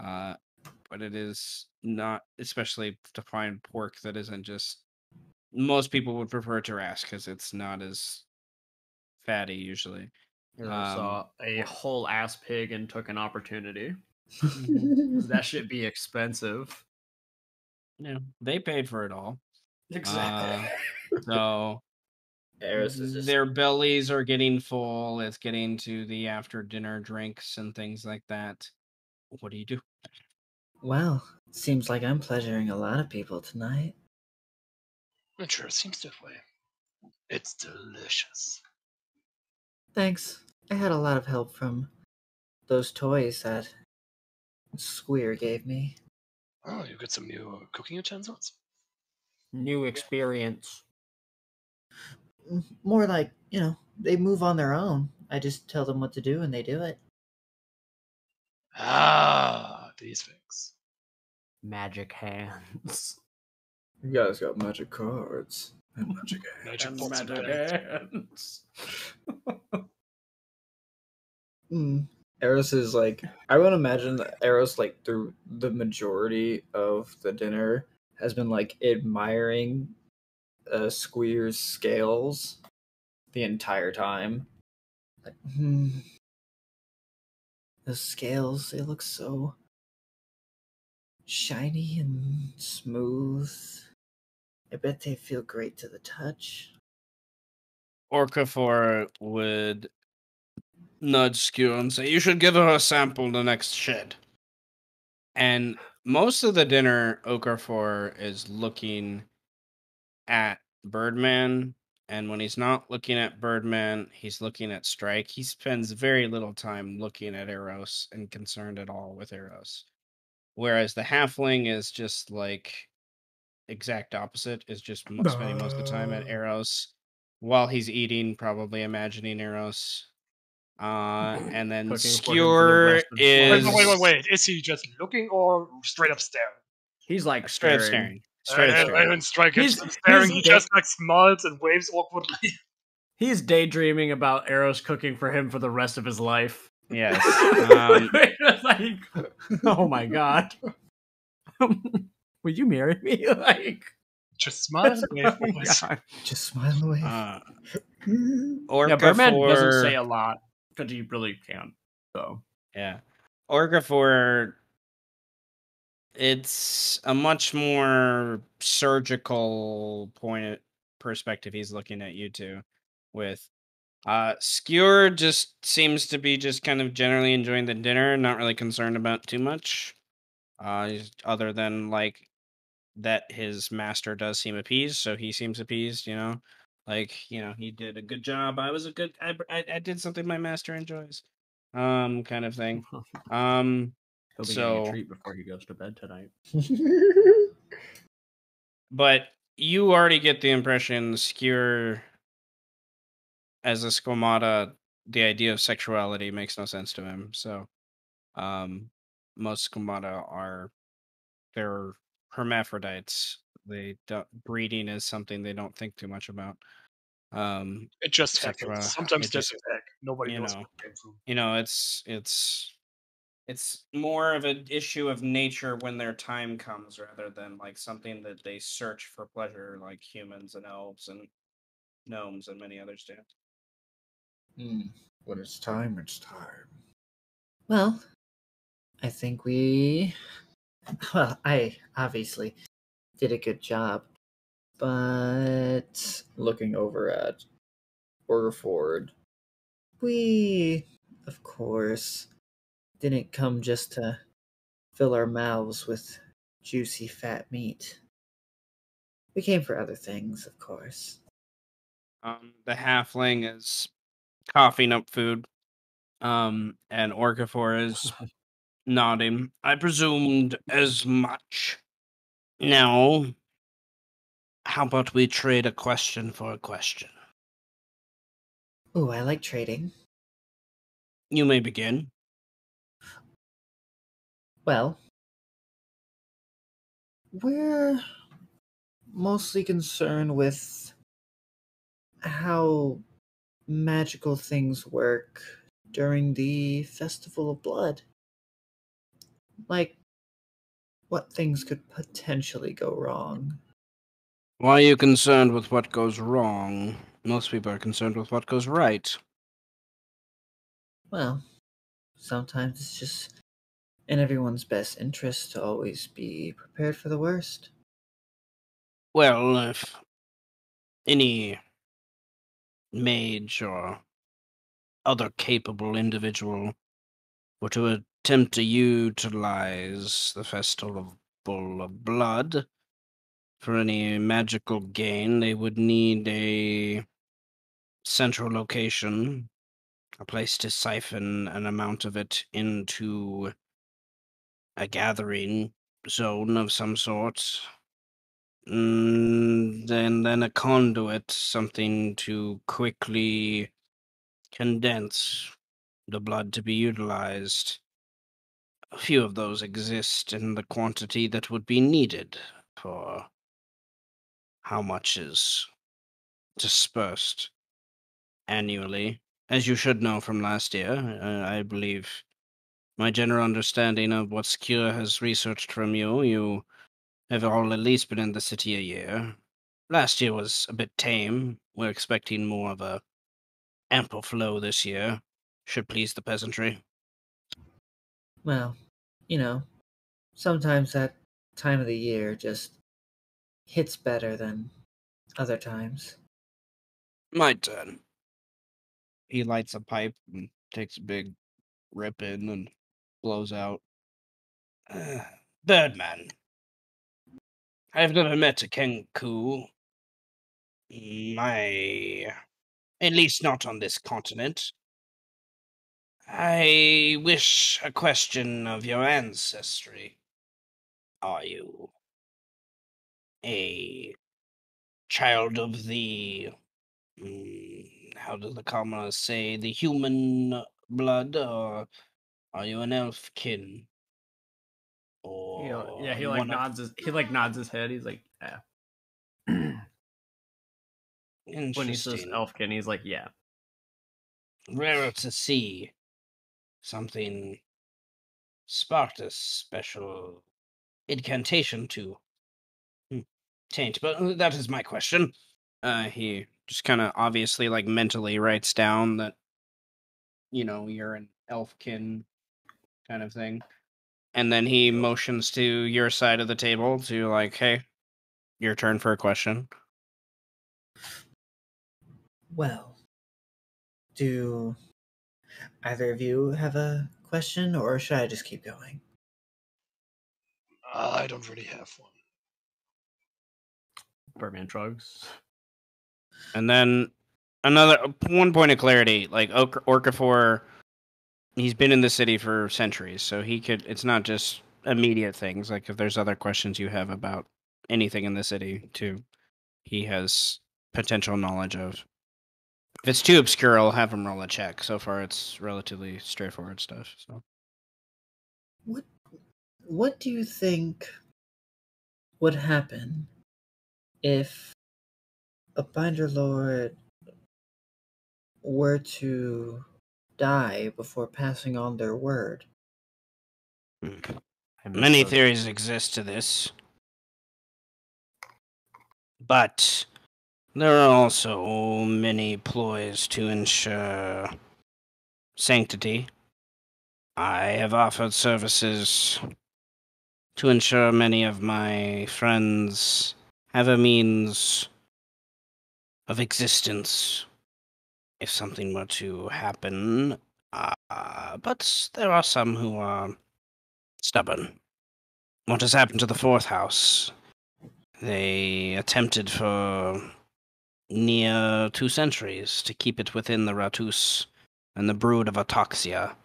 Uh, but it is not, especially to find pork that isn't just. Most people would prefer Tarrasque because it's not as fatty usually. Hero saw a whole ass pig and took an opportunity. Mhm. That should be expensive. Yeah, they paid for it all. Exactly. So Eris is just their bellies are getting full. It's getting to the after dinner drinks and things like that. What do you do? well. Seems like I'm pleasuring a lot of people tonight. It sure seems that way. It's delicious. Thanks. I had a lot of help from those toys that Squeer gave me. Oh, you got some new cooking utensils? New experience. More like, they move on their own. I just tell them what to do and they do it. Ah, these things. Magic hands. You guys got magic cards and magic Magic And pots and magic pans. hands. Eros is like, I would imagine that Eros, like, through the majority of the dinner, has been like admiring Squeer's scales the entire time. Like, those scales, they look so shiny and smooth. I bet they feel great to the touch. Orcafor would nudge Skew and say, "You should give her a sample in the next shed." And most of the dinner, Okafor is looking at Birdman, and when he's not looking at Birdman, he's looking at Strike. He spends very little time looking at Eros and concerned at all with Eros. Whereas the halfling is just like exact opposite, is just spending most of the time at Eros while he's eating, probably imagining Eros. And then Cooking for him for the Skewer rest of his Wait, life. wait. Is he just looking or straight up staring? He's like straight up staring. staring. Straight up I staring. don't strike him He's- staring. he's He dead. just like smiles and waves awkwardly. He's daydreaming about Eros cooking for him for the rest of his life. Yes. Like, oh my god. Will you marry me? Like, Just smile and wave. oh my always. god. Just smile away. Yeah, Birdman doesn't say a lot because he really can't. So Yeah. Orcafor, it's a much more surgical perspective he's looking at you two with. Skewer just seems to be just kind of generally enjoying the dinner, not really concerned about too much. Other than like that his master does seem appeased, so he seems appeased, he did a good job. I did something my master enjoys. Kind of thing. he'll be getting a So treat before he goes to bed tonight. but you already get the impression Skewer as a squamata, the idea of sexuality makes no sense to him. So most squamata they're hermaphrodites. They don't breeding is something they don't think too much about. It just Sexual, happens. Sometimes it there's just a tag. Nobody you knows know, where it came from. it's more of an issue of nature when their time comes rather than like something that they search for pleasure like humans and elves and gnomes and many others do. When it's time, it's time. Well, I think we. Well, I obviously did a good job, but looking over at Orford, we, of course, didn't come just to fill our mouths with juicy fat meat. We came for other things, of course. The halfling is coughing up food. And Orcafor is nodding. I presumed as much. Now, how about we trade a question for a question? Ooh, I like trading. You may begin. Well, we're mostly concerned with how magical things work during the Festival of Blood. Like, what things could potentially go wrong? Why are you concerned with what goes wrong? Most people are concerned with what goes right. Well, sometimes it's just in everyone's best interest to always be prepared for the worst. Well, if any mage or other capable individual were to attempt to utilize the Festival of Blood for any magical gain, they would need a central location, a place to siphon an amount of it into a gathering zone of some sort. And then a conduit, something to quickly condense the blood to be utilized. A few of those exist in the quantity that would be needed for how much is dispersed annually. As you should know from last year, I believe my general understanding of what Skira has researched from you, you have all at least been in the city a year. Last year was a bit tame. We're expecting more of a ample flow this year. Should please the peasantry. Well, you know, sometimes that time of the year just hits better than other times. My turn. He lights a pipe and takes a big rip in and blows out. Birdman. I've never met a Kenku. At least not on this continent. I wish a question of your ancestry. Are you a child of the, how do the commoners say, the human blood, or are you an elfkin? Or Yeah, are he you like one of... nods his head. He's like, yeah. When he says Interesting. elfkin, he's like, yeah. Rarer to see. Something sparked a special incantation to taint, but that is my question. He just kind of obviously, like, mentally writes down that, you're an elfkin kind of thing. And then he motions to your side of the table to, like, hey, your turn for a question. Well, do either of you have a question, or should I just keep going? I don't really have one. Birdman shrugs. And then one point of clarity, like, Orcafor, he's been in the city for centuries, so it's not just immediate things. Like, if there's other questions you have about anything in the city, too, he has potential knowledge of. If it's too obscure, I'll have him roll a check. So far, it's relatively straightforward stuff. So, What do you think would happen if a binder lord were to die before passing on their word? many theories exist to this, but there are also many ploys to ensure sanctity. I have offered services to ensure many of my friends have a means of existence if something were to happen. But there are some who are stubborn. what has happened to the fourth house? They attempted for near 2 centuries to keep it within the Ratus and the brood of Autoxia.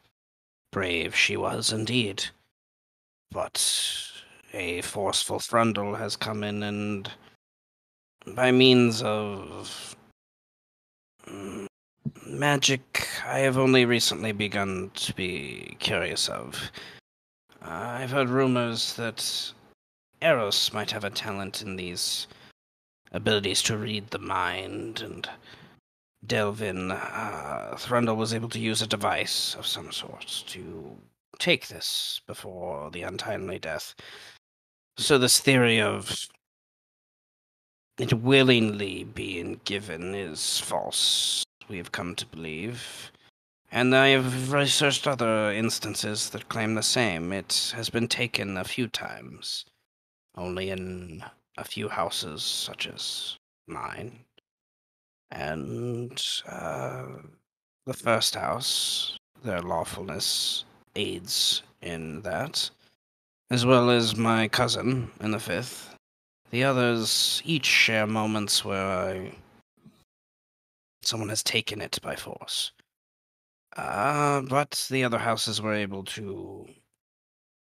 Brave she was indeed. But a forceful Thrundle has come in and, by means of magic I have only recently begun to be curious of. I've heard rumors that Eros might have a talent in these abilities to read the mind and delve in. Thrundle was able to use a device of some sort to take this before the untimely death. So this theory of it willingly being given is false, we have come to believe. And I have researched other instances that claim the same. It has been taken a few times, only in a few houses, such as mine. And the first house, their lawfulness aids in that, as well as my cousin in the fifth. The others each share moments where someone has taken it by force. But the other houses were able to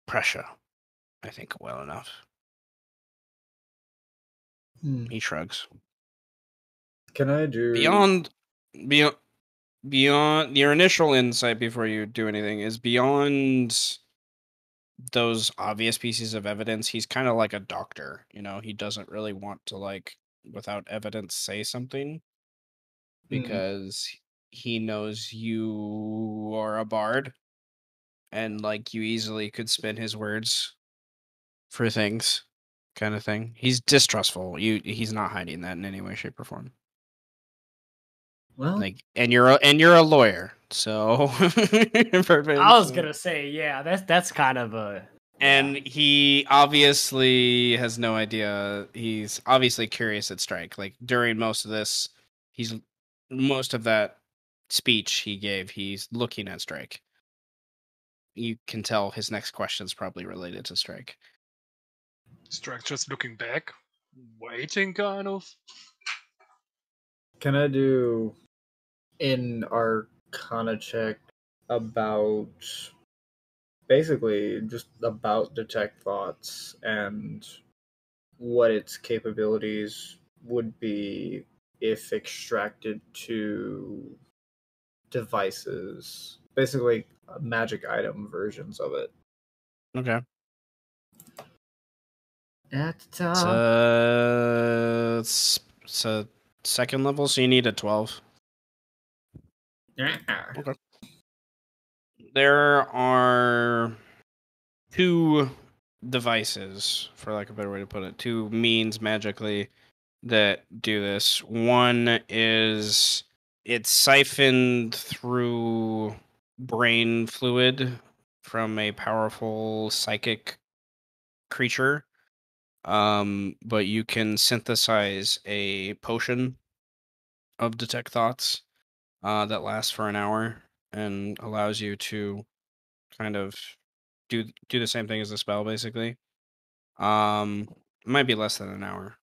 pressure, I think, well enough. He shrugs. Can I do Beyond your initial insight before you do anything is beyond those obvious pieces of evidence. He's kind of like a doctor, he doesn't really want to, like, without evidence, say something because he knows you are a bard and, like, you easily could spin his words for things, kind of thing. He's distrustful. He's not hiding that in any way, shape, or form. Well, Like, and you're a lawyer, so I was gonna say, yeah, that's kind of a. And he obviously has no idea. He's obviously curious at Strike. Like, during most of this, most of that speech he gave, he's looking at Strike. You can tell his next question is probably related to Strike. Strike just looking back, waiting, kind of. Can I do an Arcana check about basically just about detect thoughts and what its capabilities would be if extracted to devices, basically magic item versions of it. Okay. It's It's a second level, so you need a 12. Okay. There are 2 devices, for lack of a better way to put it, 2 means magically that do this. One is it's siphoned through brain fluid from a powerful psychic creature. But you can synthesize a potion of detect thoughts that lasts for an hour and allows you to kind of do the same thing as the spell, basically. It might be less than an hour.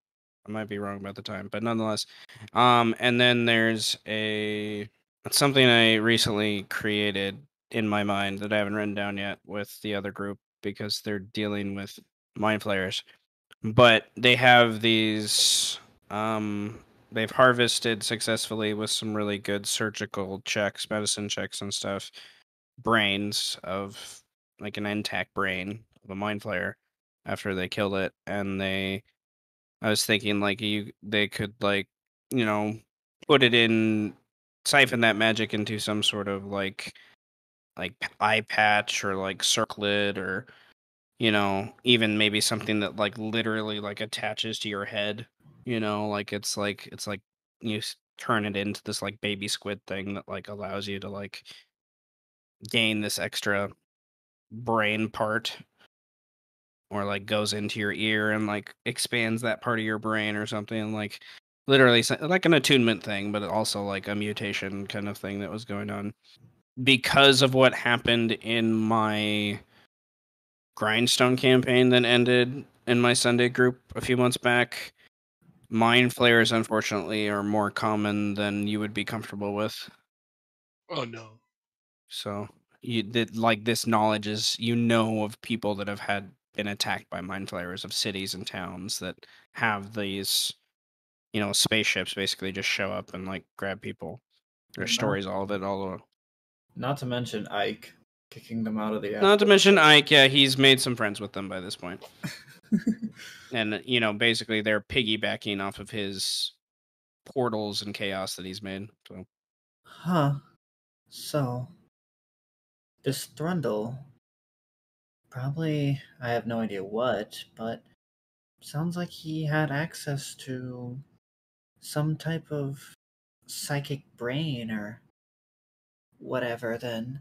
I might be wrong about the time, but nonetheless. And then there's it's something I recently created in my mind that I haven't written down yet with the other group because they're dealing with mind flayers. But they have these they've harvested successfully with some really good surgical checks, medicine checks and stuff, brains of, like, an intact brain of a mind flayer after they killed it. And I was thinking, like, they could, like, put it in, siphon that magic into some sort of like eye patch or like circlet, or even maybe something that, like, literally, like, attaches to your head. Like, it's like you turn it into this, like, baby squid thing that, like, allows you to, like, gain this extra brain part, or, like, goes into your ear and, like, expands that part of your brain or something, like, literally like an attunement thing, but also like a mutation kind of thing that was going on because of what happened in my grindstone campaign that ended in my Sunday group a few months back. Mind flayers, unfortunately, are more common than you would be comfortable with. Oh no. So you did like this knowledge is of people that have been attacked by mind flayers of cities and towns that have these spaceships basically just show up and like grab people. There's stories all of it all over. Not to mention Ike kicking them out of the Not to asteroid. mention Ike, yeah, he's made some friends with them by this point. And basically they're piggybacking off of his portals and chaos that he's made. So Huh. So, this Thrundle, probably, I have no idea what, but sounds like he had access to some type of psychic brain or whatever, then,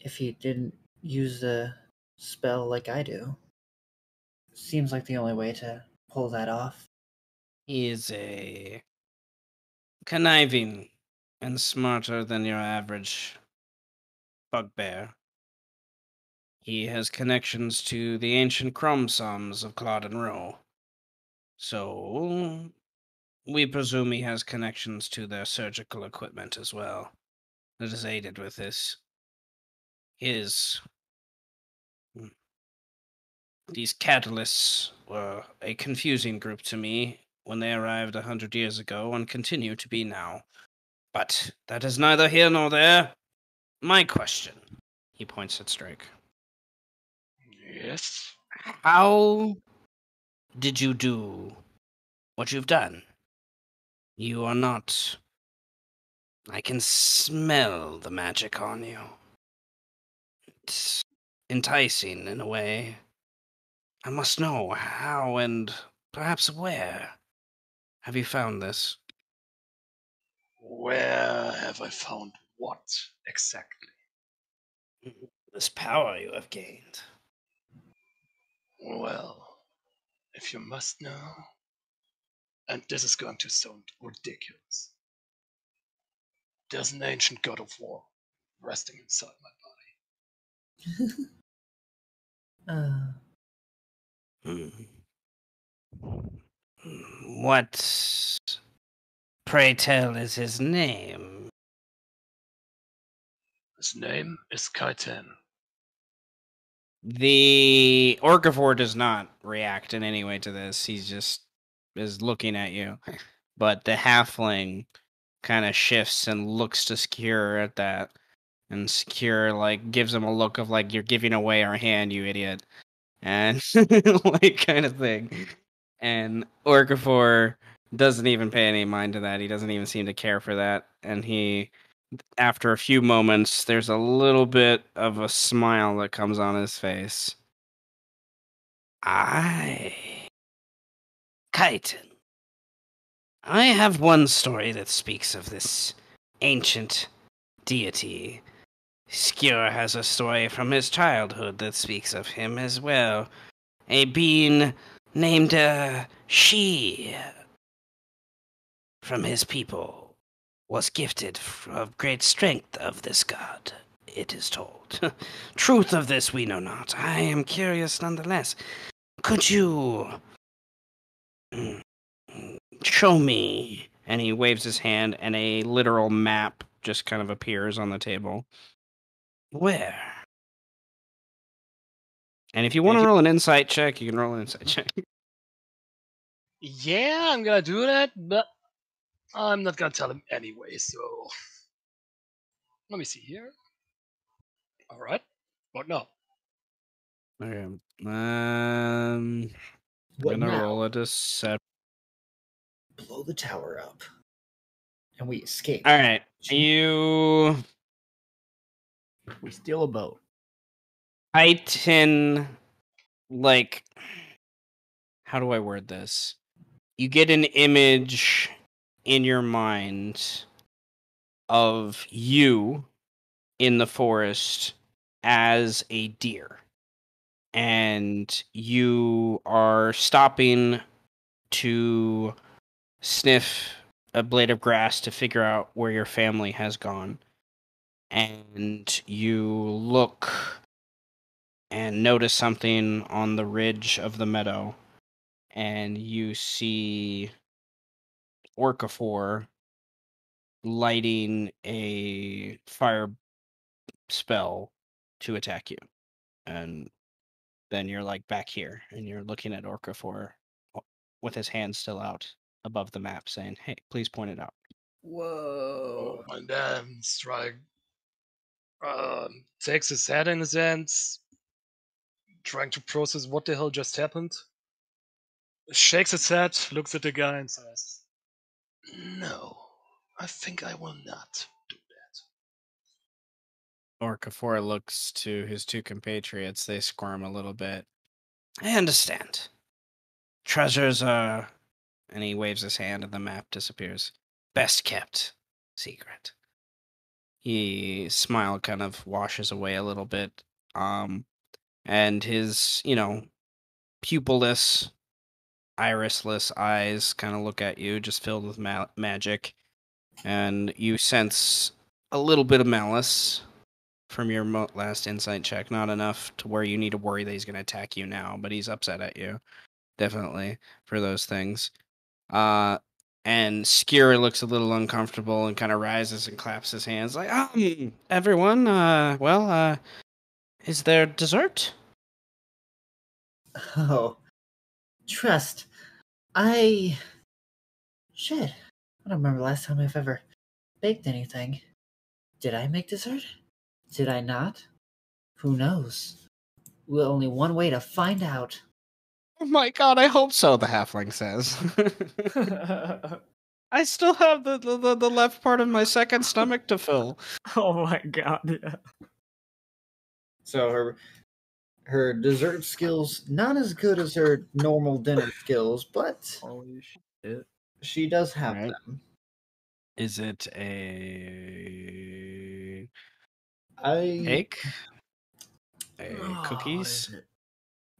if he didn't use the spell like I do. Seems like the only way to pull that off. he is a conniving and smarter than your average bugbear. He has connections to the ancient chromosomes of Claude and Roe. So we presume he has connections to their surgical equipment as well. That is aided with this. His These catalysts were a confusing group to me when they arrived 100 years ago and continue to be now. But that is neither here nor there. My question, he points at Strike. Yes. How did you do what you've done? You are not... I can smell the magic on you. It's enticing in a way. I must know how and perhaps where have you found this? Where have I found what exactly? This power you have gained. Well, if you must know, and this is going to sound ridiculous, there's an ancient god of war resting inside my Uh, Hmm. What, pray tell, is his name? His name is Kaiten. The Orcivore does not react in any way to this. He's just is looking at you. But the halfling kind of shifts and looks to Secure at that. And Secure, like, gives him a look of, like, you're giving away our hand, you idiot. And, like, kind of thing. And Orcifor doesn't even pay any mind to that. He doesn't even seem to care for that. And he, after a few moments, there's a little bit of a smile that comes on his face. Kaiten. I have one story that speaks of this ancient deity. Skjur has a story from his childhood that speaks of him as well. A being named She from his people was gifted of great strength of this god, it is told. Truth of this we know not. I am curious nonetheless. Could you show me? And he waves his hand, and a literal map just kind of appears on the table. Where? And if you want to roll an insight check, you can roll an insight check. Yeah, I'm gonna do that, but I'm not gonna tell him anyway, so. Let me see here. Alright. What now? Okay. what I'm gonna now? roll a deception. Blow the tower up. And we escape. All right, you We steal a boat. heighten, like, how do I word this? You get an image in your mind of you in the forest as a deer, and you are stopping to sniff a blade of grass to figure out where your family has gone. And you look and notice something on the ridge of the meadow, and you see Orcafor lighting a fire spell to attack you. And then you're like back here, and you're looking at Orcafor with his hand still out above the map, saying, "Hey, please point it out." Whoa. Oh, my damn strike. Takes his head in his hands, trying to process what the hell just happened. Shakes his head, looks at the guy, and says, "No, I think I will not do that." Orcafor looks to his two compatriots. They squirm a little bit. "I understand. Treasures are," and he waves his hand and the map disappears. "Best kept secret." His smile kind of washes away a little bit. And his, pupilless, irisless eyes kind of look at you, just filled with magic. And you sense a little bit of malice from your last insight check. Not enough to where you need to worry that he's going to attack you now, but he's upset at you, definitely, for those things. And Skira looks a little uncomfortable and kind of rises and claps his hands like, everyone, is there dessert? Oh, trust. Shit. I don't remember the last time I've ever baked anything. Did I make dessert? Did I not? Who knows? Well, only one way to find out. Oh my god, I hope so, the halfling says. I still have the left part of my second stomach to fill. Oh my god, yeah. So her dessert skills not as good as her normal dinner skills, but Holy shit. she does have Right. them. Is it a I cake? What Cookies? is it?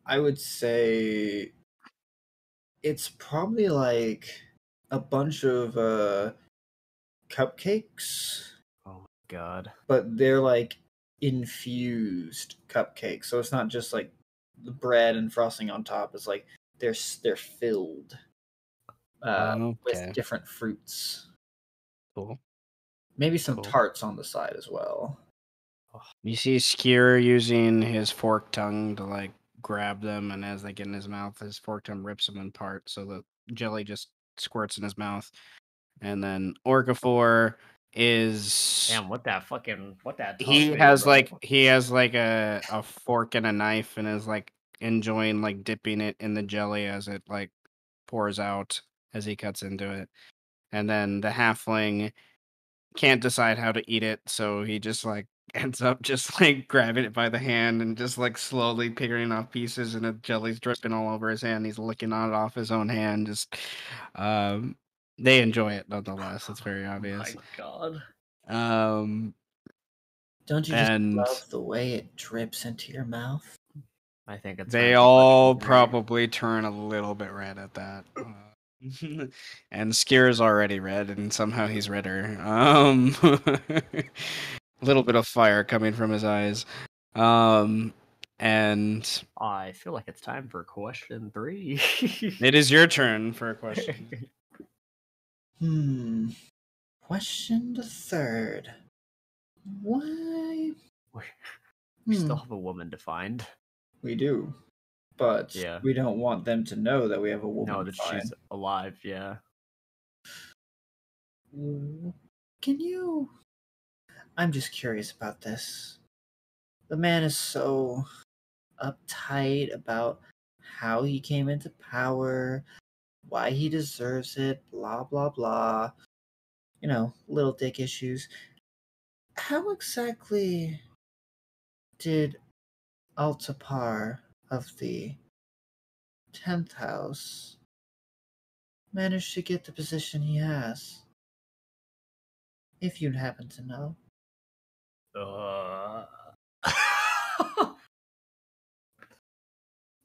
I would say it's probably like a bunch of cupcakes, Oh my god. but they're like infused cupcakes. So it's not just like the bread and frosting on top. It's like they're filled with Okay, different fruits. cool. Maybe some Cool. tarts on the side as well. You see Skier using his forked tongue to like grab them, and as they get in his mouth, his forked tongue rips them apart, so the jelly just squirts in his mouth. And then Orcafor is Damn, what that tongue he do, has bro? like a fork and a knife and is like enjoying like dipping it in the jelly as it like pours out as he cuts into it. And then the halfling can't decide how to eat it, so he just like ends up just like grabbing it by the hand and just like slowly picking off pieces, and the jelly's dripping all over his hand. He's licking on it off his own hand. Just they enjoy it nonetheless. It's very Oh obvious. my god. Um Don't you just and love the way it drips into your mouth? I think it's they time for all question 3. probably turn a little bit red at that. And Skier's already red, and somehow he's redder. A little bit of fire coming from his eyes. And I feel like it's time for question 3. it is your turn for a question. Question the third. Why? We still have a woman to find. We do. But Yeah. we don't want them to know that we have a woman No, to that she's find. alive, yeah. Can you... I'm just curious about this. The man is so uptight about how he came into power, why he deserves it, blah, blah, blah. You know, little dick issues. How exactly did Altapar of the 10th house manage to get the position he has? If you'd happen to know.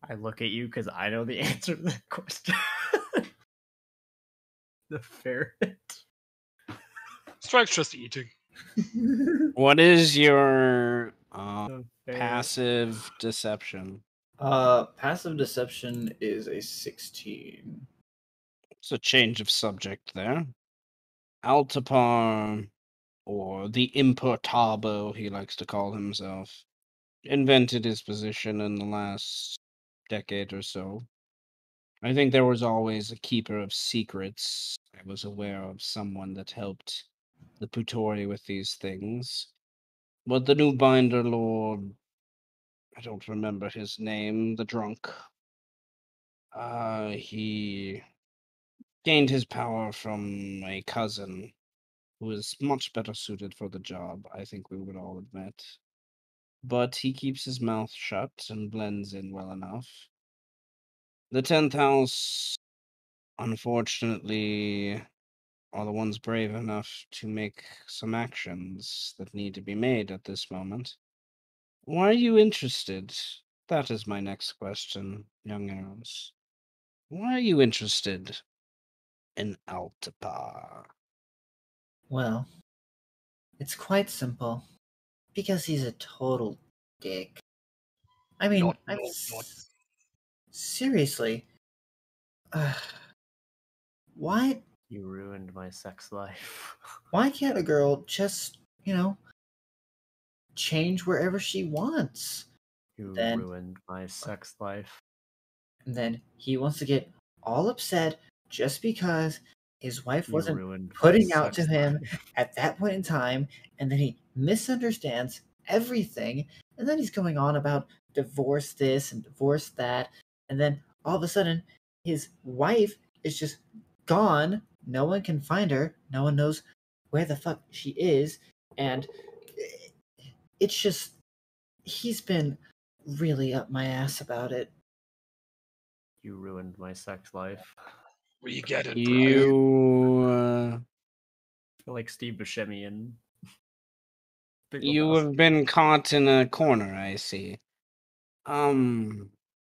I look at you because I know the answer to that question. The ferret. Strike's just eating. What is your Passive deception. Passive deception is a 16. It's a change of subject there. Altapar, or the Importabo, he likes to call himself, invented his position in the last decade or so. I think there was always a keeper of secrets. I was aware of someone that helped the Putori with these things. But the new binder lord, I don't remember his name, the drunk. He gained his power from a cousin who is much better suited for the job, I think we would all admit. But he keeps his mouth shut and blends in well enough. The 10th house, unfortunately, are the ones brave enough to make some actions that need to be made at this moment. Why are you interested? That is my next question, young arrows. Why are you interested in Altapar? Well, it's quite simple. Because he's a total dick. I mean, Not. seriously. Why You ruined my sex life. why can't a girl just, change wherever she wants? You Then ruined my sex life. and then he wants to get all upset just because his wife You wasn't ruined my putting out to sex him life. at that point in time, and then he misunderstands everything, and then he's going on about divorce this and divorce that, and then all of a sudden his wife is just gone. No one can find her. No one knows where the fuck she is, and it's just he's been really up my ass about it. You ruined my sex life. We get it, Brian. You, I feel like Steve Buscemi and Big you Lebowski. have been caught in a corner, I see.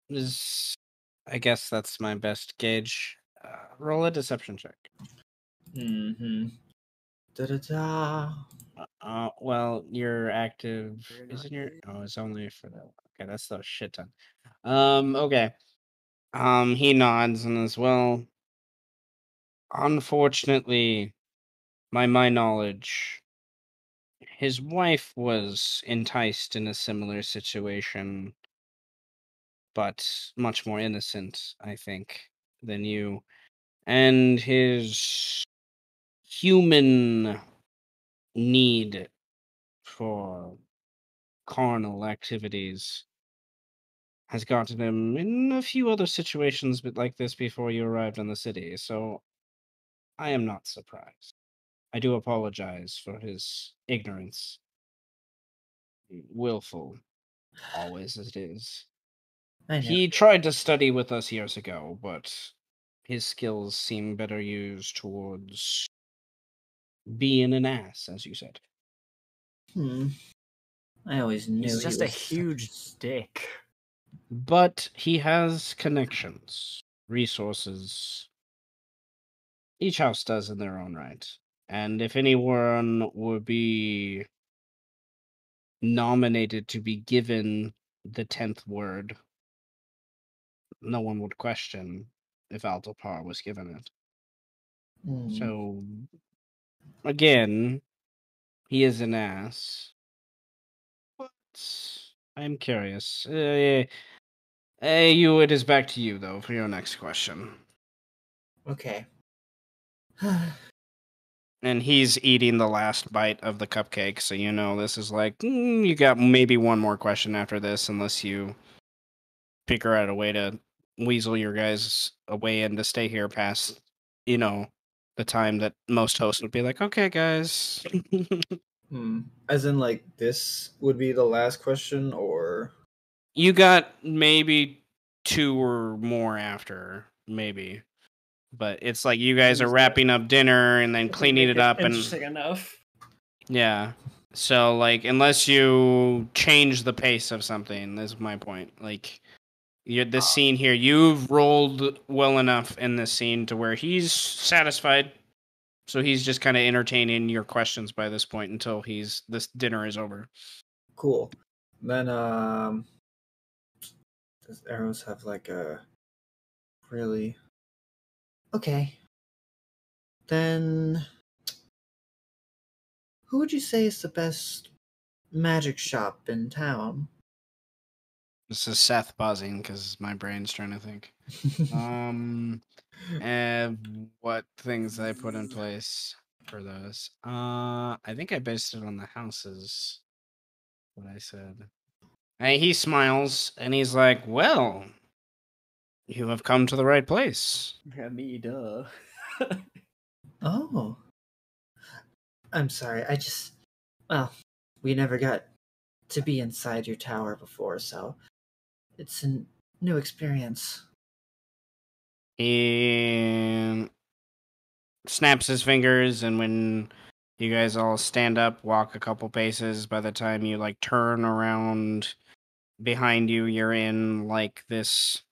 Is I guess that's my best gauge. Roll a deception check. Mm-hmm. Da-da-da. Well, your active You're not isn't your. gay. Oh, it's only for that. Okay, that's the shit ton. Okay. He nods and as well. Unfortunately, my knowledge, his wife was enticed in a similar situation, but much more innocent, I think, than you. And his human need for carnal activities has gotten him in a few other situations but like this before you arrived in the city, so I am not surprised. I do apologize for his ignorance. Willful, always as it is. I know. He tried to study with us years ago, but his skills seem better used towards being an ass, as you said. I always knew He's he just a was huge dick. But he has connections, resources. Each house does in their own right. And if anyone would be nominated to be given the 10th word, no one would question if Altopar was given it. So, again, he is an ass. But I'm curious. It is back to you, though, for your next question. Okay. And he's eating the last bite of the cupcake, so you know this is like, you got maybe one more question after this, unless you figure out a way to weasel your guys away and to stay here past, the time that most hosts would be like, okay, guys. As in, like, this would be the last question, or You got maybe 2 or more after, maybe. But it's like you guys are wrapping up dinner and then cleaning it up and interesting enough. yeah. So like unless you change the pace of something, is my point. Like this scene here, you've rolled well enough in this scene to where he's satisfied. So he's just kind of entertaining your questions by this point until this dinner is over. cool. Then does arrows have like a really? Okay. Then who would you say is the best magic shop in town? This is Seth buzzing because my brain's trying to think. And what things I put in place for those? I think I based it on the houses. What I said. And he smiles and he's like, "Well, you have come to the right place." Yeah, me, duh. Oh. I'm sorry, well, we never got to be inside your tower before, so it's a new experience. He snaps his fingers, and when you guys all stand up, walk a couple paces, by the time you like turn around behind you, you're in like this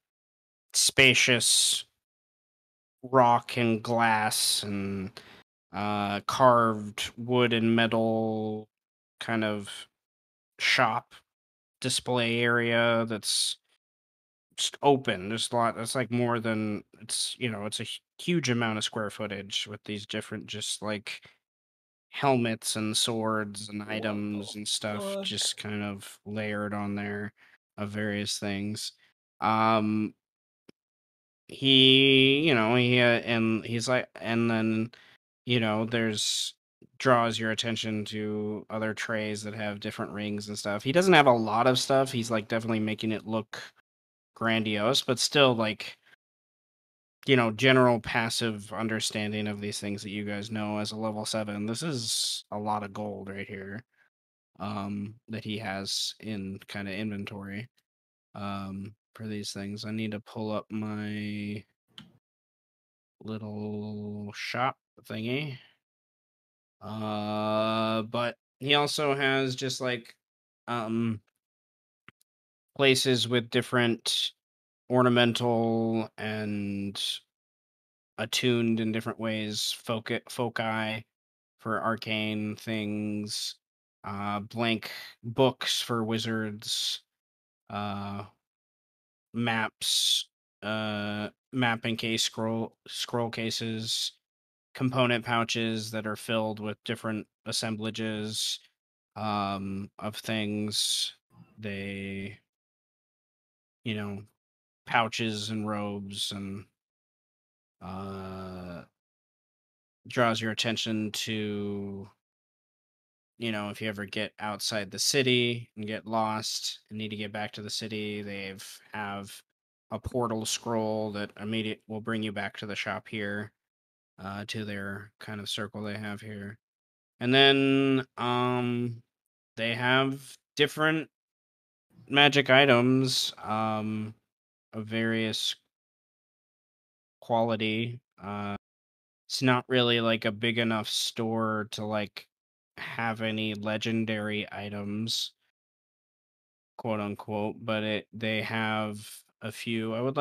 spacious rock and glass and carved wood and metal kind of shop display area that's just open. There's a lot. It's like more than it's it's a huge amount of square footage with these different just like helmets and swords and items and stuff fuck? just kind of layered on there of various things. Um and he's like, and then there's draws your attention to other trays that have different rings and stuff. He doesn't have a lot of stuff. He's like definitely making it look grandiose, but still like general passive understanding of these things that you guys know as a level 7. This is a lot of gold right here that he has in kind of inventory for these things. I need to pull up my little shop thingy. But he also has just like places with different ornamental and attuned in different ways foci for arcane things, blank books for wizards, uh maps, mapping case scroll cases, component pouches that are filled with different assemblages of things. They you know pouches and robes, and uh draws your attention to if you ever get outside the city and get lost and need to get back to the city, have a portal scroll that immediate will bring you back to the shop here, to their kind of circle they have here. And then they have different magic items of various quality. It's not really like a big enough store to like have any legendary items, quote unquote, but they have a few. I'm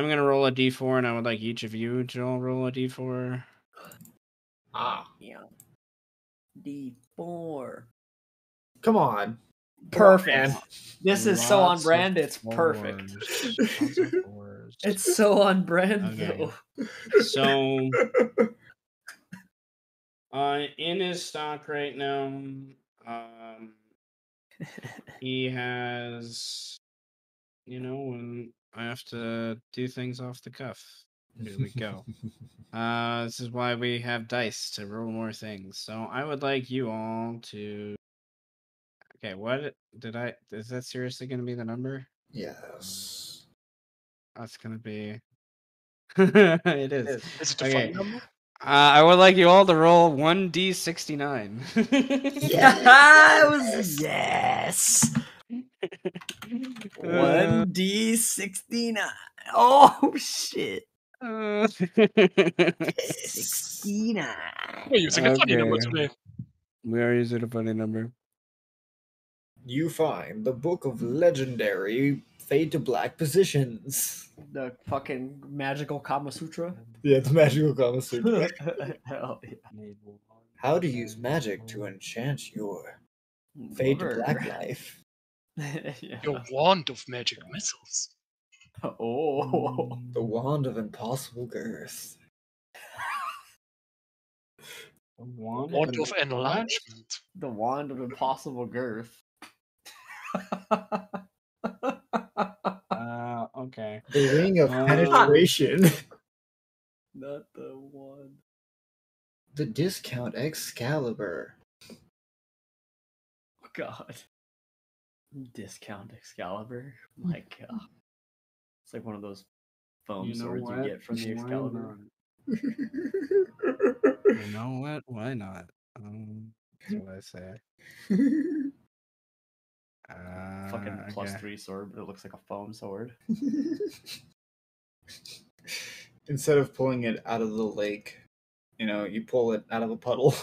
gonna roll a d4, and I would like each of you to all roll a d4. Ah, Yeah. D4. come on. Perfect. man. This is so on Lots of brand. It's perfect. fours. Lots of fours. It's so on brand, Okay. though. So in his stock right now, he has, when I have to do things off the cuff. Here we go. This is why we have dice to roll more things. So I would like you all to. Okay, what did I? Is that seriously going to be the number? Yes. That's going to be. It is. Is it a Okay. funny number? I would like you all to roll 1d69. Yeah, it was yes. Uh, 1d69. Oh shit. 69. We're using a funny number Okay. today. We are using a funny number. You find the book of legendary fade to black positions. The fucking magical Kama Sutra. Yeah, the magical Kama Sutra. Hell yeah. How to use magic to enchant your Fade to Lover. black life. Yeah. Your wand of magic missiles. Oh. The wand of impossible girth. Wand Wand of what? enlargement. The wand of impossible girth. Okay. The ring of Um, penetration. Not the one. The discount Excalibur. Oh, God. Discount Excalibur. My God. It's like one of those foam You know swords you what? get from the Why Excalibur. not? You know what? Why not? That's what I say. Fucking plus Okay. 3 sword, but it looks like a foam sword. Instead of pulling it out of the lake, you pull it out of a puddle.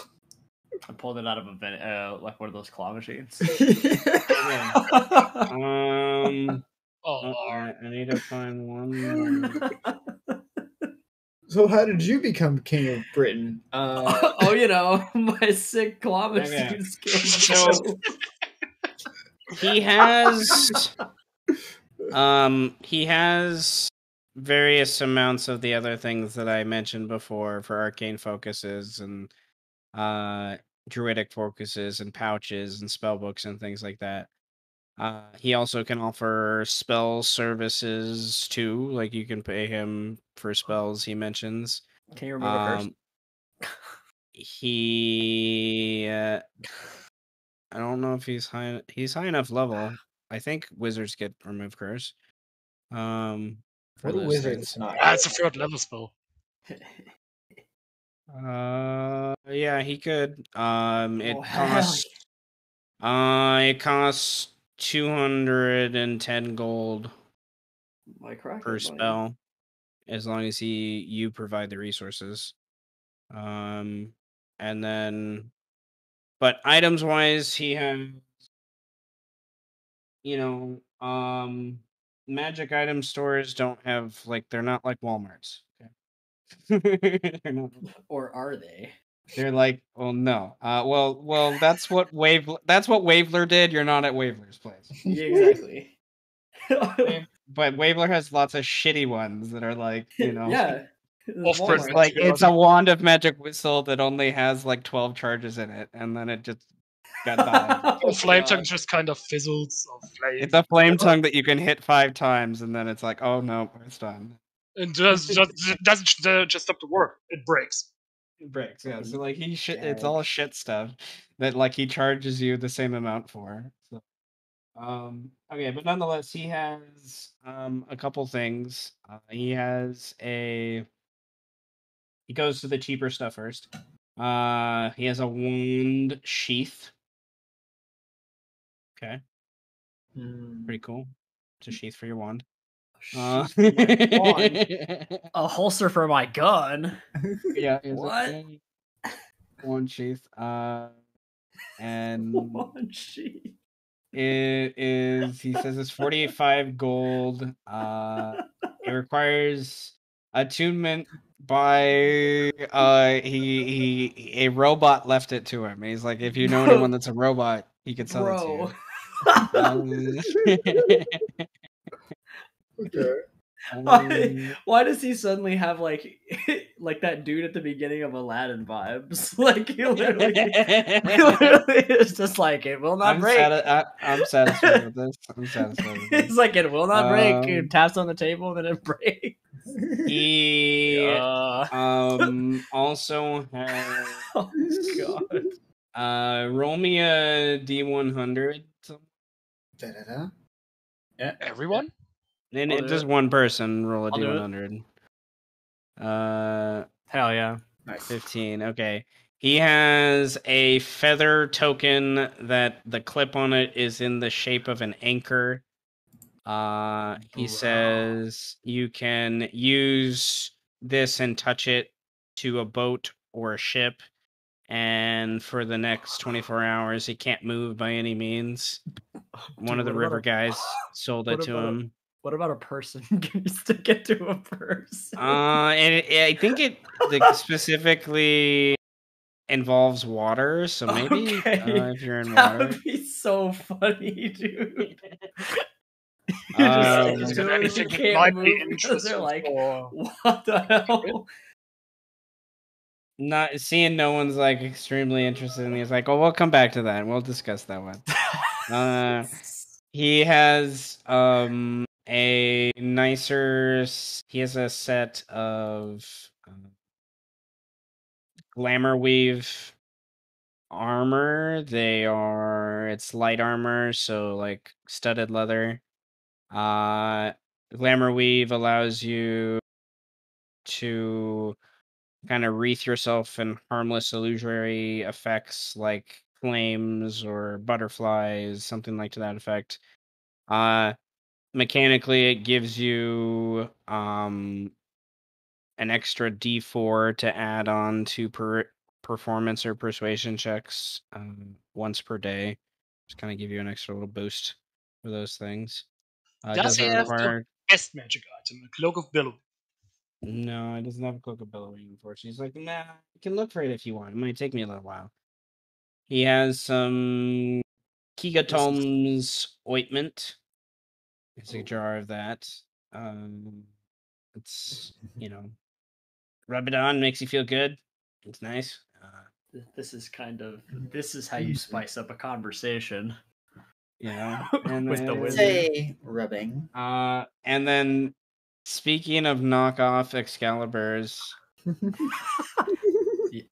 I pulled it out of a like one of those claw machines. Okay. Oh, Lord. I need to find one more. So how did you become king of Britain? Oh, my sick claw machine Okay. skills. So he has various amounts of the other things that I mentioned before for arcane focuses and druidic focuses and pouches and spell books and things like that. He also can offer spell services too, like you can pay him for spells he mentions. Can you remove it first? He I don't know if he's high enough level. I think wizards get remove curse. For What do those wizards things. not? That's a third level spell. Yeah, he could. Oh, hell It costs 210 gold my crackhead per money. spell, as long as you provide the resources. And then, but items wise, he has, magic item stores don't have they're not like Walmart's. Okay. They're not. Or are they? They're like, well, no. Well, that's what Waveler did. You're not at Waveler's place. Yeah, exactly. But Waveler has lots of shitty ones that are like, Yeah. Off-brand Walmart. magic. like it's a wand of magic whistle that only has like 12 charges in it, and then it just got died. Oh, Flame God. tongue just kind of fizzles of flame. It's a flame tongue that you can hit 5 times, and then it's like, oh no, it's done. And just doesn't just stop to work. It breaks. It breaks, yeah. So Fucking like it's jag. all shit stuff that like he charges you the same amount for. So okay, but nonetheless, he has a couple things. He goes to the cheaper stuff first. He has a wand sheath. Okay, pretty cool. It's a sheath for your wand. Sheath for my wand. A holster for my gun. Yeah, What? Wand sheath. And Wand sheath. it is, he says it's 45 gold. It requires attunement by a robot left it to him. He's like, if you know anyone that's a robot, he could sell it to you. Okay. Why does he suddenly have like that dude at the beginning of Aladdin vibes? Like he literally is just like, it will not break. I'm satisfied with this. I'm satisfied with this. It's like, it will not break. He taps on the table and then it breaks. He also has Oh God. roll me a D100. Da-da-da. Everyone? And I'll it do just it. one person roll a I'll do it. D100. Hell yeah. Nice. 15. Okay. He has a feather token that the clip on it is in the shape of an anchor. He says you can use this and touch it to a boat or a ship, and for the next 24 hours, he can't move by any means. One of the river guys sold it to him. What about a person? Can you stick it to a person? And I think specifically involves water, so maybe Okay, if you're in that water. would be so funny, dude. Um, Is there Dude, anything you that can't might move be because they're interesting like, for? what the hell? Not seeing no one's like extremely interested in. He's like, oh, we'll come back to that. We'll discuss that one. He has a nicer. He has a set of glamour weave armor. It's light armor, so like studded leather. Glamour weave allows you to kind of wreath yourself in harmless illusory effects like flames or butterflies, something like to that effect. Mechanically, it gives you an extra D4 to add on to performance or persuasion checks once per day. Just kind of give you an extra little boost for those things. It Does he doesn't have the require. best magic item, a cloak of billowing? No, it doesn't have a cloak of billowing, unfortunately. He's like, nah, you can look for it if you want. It might take me a little while. He has some Kigatom's ointment. It's a jar of that. It's, rub it on, makes you feel good. It's nice. This is how you spice up a conversation And with the then, wizard. Say rubbing. and then speaking of knockoff Excaliburs,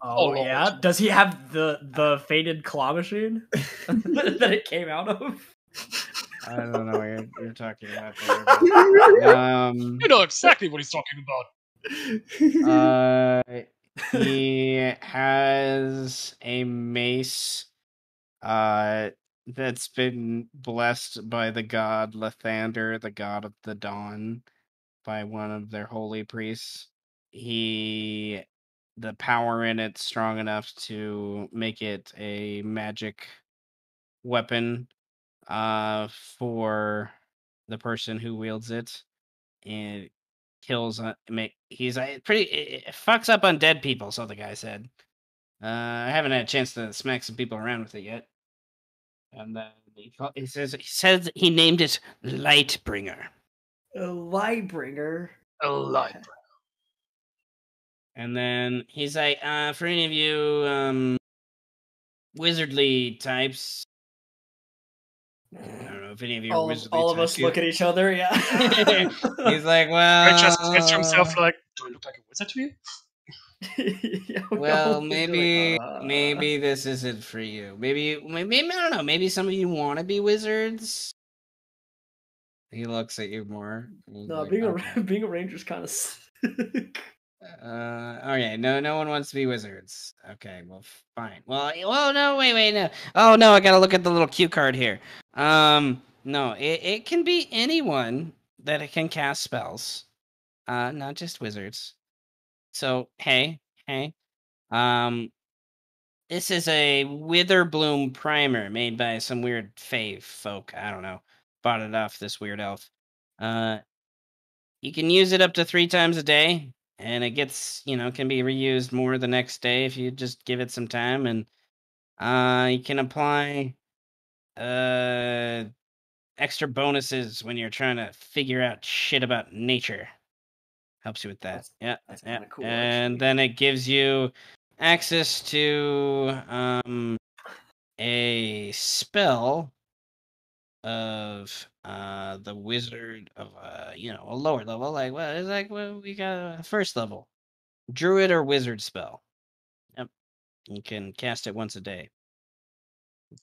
Oh Lord. yeah, does he have the faded claw machine that it came out of? I don't know what you're talking about there. But, You know exactly what he's talking about. he has a mace that's been blessed by the god Lathander, the god of the dawn, by one of their holy priests. The power in it's strong enough to make it a magic weapon for the person who wields it, and kills he's pretty it fucks up undead people, so the guy said. I haven't had a chance to smack some people around with it yet. And then he says he named it Lightbringer. A Lightbringer. A light. And then he's like, for any of you wizardly types, I don't know if any of you are wizardly All of types. us look at each other, yeah. He's like, Rich says to himself, well, like, do I look like a wizard to you? Yeah, well, all think like, maybe this isn't for you. Maybe I don't know. Maybe some of you want to be wizards. He looks at you more. He's No, like, okay. being a ranger's kind of sick. Okay. No one wants to be wizards. Okay, well, fine. Well, no, wait, no. Oh no, I gotta look at the little cue card here. No, it can be anyone that it can cast spells. Not just wizards. So hey, this is a Witherbloom primer made by some weird fae folk. I don't know. Bought it off this weird elf. You can use it up to 3 times a day, and it gets, can be reused more the next day if you just give it some time. And you can apply extra bonuses when you're trying to figure out shit about nature. Helps you with that. That's Yeah. kinda cool, And actually. then it gives you access to a spell of the wizard of a lower level, like we got a first level druid or wizard spell. Yep, you can cast it once a day.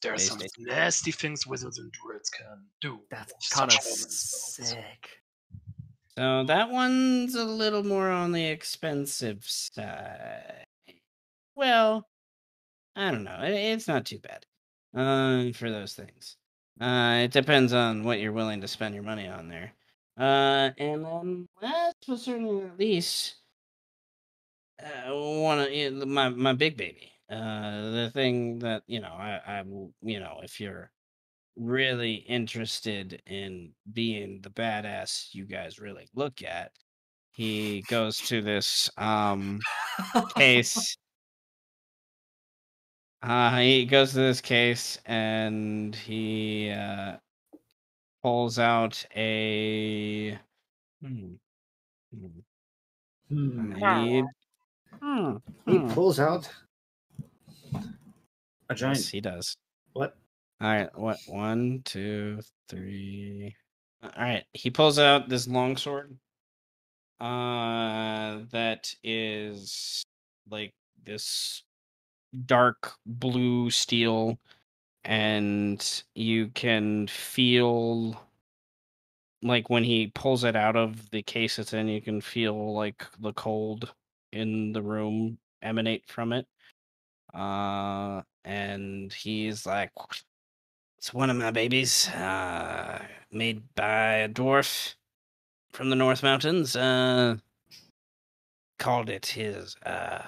There are some Based- nasty things wizards and druids can do. That's with kind of such common spells. sick. So that one's a little more on the expensive side. Well, I don't know. It's not too bad for those things. It depends on what you're willing to spend your money on there. And then last but certainly not least, one of my big baby. The thing that I will, if you're really interested in being the badass you guys really look at, he goes to this case He goes to this case and he pulls out a. Hmm, hmm, Hmm. I need. He Hmm. pulls out a Yes, giant. he does. What? All right, what? 1, 2, 3. All right, he pulls out this longsword. That is like this dark blue steel, and you can feel like when he pulls it out of the case it's in, you can feel like the cold in the room emanate from it. And he's like, it's one of my babies, made by a dwarf from the North Mountains. Called it his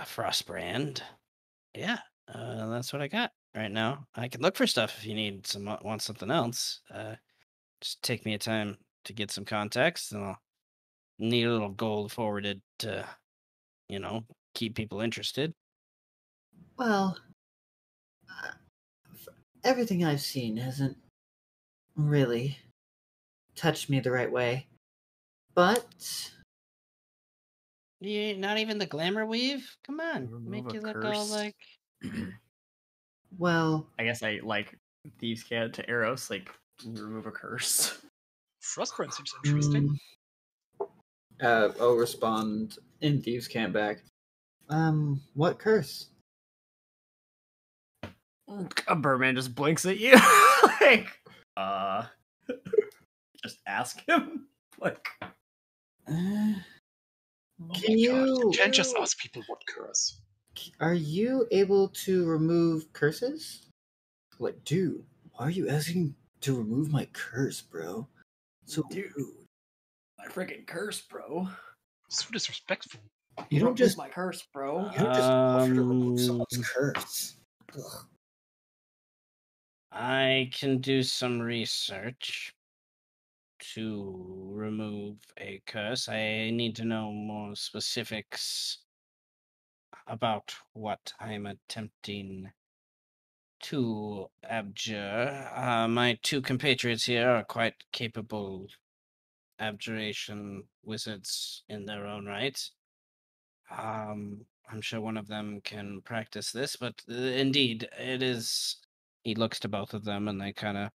frost brand. Yeah, that's what I got right now. I can look for stuff if you need want something else. Just take me a time to get some context, and I'll need a little gold forwarded to, you know, keep people interested. Well, uh, everything I've seen hasn't really touched me the right way. But, Yeah, not even the glamour weave. Come on, Remove make a you look all curse. like. well, I guess I like thieves' can to Eros, like remove a curse. Frostbrand seems interesting. I'll respond in Thieves' Camp back. What curse? A Birdman just blinks at you, like, just ask him, like. Uh, Oh Can my god, you- you can't just ask people what curse. are you able to remove curses? Like, dude, why are you asking to remove my curse, bro? So Dude. rude. My freaking curse, bro. So disrespectful. You don't just my curse, bro. you don't just offer to remove someone's Um, curse. Ugh. I can do some research to remove a curse. I need to know more specifics about what I'm attempting to abjure. My two compatriots here are quite capable abjuration wizards in their own right. I'm sure one of them can practice this, but indeed, it is. He looks to both of them, and they kind of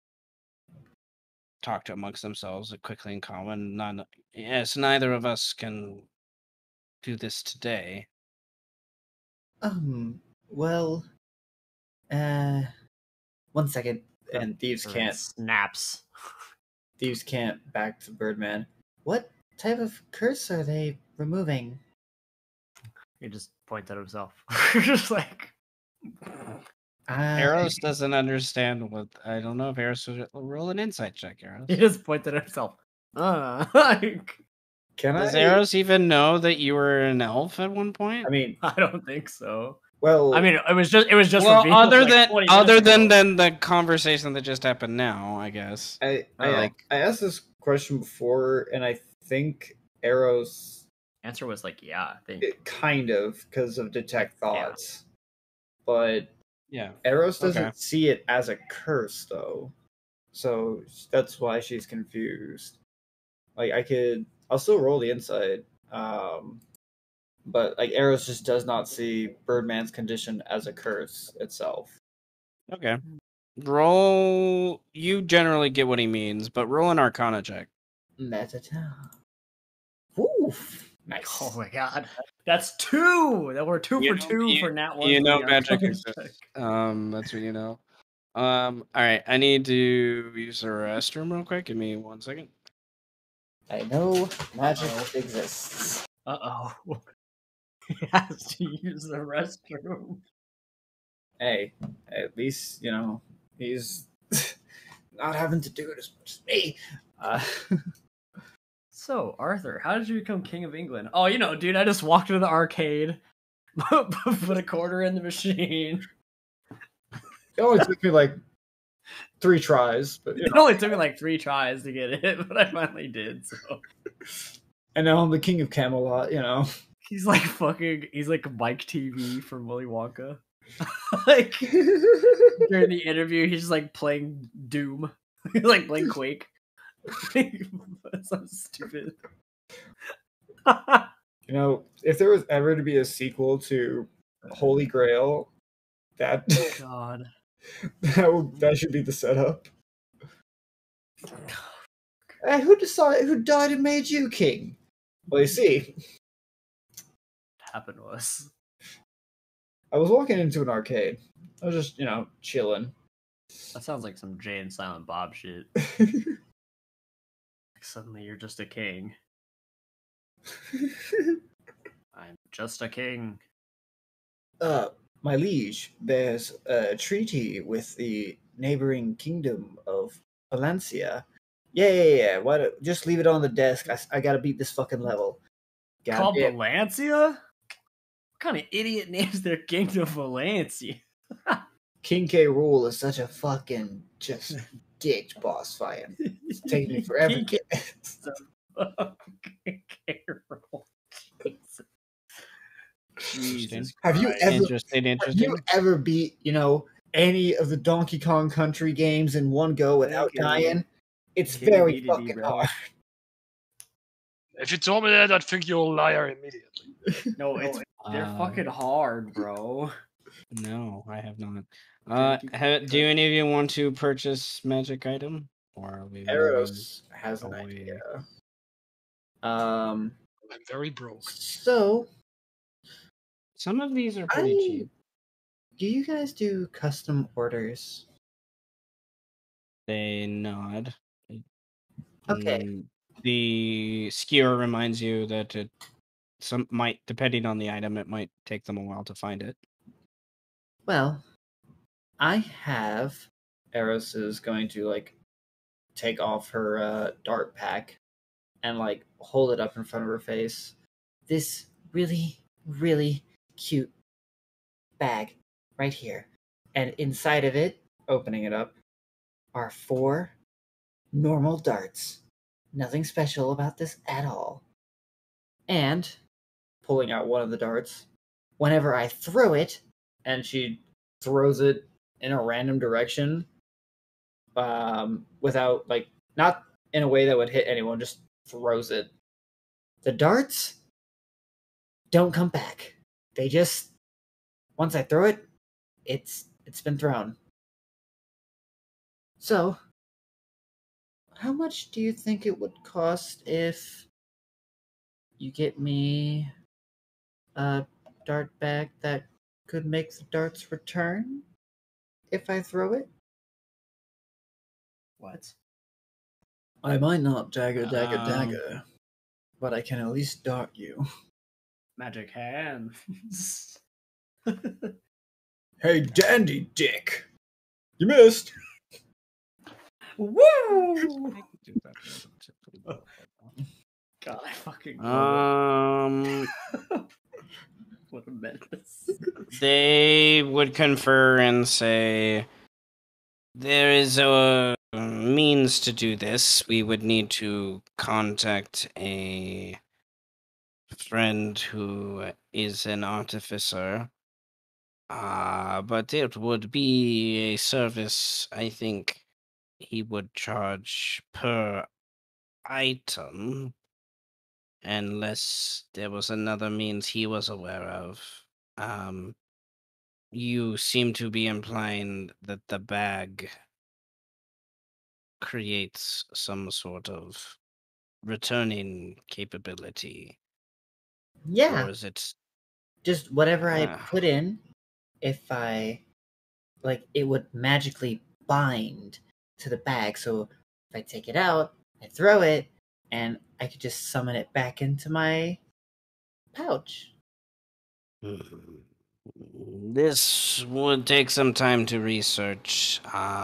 talk to amongst themselves quickly and calm. None, yes, neither of us can do this today. well, uh, one second. And Thieves' Bird Camp snaps. back to Birdman. What type of curse are they removing? He just points at himself. Just like. Eros doesn't understand what. I don't know if Eros would roll an insight check. Eros. He just pointed at himself. Like, Can Does I? Eros even know that you were an elf at one point? I mean, I don't think so. well, I mean, it was just well, revealed, other like, than 20 minutes ago. the conversation that just happened now, I guess. I Oh. I asked this question before, and I think Arrows Answer was like, yeah, I think. kind of because of detect thoughts, but Yeah. Eros doesn't Okay. see it as a curse though, so that's why she's confused. Like I'll still roll the insight, but like Eros just does not see Birdman's condition as a curse itself. Okay. Roll. You generally get what he means, but roll an Arcana check. Metata. Woof. Nice. Oh my god. That's 2! That we're 2 for 2 for Nat 1. You for know the magic Arcana exists. check. That's what you know. All right. I need to use the restroom real quick. Give me 1 second. I know magic exists. Uh-oh. He has to use the restroom. Hey, at least he's not having to do it as much as me. So, Arthur, how did you become King of England? Oh, dude, I just walked into the arcade, put a quarter in the machine. It only took me like 3 tries, but It only took me like 3 tries to get it, but I finally did, so. and now I'm the king of Camelot. He's like Mike TV from Willy Wonka. Like during the interview, he's just like playing Doom, like playing Quake. That's so stupid. You know, if there was ever to be a sequel to Holy Grail, that God. that should be the setup. Who decided? Who died and made you king? Well, you see, Happened to us. I was walking into an arcade. I was just, chilling. That sounds like some Jay and Silent Bob shit. Like suddenly you're just a king. I'm just a king. My liege, there's a treaty with the neighboring kingdom of Valencia. Yeah. Why don't just leave it on the desk? I gotta beat this fucking level. Called Goddamn. Valencia? What kind of idiot names their kingdom Valencia? King K. Rool is such a fucking just dick boss fight. It's taking me forever. King K. Carol. Jesus Have you Christ. ever Interesting. Have you ever beat, any of the Donkey Kong Country games in one go without Okay. dying? It's King very DDD, fucking bro. hard. If you told me that, I'd think you're a liar immediately. No, they're fucking hard, bro. No, I have not. Donkey Do any of you want to purchase magic item, or are we moving Eros has an away? idea. I'm very broke. So Some of these are pretty cheap. do you guys do custom orders? They nod. Okay. The skewer reminds you that depending on the item, it might take them a while to find it. Well, I have. Eros is going to take off her dart pack and hold it up in front of her face. This really, really cute bag right here. And inside of it, opening it up, are 4 normal darts. Nothing special about this at all. And pulling out one of the darts, whenever I throw it, and she throws it in a random direction, without not in a way that would hit anyone, just throws it. The darts don't come back. They just, once I throw it, it's been thrown. So, how much do you think it would cost if you get me a dart bag that could make the darts return if I throw it? What? I might not dagger, but I can at least dart you. Magic hands. Hey, dandy dick! You missed! Woo! God, I fucking love it. What a menace. They would confer and say, there is a means to do this. We would need to contact a friend who is an artificer. But it would be a service, I think he would charge per item, unless there was another means he was aware of. You seem to be implying that the bag creates some sort of returning capability. Yeah. Or is it... Just whatever I Ah. put in, if I it would magically bind to the bag. So if I take it out, I throw it, and I could just summon it back into my pouch. This would take some time to research.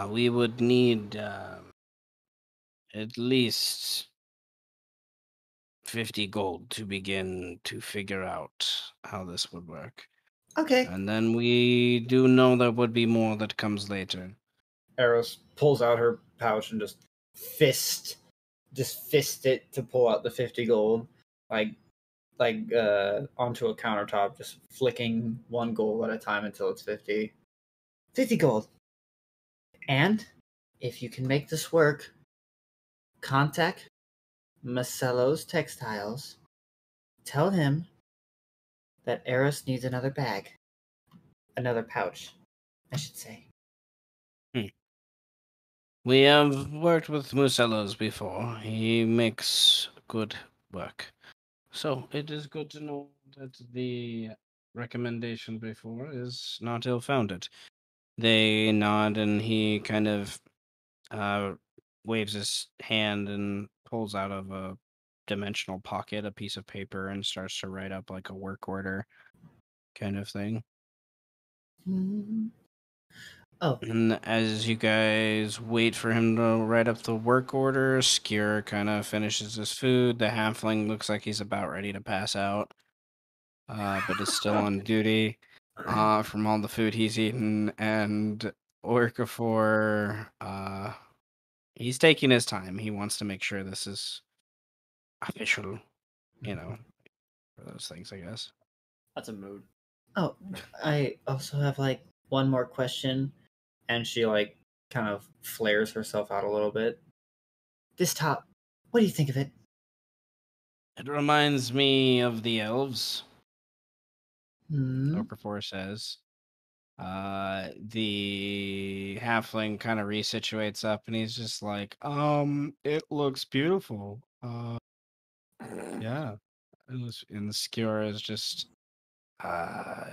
We would need at least 50 gold to begin to figure out how this would work. Okay. And then we do know there would be more that comes later. Eros pulls out her pouch and just fist it to pull out the 50 gold. onto a countertop, just flicking one gold at a time until it's 50. 50 gold. And if you can make this work, contact Marcelo's Textiles. Tell him that Eros needs another bag. Another pouch, I should say. We have worked with Musellos before. He makes good work. So it is good to know that the recommendation before is not ill-founded. They nod and he kind of waves his hand and pulls out of a dimensional pocket a piece of paper and starts to write up like a work order kind of thing. Oh. And as you guys wait for him to write up the work order, Skier kind of finishes his food. The halfling looks like he's about ready to pass out, but is still on duty from all the food he's eaten. And Orcafor, he's taking his time. He wants to make sure this is official, for those things, I guess. That's a mood. Oh, I also have one more question, and she kind of flares herself out a little bit. This top, what do you think of it? It reminds me of the elves, Hmm? Orcafor says. The halfling kind of resituates up and he's just like, it looks beautiful. Yeah. And the skewer is just,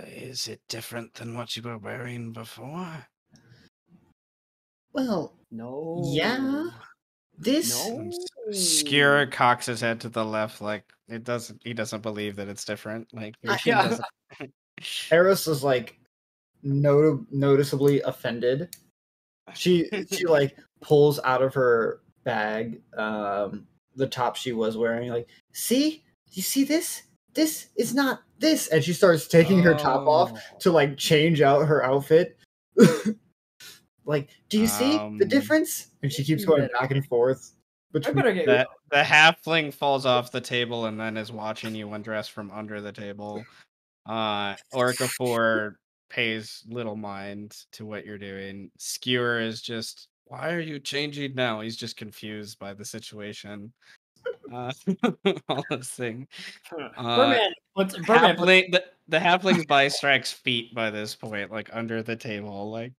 is it different than what you were wearing before? Well, No. yeah. This No. Skewer cocks his head to the left, like he doesn't believe that it's different. Like he Yeah. doesn't. Eros is noticeably offended. She pulls out of her bag the top she was wearing. Like, see, you see this? This is not this, and she starts taking her top off to change out her outfit. Do you see the difference? And she keeps going back and forth between. I better get The halfling falls off the table and then is watching you undress from under the table. Orcafor pays little mind to what you're doing. Skewer is just, why are you changing now? He's just confused by the situation. All this thing. Birdman puts The halfling's by strikes feet by this point, like under the table, like.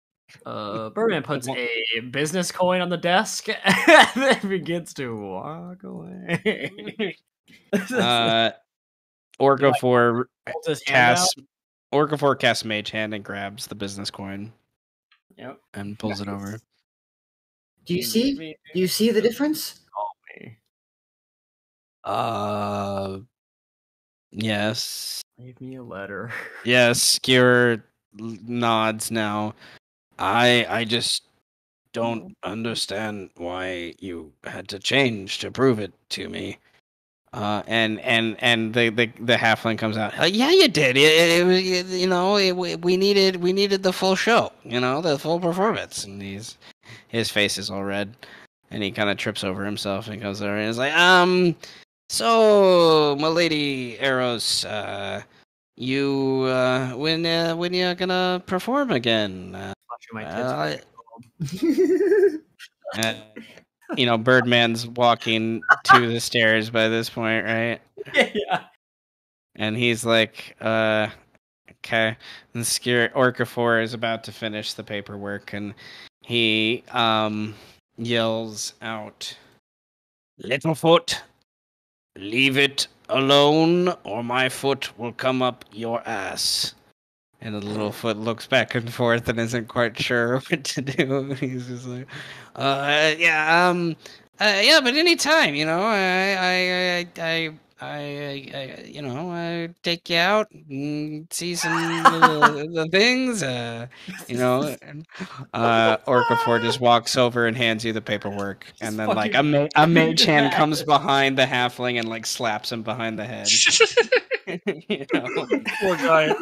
Birdman puts a business coin on the desk and then begins to walk away. Orcafor holds his hand out. casts Mage Hand and grabs the business coin. Yep. And pulls it over. Do you see? Do you see the difference? Call me. Yes. Leave me a letter. Yes, Skewer nods now. I just don't understand why you had to change to prove it to me. And the halfling comes out. Yeah, you did. We needed the full show. The full performance. And his face is all red, and he kind of trips over himself and goes there and is like, so, my lady Eros, you when you gonna perform again? My Birdman's walking to the stairs by this point, right? Yeah. And he's like, okay. And Orcafor is about to finish the paperwork, and he yells out, Littlefoot, leave it alone, or my foot will come up your ass. And the little foot looks back and forth and isn't quite sure what to do. He's just like, yeah, but anytime, I take you out and see some of the things, Orcafor just walks over and hands you the paperwork, and then a mage hand comes behind the halfling and slaps him behind the head. Poor guy.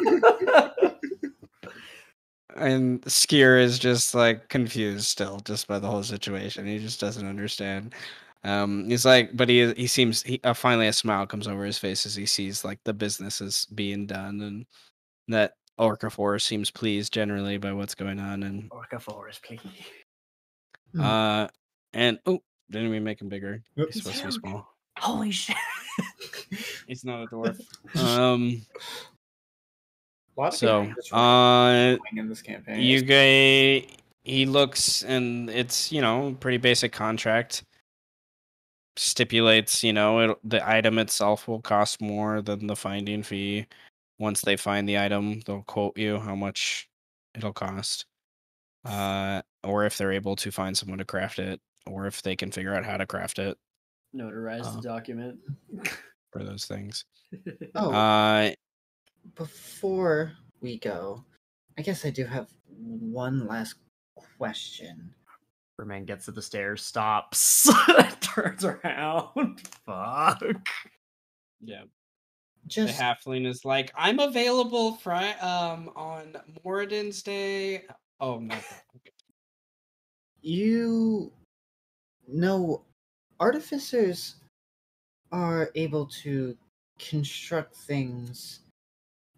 And Skier is just confused still, just by the whole situation. He just doesn't understand. He's like, but he seems finally a smile comes over his face as he sees like the business is being done, and that Orcafor seems pleased generally by what's going on, and Orca Forest, please. and oh, didn't we make him bigger? Yep. He's He's supposed to be huge. small. Holy shit. He's not a dwarf. A lot of So, characters running in this campaign. you guys, he looks, and it's pretty basic contract. Stipulates the item itself will cost more than the finding fee. Once they find the item, they'll quote you how much it'll cost. Or if they're able to find someone to craft it, or if they can figure out how to craft it Notarize the document. for those things. Oh, before we go, I guess I do have one last question. Birdman gets to the stairs, stops, turns around. Fuck. Yeah. Just The halfling is like, I'm available on Moradin's Day. Oh, not that. Okay. you know, artificers are able to construct things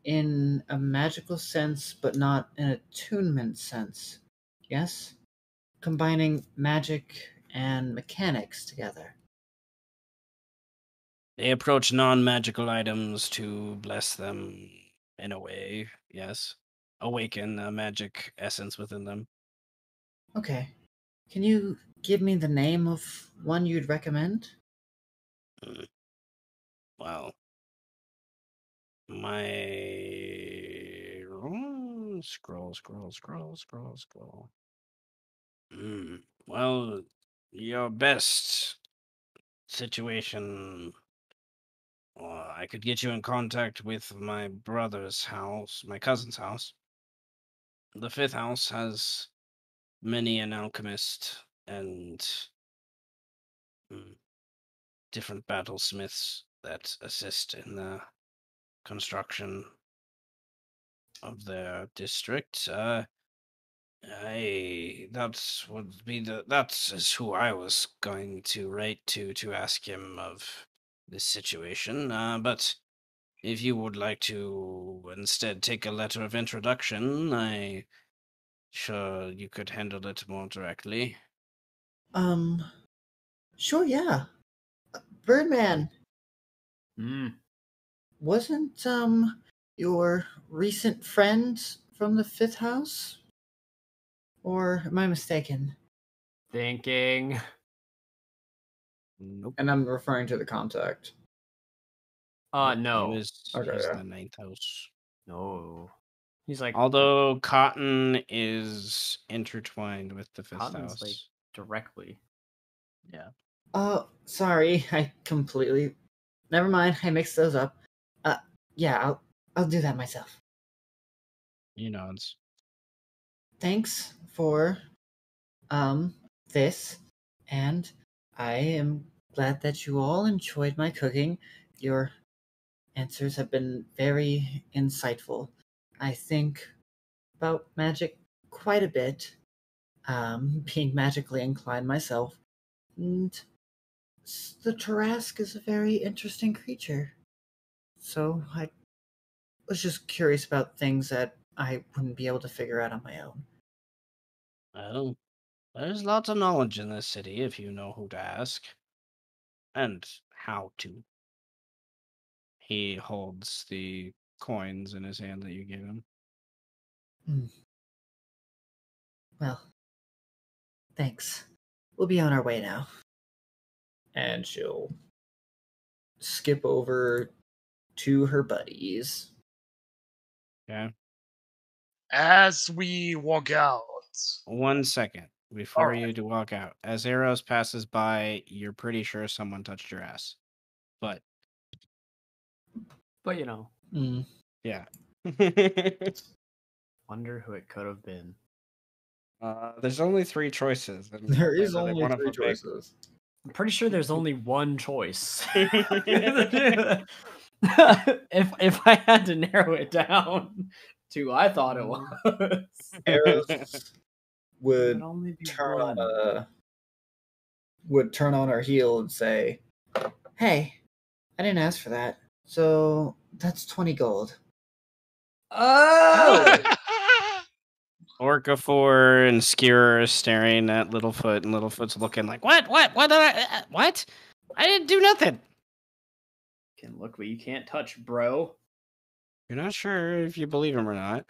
in a magical sense, but not an attunement sense. Yes? Combining magic and mechanics together. They approach non-magical items to bless them in a way, yes. Awaken the magic essence within them. Okay. Can you give me the name of one you'd recommend? Well, my scroll. Well, your best situation. I could get you in contact with my brother's house, my cousin's house. The fifth house has many an alchemist and different battlesmiths that assist in the construction of their district. That's who I was going to write to ask him of this situation. But if you would like to instead take a letter of introduction, I sure you could handle it more directly. Sure, yeah. Birdman, wasn't, your recent friend from the fifth house? Or am I mistaken? Thinking. Nope. And I'm referring to the contact. No. He's Okay, yeah. the ninth house. No. He's like, Although Cotton is intertwined with the fifth Cotton's house. like directly. Yeah. Oh, sorry, I completely. Never mind, I mixed those up. Yeah, I'll do that myself. He nods. Thanks for, this, and I am glad that you all enjoyed my cooking. Your answers have been very insightful. I think about magic quite a bit, being magically inclined myself, and the Tarask is a very interesting creature. So I was just curious about things that I wouldn't be able to figure out on my own. Well, there's lots of knowledge in this city if you know who to ask. And how to. He holds the coins in his hand that you gave him. Well, thanks. We'll be on our way now. And she'll skip over to her buddies. Okay. As we walk out. 1 second before you to walk out. As Arrows passes by, you're pretty sure someone touched your ass. But But you know. yeah. Wonder who it could have been. There's only 3 choices. And There is whether only one of 3 them make- choices. I'm pretty sure there's only one choice. if I had to narrow it down to who I thought it was. Eros would only be turn one. on would turn on her heel and say, "Hey, I didn't ask for that. So that's 20 gold." Oh! Orcafor and Skewer are staring at Littlefoot, and Littlefoot's looking like, what? What? I didn't do nothing. Can look what you can't touch, bro. You're not sure if you believe him or not.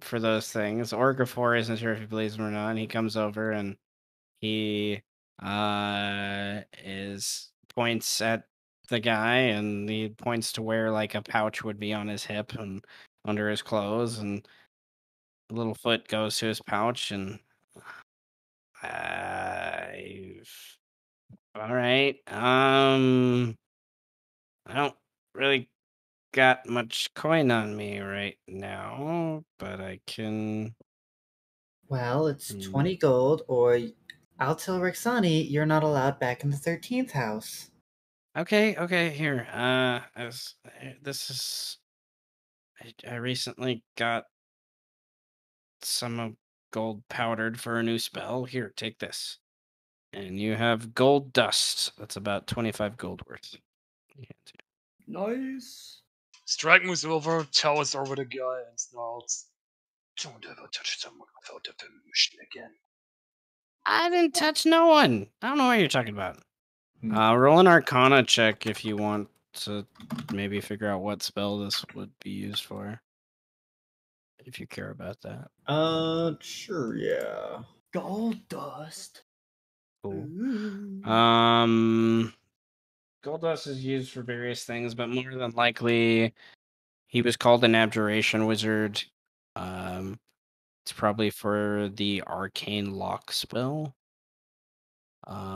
For those things, Orcafor isn't sure if he believes him or not, and he comes over and he is points at the guy, and he points to where like a pouch would be on his hip and under his clothes, and Littlefoot goes to his pouch and I've all right. I don't really got much coin on me right now, but I can. Well, it's 20 gold, or I'll tell Rexani you're not allowed back in the 13th house. Okay, here. This is. I recently got some gold powdered for a new spell. Here, take this. And you have gold dust. That's about 25 gold worth. Nice. Strike moves over, towers over the guy, and snarls, "Don't ever touch someone without their permission again." I didn't touch no one. I don't know what you're talking about. Hmm. Roll an Arcana check if you want to maybe figure out what spell this would be used for. If you care about that. Sure, yeah. Gold dust. Cool. Ooh. Gold dust is used for various things, but more than likely, he was called an abjuration wizard. It's probably for the arcane lock spell,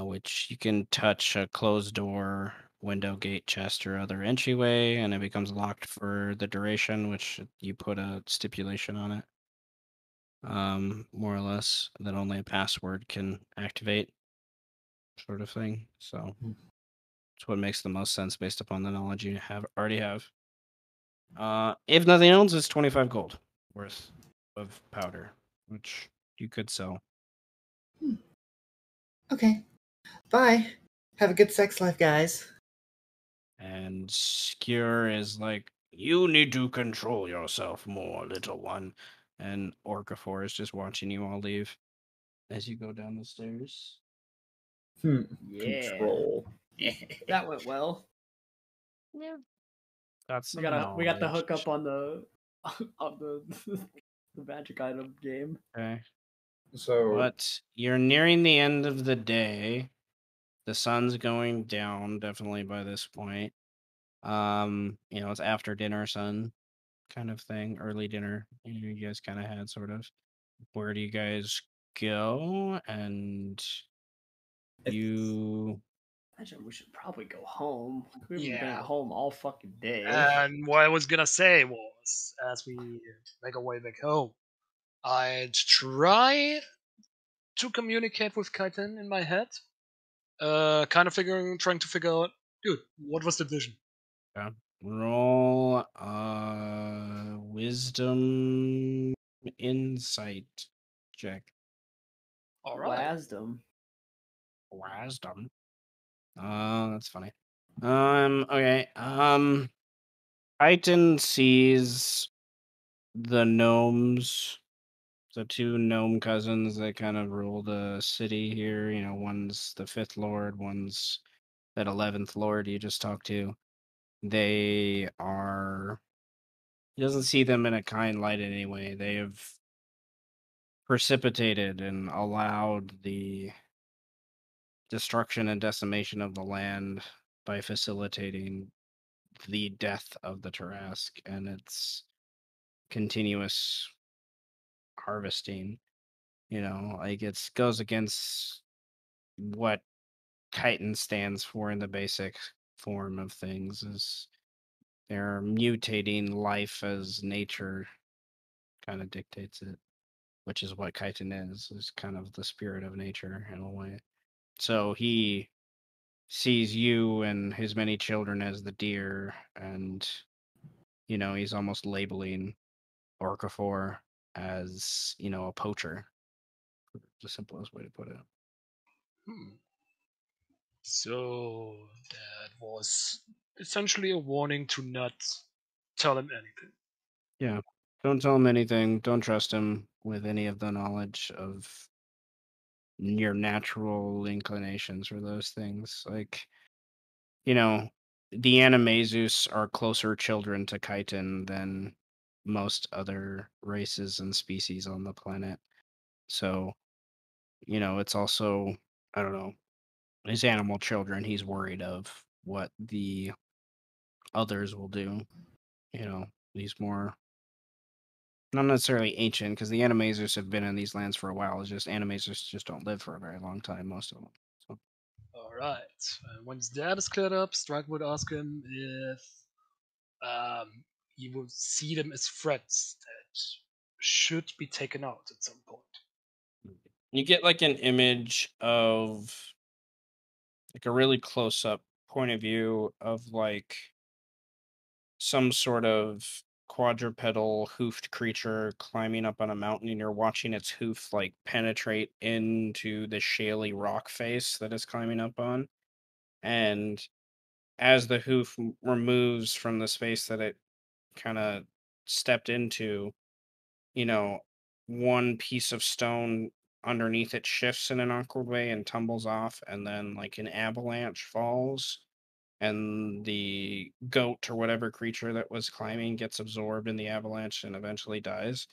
which you can touch a closed door, window, gate, chest, or other entryway, and it becomes locked for the duration, which you put a stipulation on it. More or less, that only a password can activate, sort of thing. So it's what makes the most sense based upon the knowledge you already have. If nothing else, it's 25 gold worth of powder, which you could sell. Okay. Bye. Have a good sex life, guys. And Skewer is like, you need to control yourself more, little one. And Orcafor is just watching you all leave as you go down the stairs. Yeah. Control. That went well. Yeah. Got We some got the hook knowledge. up on the on the the magic item game. Okay. So, But you're nearing the end of the day. The sun's going down definitely by this point. It's after dinner sun kind of thing, early dinner. You guys kind of had sort of. Where do you guys go? And you Imagine we should probably go home. We haven't been Yeah. at home all fucking day. And what I was gonna say was, as we make our way back home, I'd try to communicate with Kaiten in my head. Kind of trying to figure out, dude, what was the vision? roll wisdom insight check. All right. Wisdom. Wisdom. That's funny. Okay. Titan sees the gnomes, the two gnome cousins that kind of rule the city here. One's the fifth lord, one's that 11th lord you just talked to. They are. He doesn't see them in a kind light in any way. They have precipitated and allowed the destruction and decimation of the land by facilitating the death of the Tarask and its continuous harvesting. Like it goes against what chitin stands for in the basic form of things. Is they're mutating life as nature kind of dictates it, which is what chitin is kind of the spirit of nature in a way. So he sees you and his many children as the deer, and he's almost labeling Orcafor as a poacher. The simplest way to put it. So that was essentially a warning to not tell him anything. Yeah. Don't tell him anything. Don't trust him with any of the knowledge of your natural inclinations for those things. Like, the Animesus are closer children to chitin than most other races and species on the planet. So, it's also, I don't know, his animal children, he's worried of what the others will do. These more, not necessarily ancient, because the Animesus have been in these lands for a while. It's just Animesus just don't live for a very long time, most of them. So. Alright. Once that is cleared up, Strike would ask him if he would see them as threats that should be taken out at some point. You get like an image of like a really close up point of view of like some sort of quadrupedal hoofed creature climbing up on a mountain, and you're watching its hoof like penetrate into the shaly rock face that it's climbing up on. And as the hoof removes from the space that it kind of stepped into, you know, one piece of stone underneath it shifts in an awkward way and tumbles off, and then like an avalanche falls, and the goat or whatever creature that was climbing gets absorbed in the avalanche and eventually dies.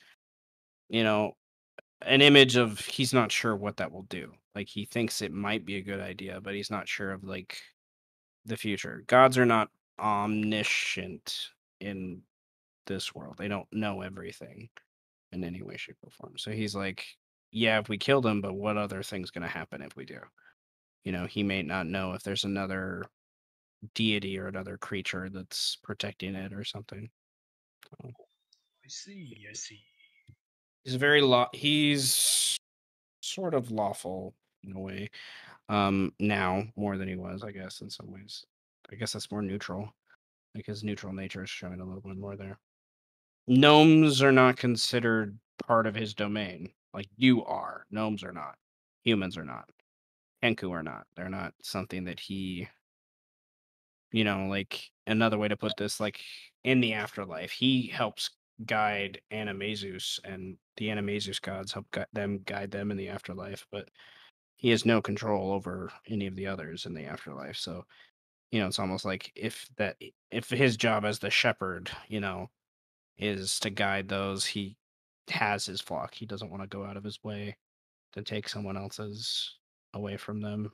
You know, an image of he's not sure what that will do. Like he thinks it might be a good idea, but he's not sure of like the future. Gods are not omniscient in this world. They don't know everything in any way, shape, or form. So he's like, yeah, if we killed him, but what other thing's going to happen if we do? He may not know if there's another deity or another creature that's protecting it or something. So I see. he's he's sort of lawful in a way. Now more than he was, I guess, in some ways. I guess that's more neutral. Like his neutral nature is showing a little bit more there. Gnomes are not considered part of his domain. Like you are. Gnomes are not. Humans are not. Kenku are not. They're not something that he, like another way to put this, like in the afterlife, he helps guide Animesus, and the Animesus gods help guide them in the afterlife, but he has no control over any of the others in the afterlife. So, it's almost like if his job as the shepherd, is to guide those, he has his flock. He doesn't want to go out of his way to take someone else's away from them,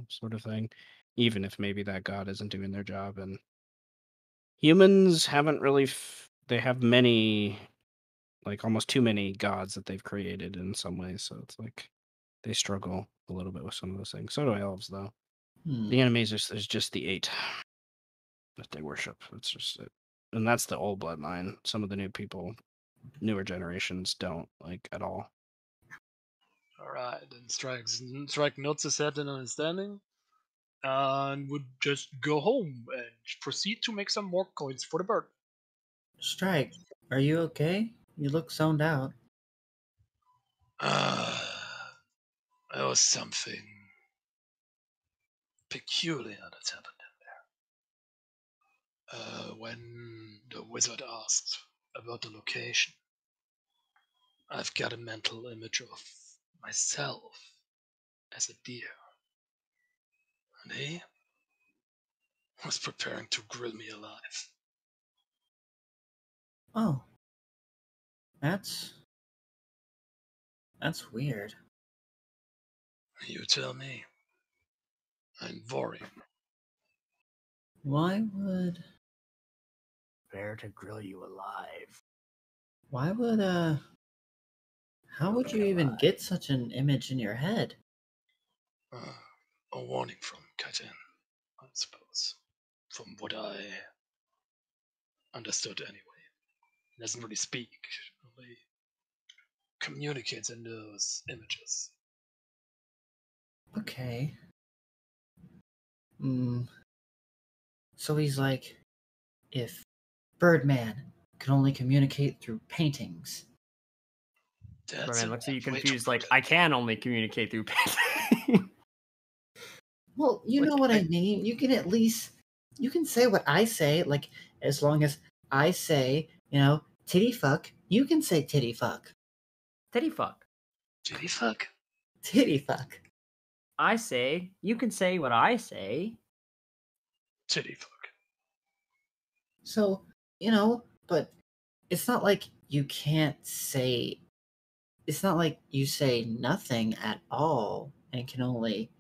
sort of thing. Even if maybe that god isn't doing their job. And humans haven't really, they have many, like almost too many gods that they've created in some ways. So it's like they struggle a little bit with some of those things. So do elves, though. The Animesus is just the 8 that they worship. That's just it. And that's the old bloodline. Some of the newer generations don't like at all. Alright, then Strike nods his head in understanding and would just go home and proceed to make some more coins for the bird. Strike, are you okay? You look zoned out. There was something peculiar that happened in there. When the wizard asked about the location, I've got a mental image of myself as a deer. And he was preparing to grill me alive. Oh. That's weird. You tell me. I'm worried. Why would Prepare to grill you alive. how would you even get such an image in your head? A warning from Kaitan, I suppose. From what I understood anyway. He doesn't really speak, only communicates in those images. Okay. So he's like, if Birdman could only communicate through paintings. That's Birdman a looks at you way to confused, put like, it. I can only communicate through painting. Well, you know Like, what I mean. You can at least you can say what I say. Like as long as I say, titty fuck, you can say titty fuck, titty fuck. Titty fuck. titty fuck. I say, you can say what I say. Titty fuck. So but it's not like you can't say. It's not like you say nothing at all and can only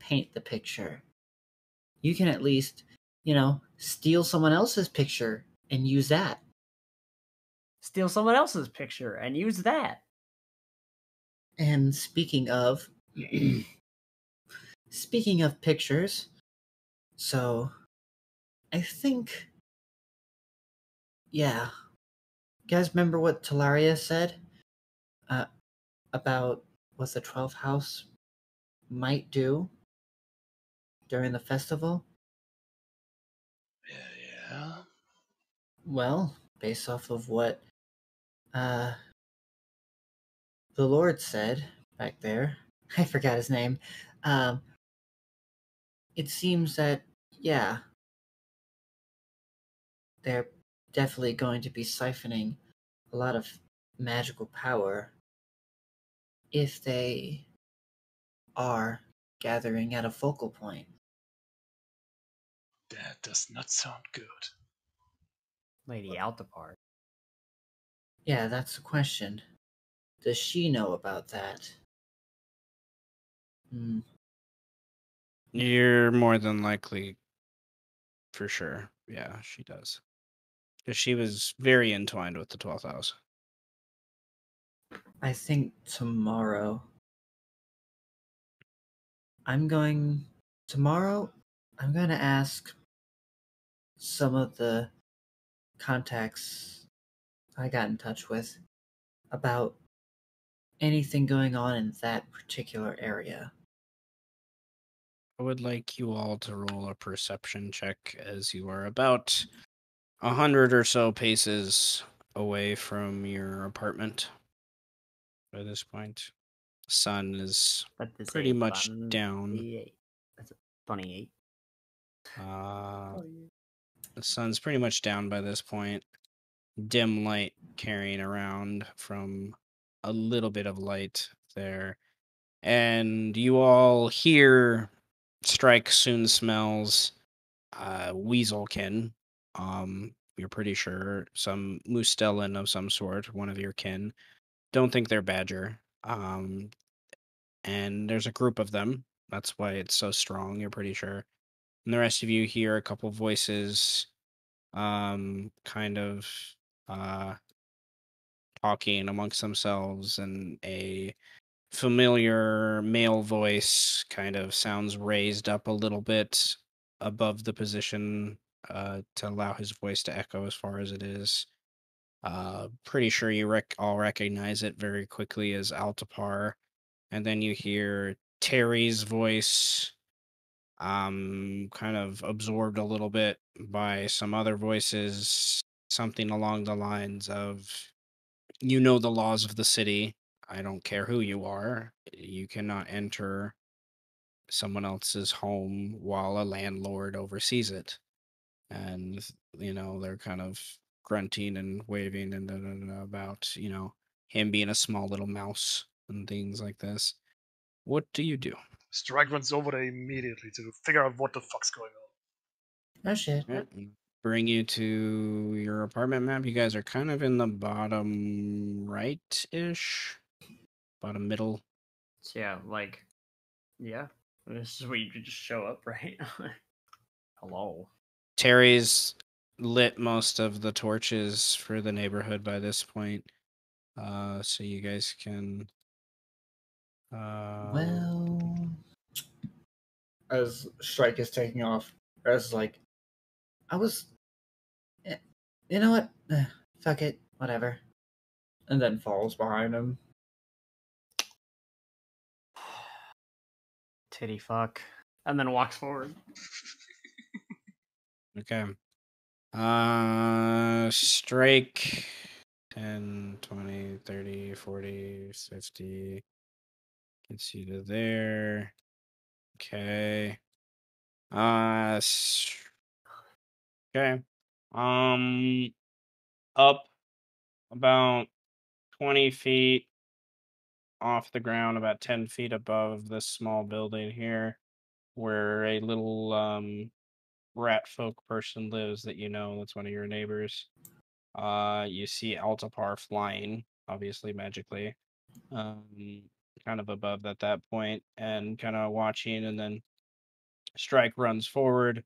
paint the picture. You can at least, steal someone else's picture and use that. Steal someone else's picture and use that. And speaking of pictures, so I think, yeah, you guys remember what Talaria said uh, about what the 12th house might do during the festival? Yeah. Well, based off of what uh, the Lord said back there, I forgot his name. Um, it seems that, yeah, they're definitely going to be siphoning a lot of magical power if they are gathering at a focal point. That does not sound good. Lady Altapart. Yeah, that's the question. Does she know about that? Hmm. You're more than likely, for sure. Yeah, she does. Because she was very entwined with the 12th house. I think tomorrow. I'm going. Tomorrow, I'm going to ask some of the contacts I got in touch with about anything going on in that particular area. I would like you all to roll a perception check as you are about 100 or so paces away from your apartment by this point. Sun is That is pretty a much down. 28. That's a 28. The sun's pretty much down by this point. Dim light carrying around from a little bit of light there. And you all hear Strike soon smells weaselkin. You're pretty sure some mustelin of some sort, one of your kin. Don't think they're badger. And there's a group of them. That's why it's so strong, you're pretty sure. And the rest of you hear a couple voices kind of uh talking amongst themselves, and a familiar male voice kind of sounds raised up a little bit above the position to allow his voice to echo as far as it is. Pretty sure you all recognize it very quickly as Altapar. And then you hear Terry's voice, kind of absorbed a little bit by some other voices, something along the lines of, you know the laws of the city. I don't care who you are. You cannot enter someone else's home while a landlord oversees it. And, they're kind of grunting and waving and about, him being a small little mouse and things like this. What do you do? Strike runs over there immediately to figure out what the fuck's going on. Oh shit. Yeah, bring you to your apartment map. You guys are kind of in the bottom right-ish, bottom middle. So yeah, yeah. This is where you could just show up, right? Hello. Terry's lit most of the torches for the neighborhood by this point. So you guys can. Well, as Strike is taking off, as like, I was, you know what? Fuck it, whatever. And then falls behind him. Titty fuck. And then walks forward. Okay. Strike 10, 20, 30, 40, 50. Gets you to there. Okay. Okay. Up about 20 feet off the ground, about 10 feet above this small building here, where a little rat folk person lives that you know, that's one of your neighbors. You see Altapar flying, obviously magically, kind of above at that point, and kind of watching, and then Strike runs forward,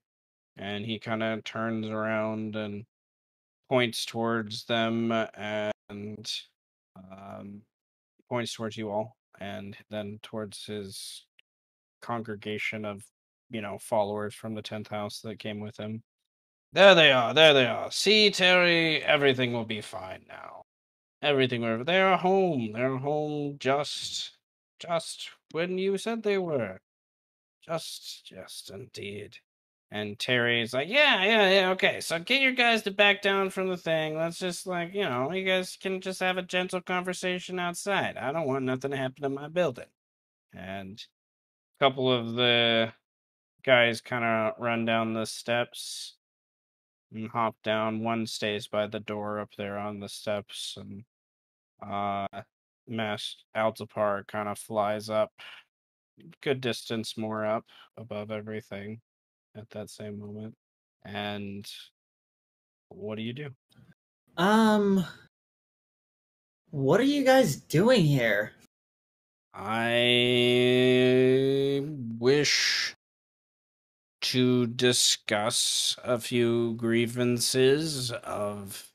and he kind of turns around and points towards them, and um, points towards you all, and then towards his congregation of, followers from the 10th house that came with him. There they are. There they are. See, Terry, everything will be fine now. Everything will. They are home. They're home just when you said they were. Just indeed. And Terry's like, yeah, okay. So get your guys to back down from the thing. Let's just, you guys can just have a gentle conversation outside. I don't want nothing to happen to my building. And a couple of the guys kind of run down the steps and hop down. One stays by the door up there on the steps, and Mass Altapar kind of flies up, good distance more up above everything at that same moment. And what do you do? Um, what are you guys doing here? I wish to discuss a few grievances of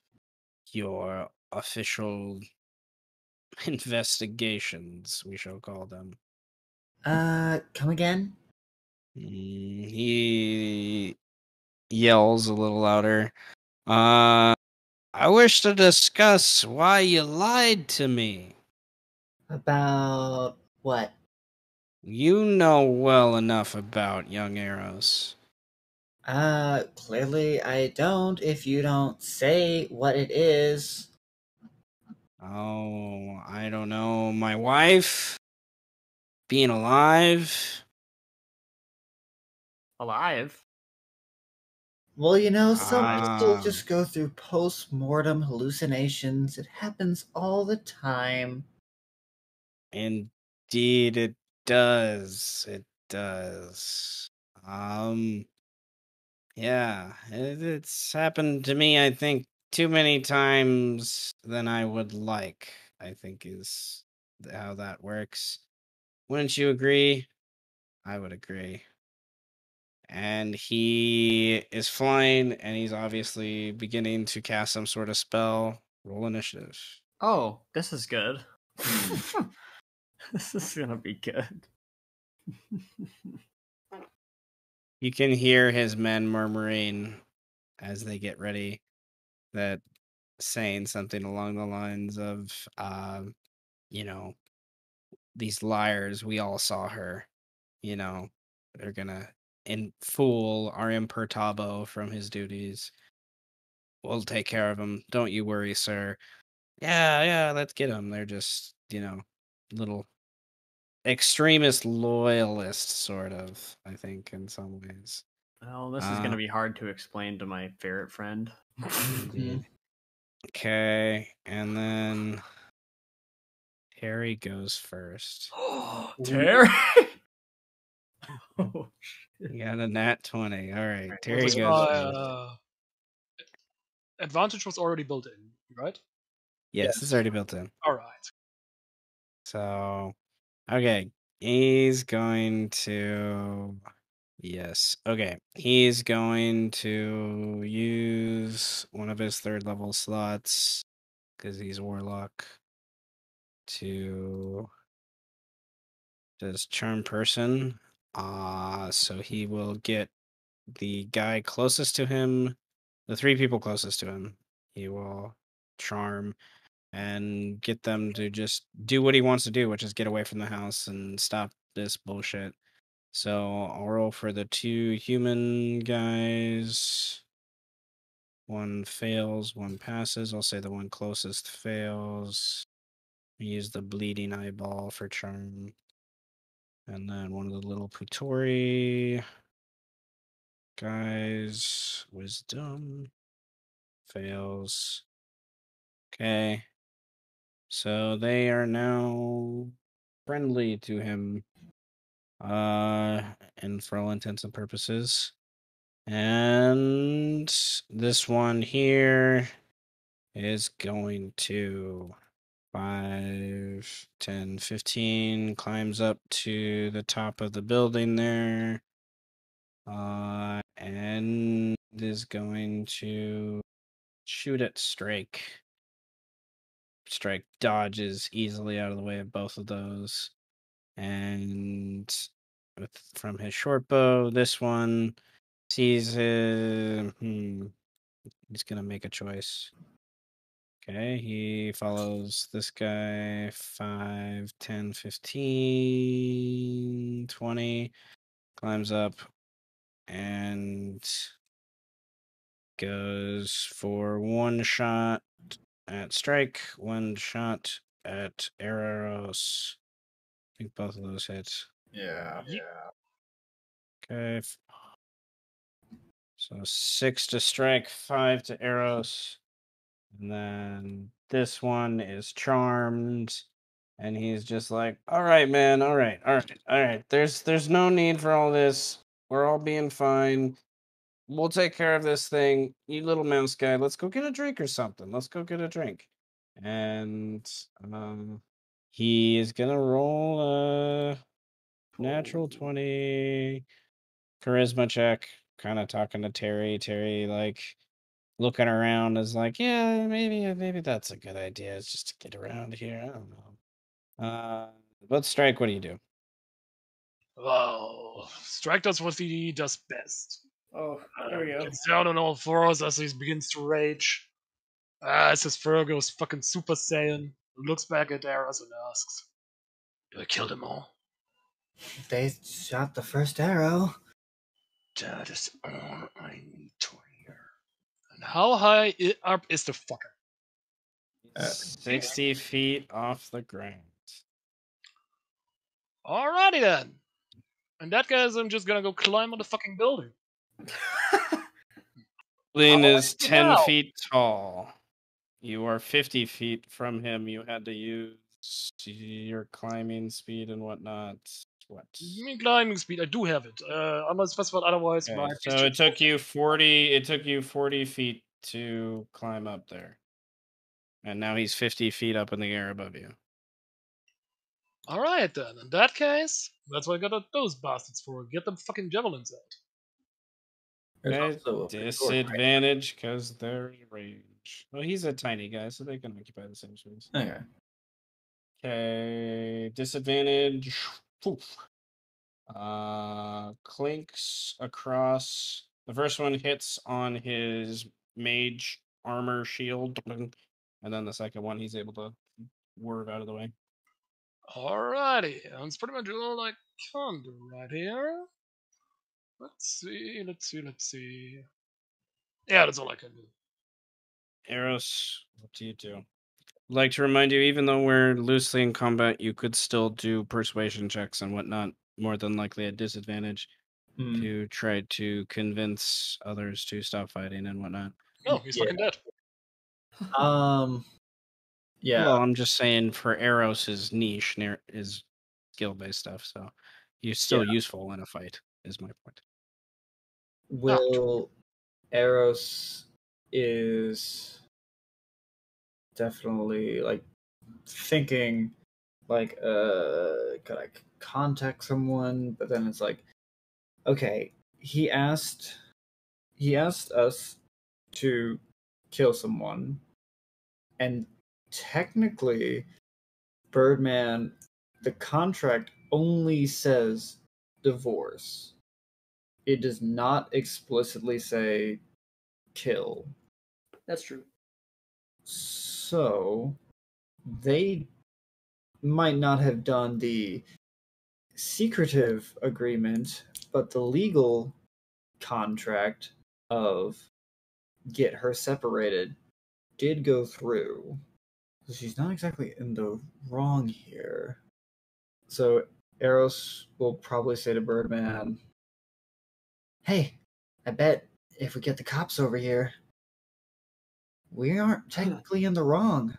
your official investigations, we shall call them. Come again? He yells a little louder. I wish to discuss why you lied to me. About what? You know well enough about young Arrows. Clearly I don't if you don't say what it is. Oh, I don't know. My wife being alive. Alive? Well, some people Ah, just go through post-mortem hallucinations. It happens all the time. indeed it does. It does. Yeah, it's happened to me, I think, too many times than I would like, I think is how that works. Wouldn't you agree? I would agree. And he is flying, and he's obviously beginning to cast some sort of spell. Roll initiative. Oh, this is good. This is gonna be good. You can hear his men murmuring as they get ready, that saying something along the lines of, you know, these liars, we all saw her. You know, they're gonna fool our Impertabo from his duties. We'll take care of him. Don't you worry, sir. Yeah, let's get him. They're just, little extremist loyalists, sort of, I think, in some ways. Well, this is Uh, gonna be hard to explain to my ferret friend. indeed. Okay, and then Harry goes first. Terry. Oh, shit. You got a nat 20. All right, Right, Terry Was goes my first. advantage was already built in, right? Yes, it's already built in. All right. So, okay, he's going to. Yes, okay. He's going to use one of his third level slots because he's Warlock to does Charm Person. So he will get the guy closest to him, the three people closest to him. He will charm and get them to just do what he wants to do, which is get away from the house and stop this bullshit. So I'll roll for the two human guys. One fails, one passes. I'll say the one closest fails. Use the bleeding eyeball for charm. And then one of the little Putori Guys, wisdom fails. Okay. So they are now friendly to him. And for all intents and purposes. And this one here is going to 5, 10, 15, climbs up to the top of the building there. And is going to shoot at Strike. Strike dodges easily out of the way of both of those. And from his short bow, this one sees him. He's gonna make a choice. Okay, he follows this guy 5, 10, 15, 20, climbs up and goes for one shot at Strike, one shot at Eros. I think both of those hits. Yeah. Okay. So 6 to Strike, 5 to Eros. And then this one is charmed. And he's just like, all right, man, all right. There's no need for all this. We're all being fine. We'll take care of this thing. You little mouse guy, let's go get a drink or something. Let's go get a drink. And he is gonna roll a natural 20 charisma check, kind of talking to Terry. Terry, like, looking around is like, yeah, maybe that's a good idea. It's just to get around here. I don't know. But Strike, what do you do? Well, Strike does what he does best. Oh, there we go. Gets down on all fours as he begins to rage. As his fur goes fucking Super Saiyan, looks back at Eros and asks, "Do I kill them all?" They shot the first arrow. That is all I need to hear. And how high up is the fucker? 60 feet off the ground. Alrighty then. In that case, I'm just gonna go climb on the fucking building. Lynn How is high 10 now? feet tall. You are 50 feet from him. You had to use your climbing speed and whatnot. What? You mean climbing speed? I do have it. Unless specified otherwise, Okay, my so it took you 40 feet to climb up there. And now he's 50 feet up in the air above you. Alright then. In that case, that's what I got those bastards for. Get them fucking javelins out. There's Okay, also a big sword, right? disadvantage because they're range. Well, he's a tiny guy, so they can occupy the same space. Okay. Okay, disadvantage. Poof. Clinks across. The first one hits on his mage armor shield, and then the second one he's able to swerve out of the way. Alrighty. That's pretty much all I can do right here. Let's see. Yeah, that's all I can do. Eros, what do you do? I'd like to remind you, even though we're loosely in combat, you could still do persuasion checks and whatnot, more than likely at disadvantage, to try to convince others to stop fighting and whatnot. No, he's Yeah. fucking dead. Yeah. Well, I'm just saying for Eros, his niche is skill-based stuff, so he's still useful in a fight, is my point. Will Eros is definitely like thinking like could I contact someone, but then it's like, okay, he asked us to kill someone, and technically Birdman, the contract only says divorce. It does not explicitly say kill. That's true. So they might not have done the secretive agreement, but the legal contract of get her separated did go through. So she's not exactly in the wrong here. So Eros will probably say to Birdman, "Hey, I bet if we get the cops over here, we aren't technically in the wrong.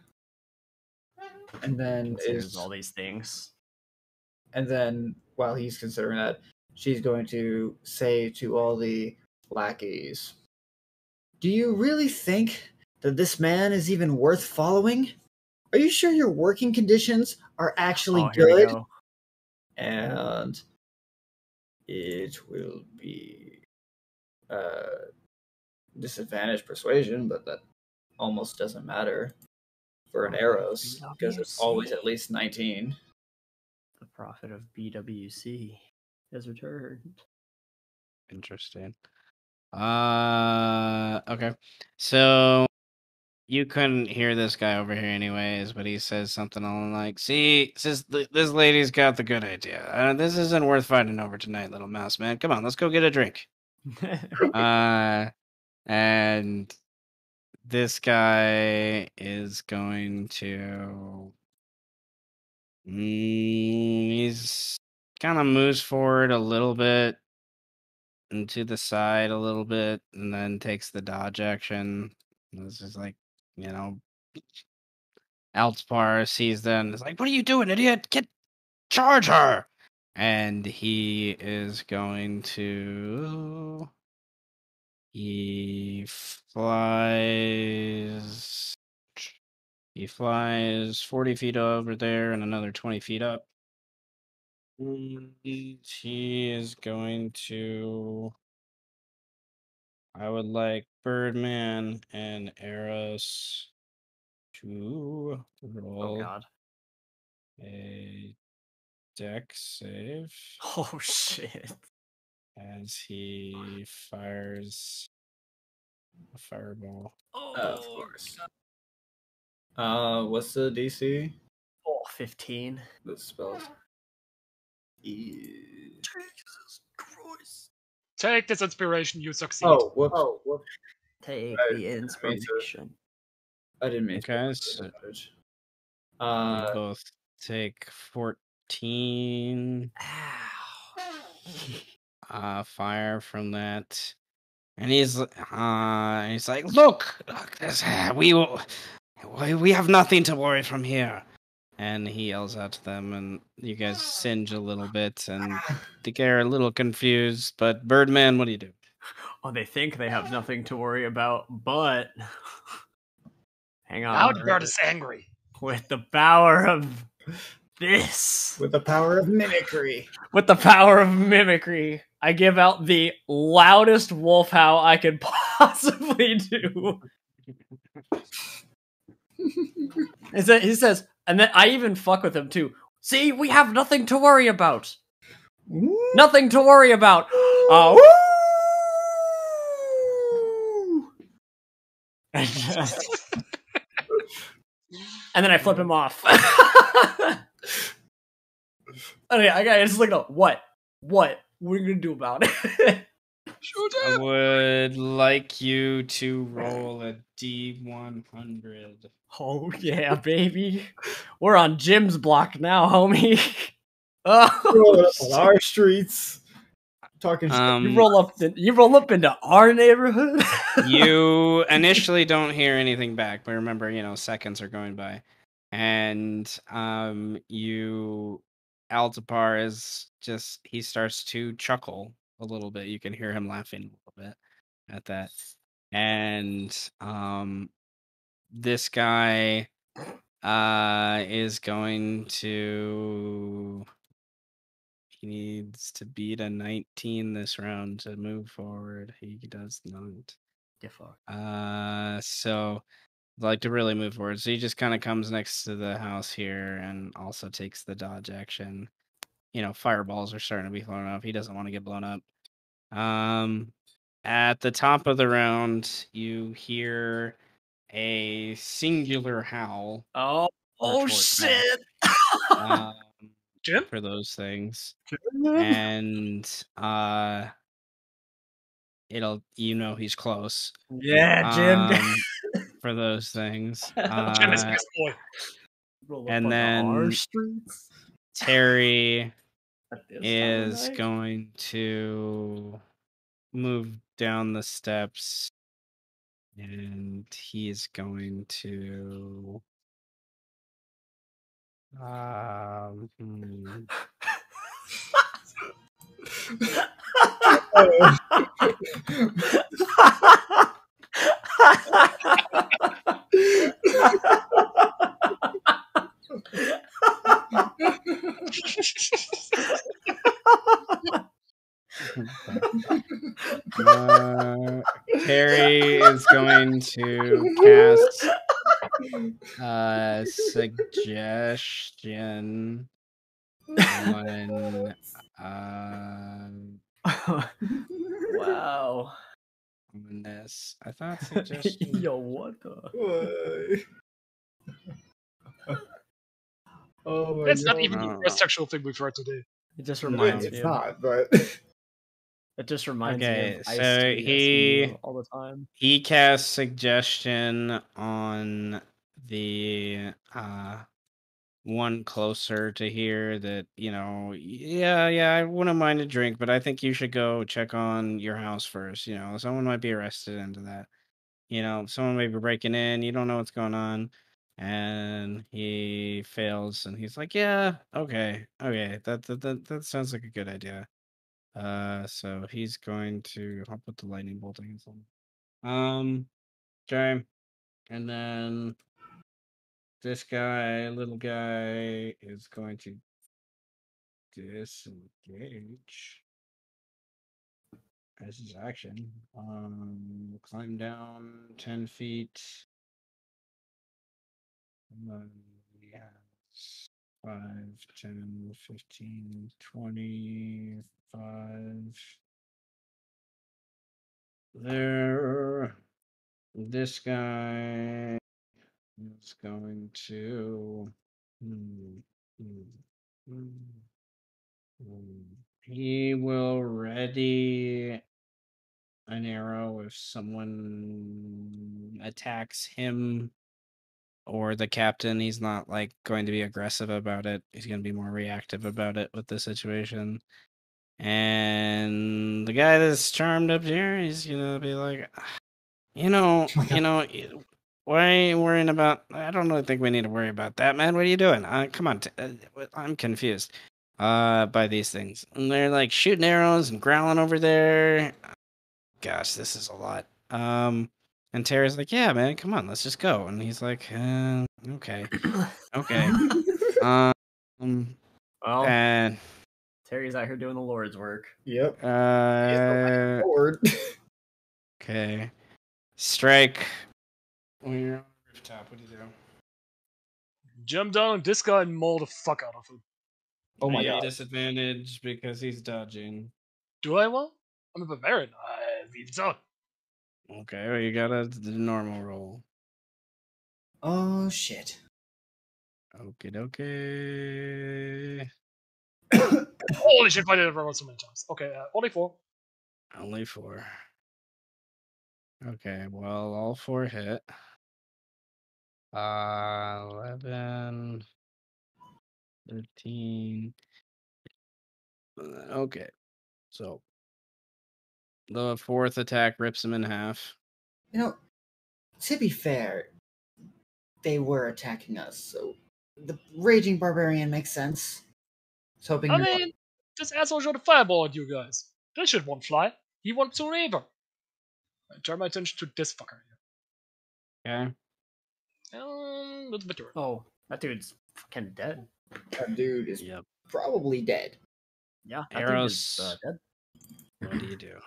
And then Considers all these things. And then while he's considering that, she's going to say to all the lackeys, "Do you really think that this man is even worth following? Are you sure your working conditions are actually Here we good?" go. And it will be disadvantage persuasion, but that almost doesn't matter for an arrows because it's always at least 19. The prophet of BWC has returned. Interesting. Okay. So you couldn't hear this guy over here anyways, but he says something along like, "See, this lady's got the good idea. This isn't worth fighting over tonight, little mouse man. Come on, let's go get a drink." And this guy is going to he's kind of moves forward a little bit and to the side a little bit and then takes the dodge action. This is like, you know, Altspar sees them and is like, "What are you doing, idiot? Charge her!" And he is going to he flies 40 feet over there and another 20 feet up. And he is going to I would like Birdman and Eros to Oh roll god. a dex save Oh shit. as he fires a fireball. Of course. What's the DC? Oh, 15. The spells. Jesus Christ. Take this inspiration, you succeed. Oh, whoops. Take Right, the inspiration. I didn't mean to. Okay, so Uh, you both take 14 Ow. fire from that. And he's like, look this, we have nothing to worry from here. And he yells out to them, and you guys singe a little bit, and they get a little confused. But Birdman, what do you do? Oh, they think they have nothing to worry about, but hang on. Now the bird is angry. With the power of this, with the power of mimicry. I give out the loudest wolf howl I could possibly do. He says, and then I even fuck with him too. "See, we have nothing to worry about. Nothing to worry about." Woo! And then I flip him off. Okay, I got just looking up. What? What are you gonna do about it? I would like you to roll a D100. Oh yeah, baby. We're on Jim's block now, homie. Oh, on our streets. Talking shit. you roll up into our neighborhood. You initially don't hear anything back, but remember, seconds are going by. And Altapar is he starts to chuckle a little bit. You can hear him laughing a little bit at that. And this guy is going to he needs to beat a 19 this round to move forward. He does not. Yeah, fuck. So I'd like to really move forward. So he just kind of comes next to the house here and also takes the dodge action. Fireballs are starting to be thrown up. He doesn't want to get blown up. At the top of the round, you hear a singular howl. Oh shit! Jim? For those things. And he's close. Yeah, Jim. For those things. Jim is best boy. And then Terry is going to move down the steps, and he's going to. Hmm. Terry is going to cast suggestion on Wow. on this. I thought suggestion. Yo, what the? Oh my It's not god. even the worst sexual thing we've heard today. It just No. reminds It's me. not, but It just reminds me Okay, of so Ice-T he- SVU all the time. He casts suggestion on the one closer to here that, yeah, I wouldn't mind a drink, but I think you should go check on your house first. Someone might be arrested into that. Someone may be breaking in, you don't know what's going on. And he fails, and he's like, yeah, okay, that sounds like a good idea. So he's going to. I'll put the lightning bolt on. Okay, and then this guy, little guy, is going to disengage as his action. Climb down 10 feet. And then he has 5, 10, 15, 25. There. This guy is going to. He will ready an arrow if someone attacks him or the captain. He's not going to be aggressive about it. He's going to be more reactive about it with the situation. And the guy that's charmed up here, he's going to be like, why are you worrying about? I don't really think we need to worry about that, man. What are you doing? Come on, I'm confused. By these things, and they're shooting arrows and growling over there. Gosh, this is a lot. And Terry's like, yeah, man, come on, let's just go. And he's like, okay, okay. Well, And Terry's out here doing the Lord's work. yep. uh, Lord. okay, strike. When you're on the rooftop, what do you do? Jump down on this guy and maul the fuck out of him. Oh my You have god. disadvantage because he's dodging. Do I want? I'm a barbarian. I mean, so. Okay, well, you gotta do the normal roll. Oh shit. Okay, okay. Holy shit, I did it wrong so many times. Okay, only 4. Only 4. Okay, well, all 4 hit. 11, 13. Okay, so the 4th attack rips him in half. To be fair, they were attacking us, so the raging barbarian makes sense. I was hoping I mean, this asshole shot a fireball at you guys. This shit won't fly. He won't to either. I turn my attention to this fucker here. Okay. That's better. Oh, that dude's fucking dead. that dude is Yep. probably dead. Yeah, that Arrows. dude is dead. What do you do?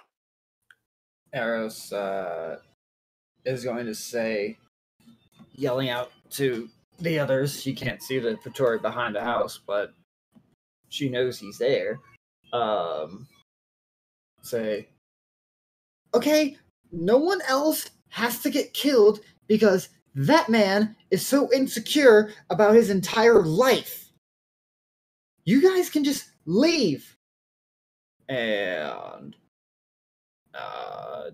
Eros is going to say, yelling out to the others. She can't see the Praetori behind the house, but she knows he's there. Say, okay, no one else has to get killed because that man is so insecure about his entire life. You guys can just leave. And I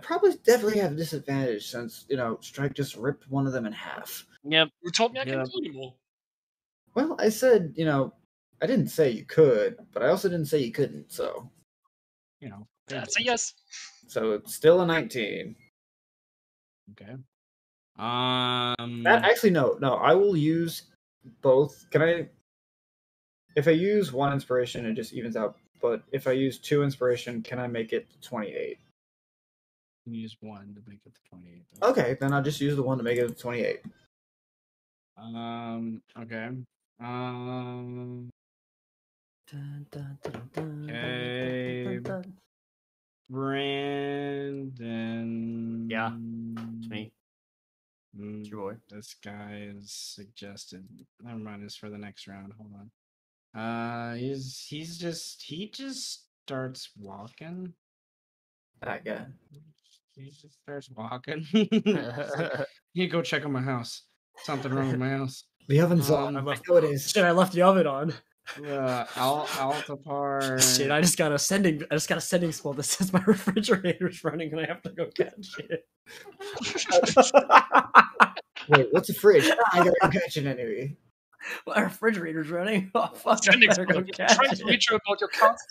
probably definitely have a disadvantage since, Strike just ripped one of them in half. Yep. You told me I Yep. can't do anymore. Well, I said, I didn't say you could, but I also didn't say you couldn't, so. That's a yes. So it's still a 19. Okay. That actually no. I will use both. Can I? If I use one inspiration, it just evens out. But if I use 2 inspiration, can I make it 28? use 1 to make it to 28. Okay, then I'll just use the 1 to make it 28. Okay. Okay. Brandon. Yeah, it's me. Mm, It's your boy. This guy is suggested. Never mind, it's for the next round. Hold on. He just starts walking. That guy. He just starts walking. He's like, you go check on my house. Something wrong with my house. The oven's on. I know it is. Shit, I left the oven on. Altapar. Shit, I just got a sending spell that says my refrigerator's running and I have to go catch it. Wait, what's a fridge? I gotta go catch it anyway. My refrigerator's running. Oh fuck! I Sending better go spell. catch Trying it. to reach you about your cards.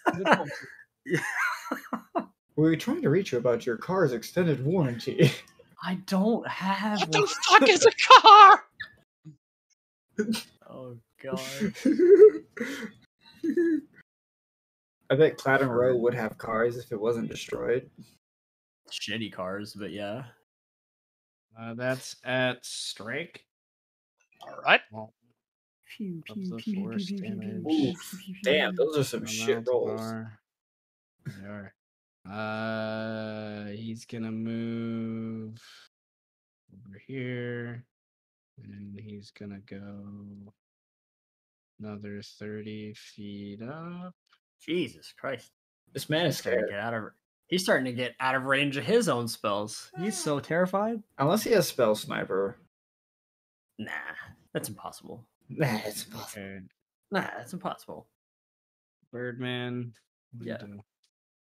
We were trying to reach you about your car's extended warranty. I don't have What one. the fuck is a car? Oh god. I bet Cladden Row would have cars if it wasn't destroyed. Shitty cars, but yeah. That's at strike. All right. Well, Pew, up the force damage. Oof. Damn, those are some From shit rolls. Altapar. They are. He's gonna move over here, and he's gonna go another 30 feet up. Jesus Christ. This man is Starting to scared. he's starting to get out of range of his own spells. He's so terrified. Unless he has Spell Sniper. Nah, that's impossible. Nah, it's impossible. Okay, Nah, that's impossible. Birdman. Yeah. window.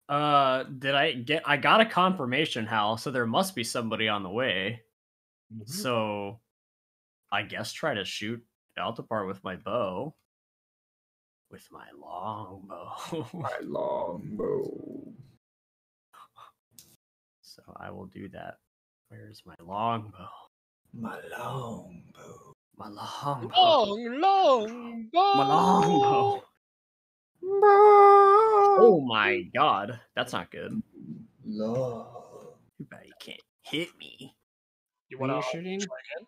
I got a confirmation, Hal, so there must be somebody on the way. Mhm. So I guess try to shoot Altapar with my bow. With my long bow. My long bow. So I will do that. Where's my long bow? My long bow. My long bow. Long bow. My long bow. Oh Oh my god. That's not good. Lord. Too bad you can't hit me. You Who are want you to shooting? try again?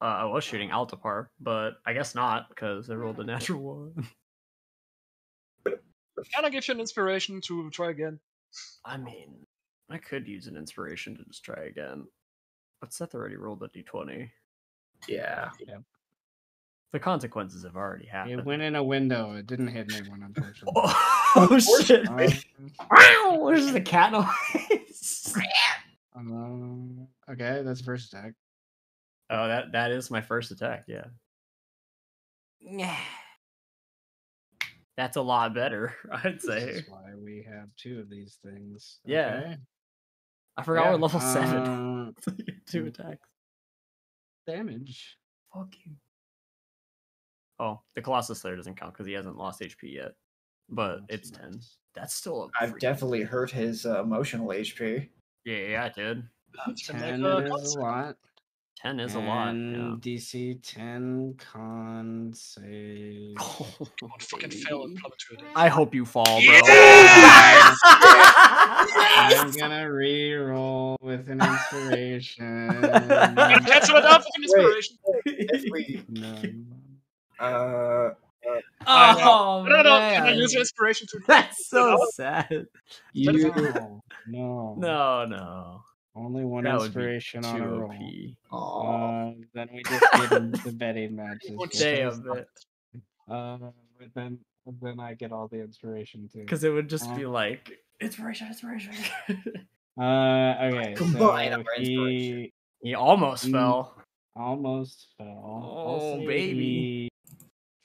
I was shooting Altapar, but I guess not, because I rolled a natural one. Can I give you an inspiration to try again? I mean, I could use an inspiration to just try again. But Seth already rolled a d20. Yeah. The consequences have already It happened. went in a window. It didn't hit anyone, unfortunately. Oh shit! Um, What is the cat noise? Okay, that's first attack. Oh, that is my first attack. Yeah. That's a lot better, I'd say. That's why we have 2 of these things. Yeah. Okay. I forgot Yeah, we're level 7. 2 mm. attacks. Damage. Fuck you. Oh, the Colossus Slayer doesn't count because he hasn't lost HP yet. But it's 10. That's still a I've definitely hurt his emotional HP. Yeah, I did. 10 is a lot. 10 is a lot. And Yeah. DC 10 con save. Come on, fucking fail and plummet to it. I hope you fall, bro. Yeah! I'm gonna re-roll with an inspiration. Cancel it out with an inspiration. If we, No. Oh, No, can I man. use an inspiration to? That's so sad. you, No. Only one That would be inspiration on a too roll. OP. Then we just get into the betting matches. Damn it. But then I get all the inspiration too. Because it would just be like, inspiration. Okay. Combine So our inspiration. he He almost fell. almost fell. Oh, say baby. He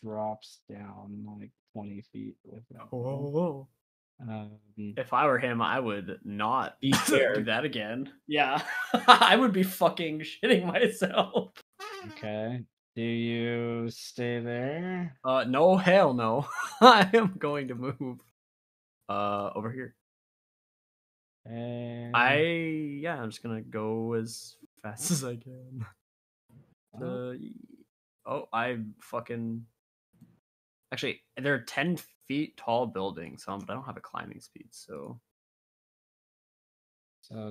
drops down like 20 feet with that. Oh. Um, If I were him, I would not Be do scared. that again. Yeah. I would be fucking shitting myself. okay. Do you stay there? No, hell no. I am going to move over here. And I'm just gonna go as fast as I can. I fucking actually they're 10 feet tall buildings, but I don't have a climbing speed, so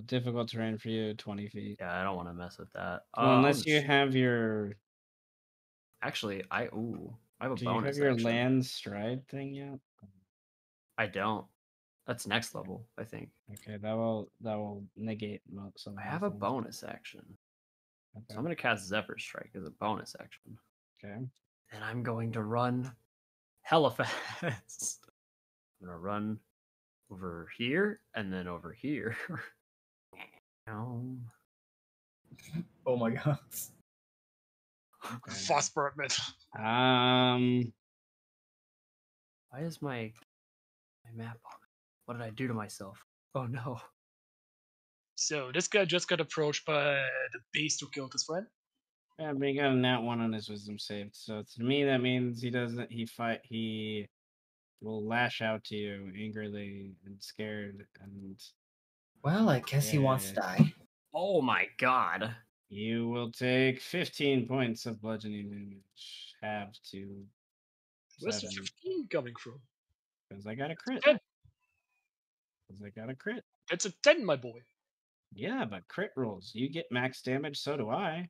difficult terrain for you, 20 feet. yeah, I don't want to mess with that. Well, unless you have your. Actually, I have a Do you have bonus your action. land stride thing yet? I don't. That's next level, I think. Okay, that will negate some. I have a bonus action. Okay. So I'm gonna cast Zephyr Strike as a bonus action. Okay. And I'm going to run hella fast. I'm gonna run over here and then over here. Oh my god. Fast Birdman. Why is my map on? What did I do to myself? Oh no. So this guy just got approached by the beast who killed his friend. Yeah, but he got a nat 1 on his wisdom save. So to me, that means he will lash out to you angrily and scared, and Well, I guess he wants to die. Oh my god. you will take 15 points of bludgeoning damage. Half to Where's the 7. 15 coming from? Because I got a crit. 10. Because I got a crit. That's a 10, my boy. Yeah, but crit rolls. You get max damage, so do I.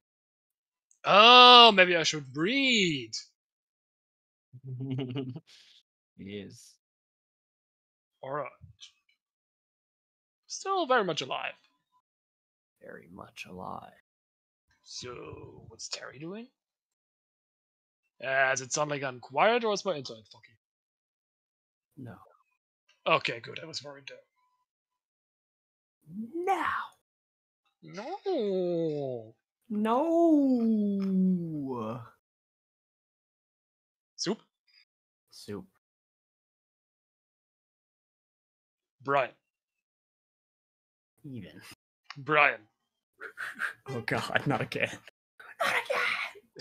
Oh, maybe I should breed. Yes. Alright. Still very much alive. Very much alive. So, what's Terry doing? Does it sound like I'm quiet or is my internet fucking? No. Okay, good. I was worried there. Now. No. No. Soup? Soup. Brian. Even. Brian. Oh god, not again. Not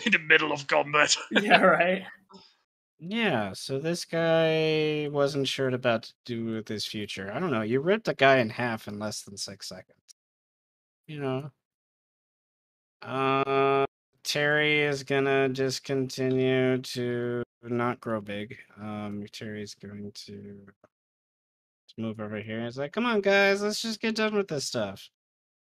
In the middle of combat. again. Yeah, right. Yeah, so this guy wasn't sure about to do with his future. I don't know. You ripped a guy in half in less than 6 seconds. You know. Terry is gonna just continue to not grow big. Terry's going to move over here. It's like, come on, guys, let's just get done with this stuff.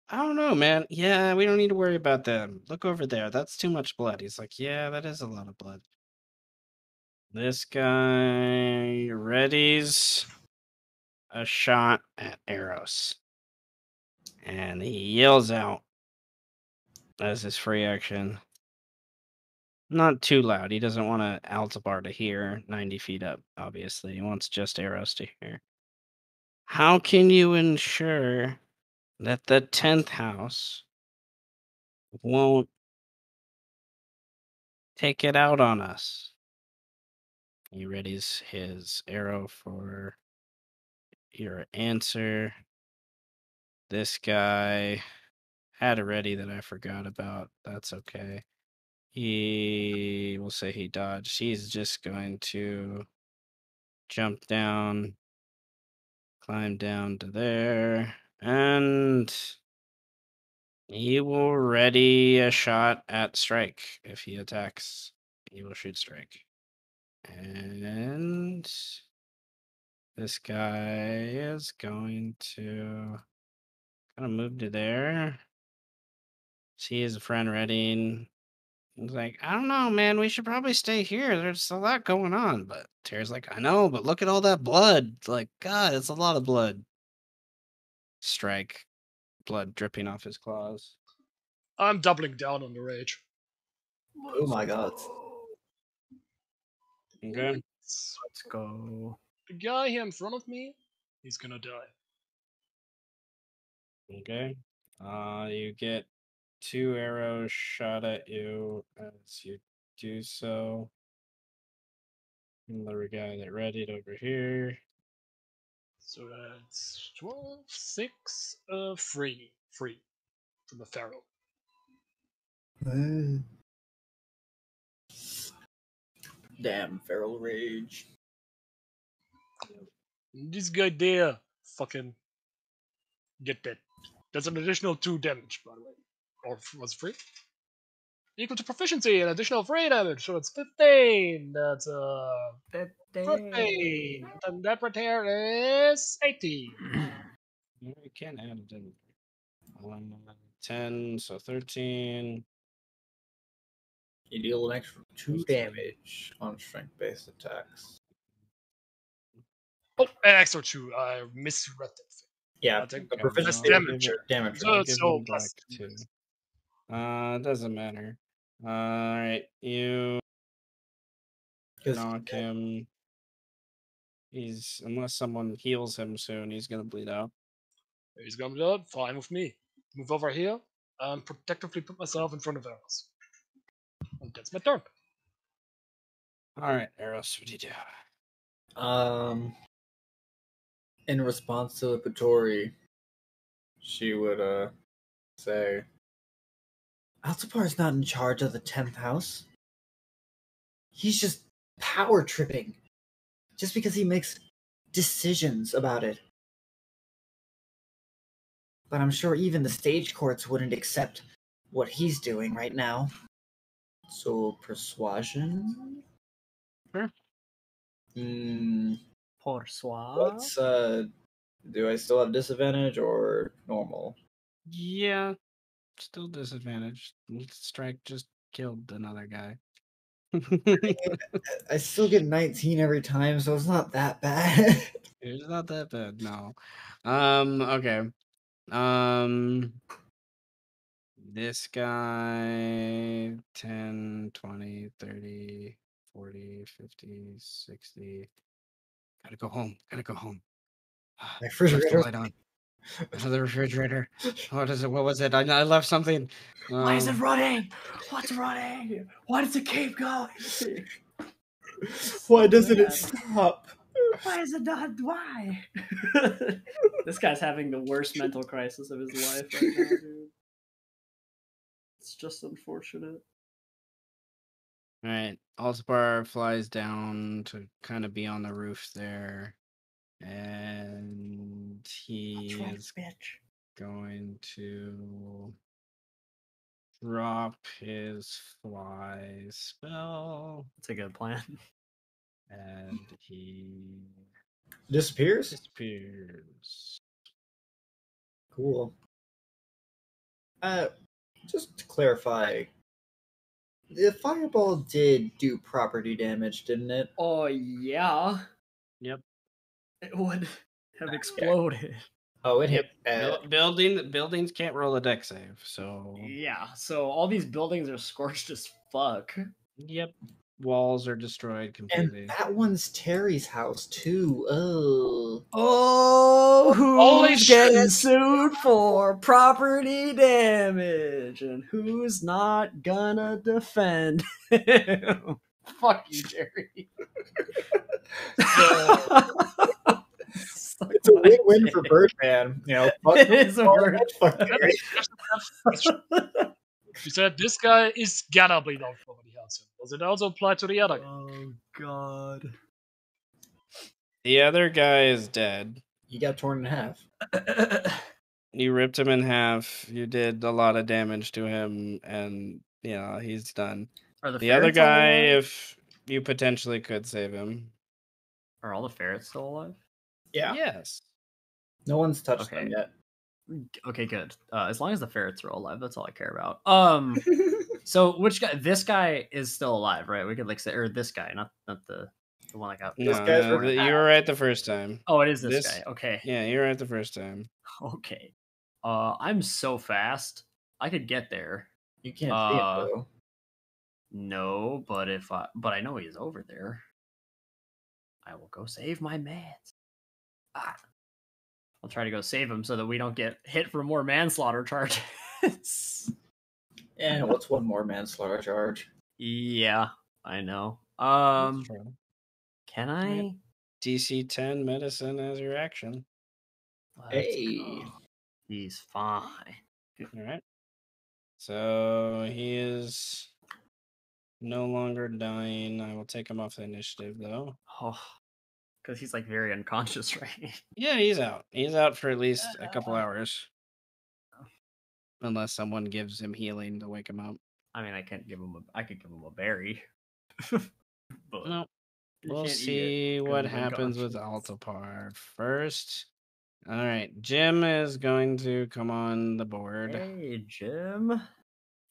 I don't know, man. Yeah, we don't need to worry about them. Look over there. That's too much blood. He's like, yeah, that is a lot of blood. This guy readies a shot at Eros. And he yells out as his free action. Not too loud. He doesn't want to Altabar to hear 90 feet up, obviously. He wants just Eros to hear. How can you ensure that the 10th house won't take it out on us? He readies his arrow for your answer. This guy had a ready that I forgot about. That's okay. He will say he dodged. He's just going to jump down, climb down to there, and he will ready a shot at strike. If he attacks, he will shoot strike. And this guy is going to kind of move to there. See his friend readying. He's like, I don't know, man. We should probably stay here. There's a lot going on. But Terry's like, I know, but look at all that blood. It's like, God, it's a lot of blood. Strike. Blood dripping off his claws. I'm doubling down on the rage. Oh my god. Okay. Let's go. The guy here in front of me, he's gonna die. Okay. You get 2 arrows shot at you as you do so. Another guy that readied over here. So that's 12, 6, 3. 3 from the Pharaoh. Damn, feral rage. This guy there, fucking get bit. That's an additional 2 damage, by the way. Or was it free? Equal to proficiency, an additional 3 damage, so it's 15. That's 15. And that right there is 18. You can't add it in. 10, so 13. You deal an extra 2 damage on strength-based attacks. Oh, an extra 2. I misread that thing. Yeah, I think the Okay, proficiency well, damage. damage. So I'll it's give so him plus back 2. too. It doesn't matter. Alright, you knock him. He's unless someone heals him soon, he's gonna bleed out. He's gonna be done. Fine with me. Move over here and protectively put myself in front of Eros. And that's my turn. Alright, Eros, what do you do? In response to the Patori, she would say, Alcipar's not in charge of the 10th house. He's just power tripping. Just because he makes decisions about it. But I'm sure even the stage courts wouldn't accept what he's doing right now. So, persuasion? Sure. What's, do I still have disadvantage or normal? Yeah, still disadvantaged. Strike just killed another guy. I still get 19 every time, so it's not that bad. It's not that bad, no. Okay. This guy 10, 20, 30, 40, 50, 60. Gotta go home. Gotta go home. My Left the refrigerator. light on. Another refrigerator. What is it? What was it? I left something. Why is it running? What's running? Why does it keep going? Why doesn't it bad. stop? Why is it not? Why? This guy's having the worst mental crisis of his life right now, dude. It's just unfortunate. All right. Alspar flies down to kind of be on the roof there. And he is going to drop his fly spell. It's a good plan. And he Disappears? disappears. Cool. Just to clarify, the fireball did do property damage, didn't it? Oh, yeah. Yep. It would have exploded. Oh, it hit. Buildings can't roll a deck save, so Yeah, so all these buildings are scorched as fuck. yep. Walls are destroyed And completely. that one's Terry's house, too. Oh. Oh, Holy who's shit. getting sued for property damage? And who's not gonna defend him? Fuck you, Jerry. It's a win-win for Birdman. You know, fuck It is a word. fuck Terry. She said this guy is gonna bleed out from what he has him. Does it also apply to the other guy? Oh, God. The other guy is dead. He got torn in half. You ripped him in half. You did a lot of damage to him, and yeah, he's done. Are The other ferrets all guy, alive? if you potentially could save him. Are all the ferrets still alive? Yeah. Yes. No one's touched Okay. them yet. Okay, good. As long as the ferrets are all alive, that's all I care about. So which guy? This guy is still alive, right? We could like say, or this guy, not the one I got. No, guy's you were right the first time. Oh, it is this guy. Okay. Yeah, you were right the first time. Okay. I'm so fast. I could get there. You can't see him, though. No, but I know he's over there. I will go save my man. I'll try to go save him so that we don't get hit for more manslaughter charges. And what's one more manslaughter charge? Yeah, I know. Can I? DC 10 medicine as your action. Hey. He's fine. All right. So he is no longer dying. I will take him off the initiative, though. Oh, Because he's like very unconscious, right? Yeah, he's out. He's out for at least a couple hours. Unless someone gives him healing to wake him up. I mean, I could give him a berry. But No. you We'll can't eat see it 'cause what he's happens with unconscious. Altapar first. All right, Jim is going to come on the board. Hey, Jim.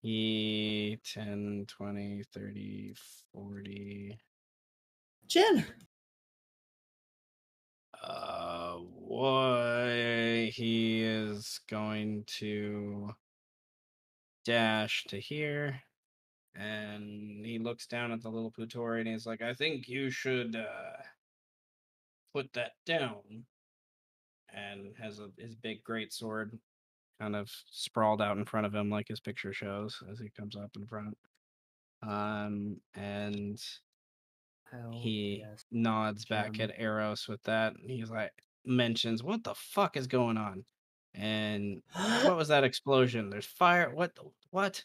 He 10, 20, 30, 40. Jin. What he is going to dash to here, and he looks down at the little Putori and he's like, I think you should put that down. And has his big great sword kind of sprawled out in front of him like his picture shows as he comes up in front. And he yes, nods back Jim. at Eros with that. He's like, mentions, what the fuck is going on? And what was that explosion? There's fire. What?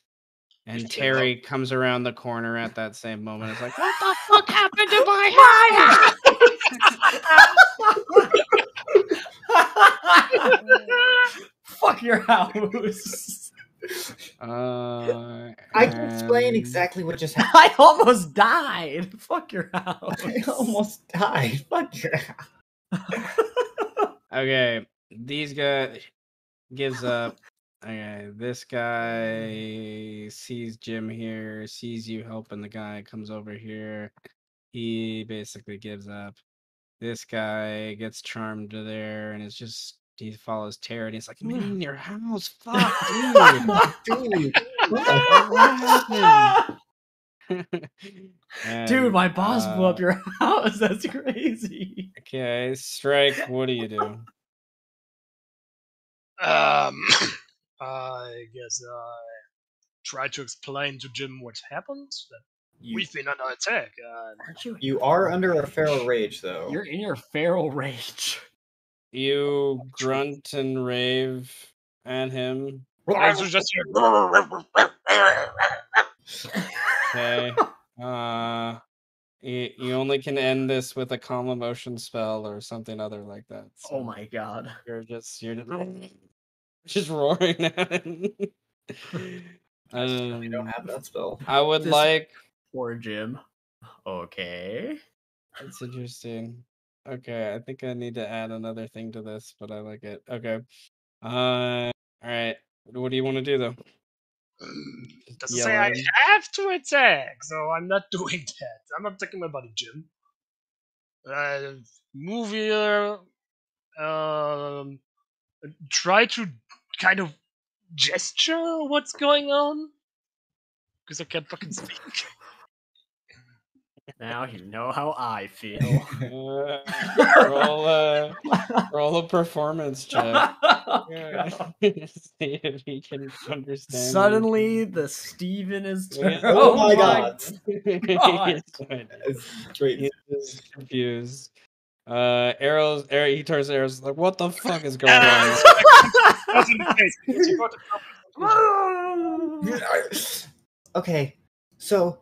And Just Terry comes around the corner at that same moment. It's like, what the fuck happened to my house? Fuck your house. I can explain exactly what just happened. I almost died. Fuck your house. I almost died. Fuck your house. Okay, these guys gives up. Okay, this guy sees Jim here, sees you helping the guy, comes over here. He basically gives up. This guy gets charmed to there, and it's just he follows Terry, and he's like, "Man, in your house, fuck, dude, what happened?" Dude, my And, boss blew up your house. That's crazy. Okay, Strike. What do you do? I guess I try to explain to Jim what happened. That we've been under attack. Aren't you? You are under a feral rage, though. You're in your feral rage. You grunt and rave at him. I was just Okay. You only can end this with a calm emotion spell or something other like that. So Oh my god. you're just roaring at him. We don't have that spell. I would This- like. Poor Jim. Okay. That's interesting. Okay, I think I need to add another thing to this, but I like it. Okay. All right. What do you want to do though? doesn't Yell say at I him? have to attack, so I'm not doing that. I'm not attacking my buddy Jim. Move here. Try to kind of gesture what's going on because I can't fucking speak. Now you know how I feel. Roll a performance check. Oh, Yeah. God. See if he can understand. Suddenly, the Steven is turned. Oh my god. God. Great. He's confused. He turns to Arrows like, what the fuck is going on? Okay, so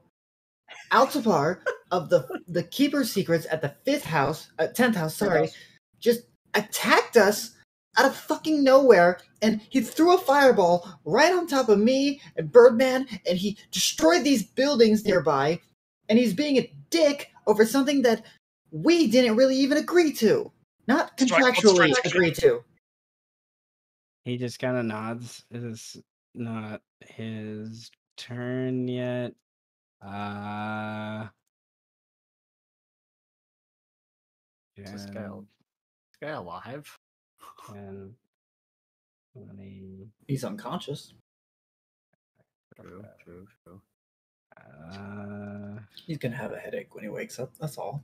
Altapar of the Keeper's Secrets at the 10th house, sorry, just attacked us out of fucking nowhere, and he threw a fireball right on top of me and Birdman, and he destroyed these buildings nearby, and he's being a dick over something that we didn't really even agree to. Not contractually agree to. He just kind of nods. It is not his turn yet. Is this guy alive? 10, 20. He's unconscious. True. He's gonna have a headache when he wakes up, that's all.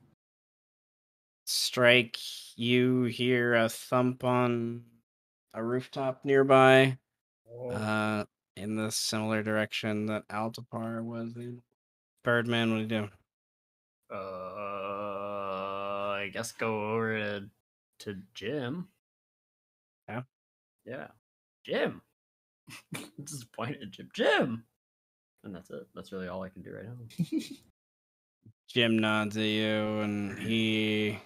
Strike, you hear a thump on a rooftop nearby. In the similar direction that Altapar was in. Birdman, what do you do? I guess go over to Jim. Yeah? Yeah. Jim! Just point at Jim. Jim! And that's it. That's really all I can do right now. Jim nods at you, and he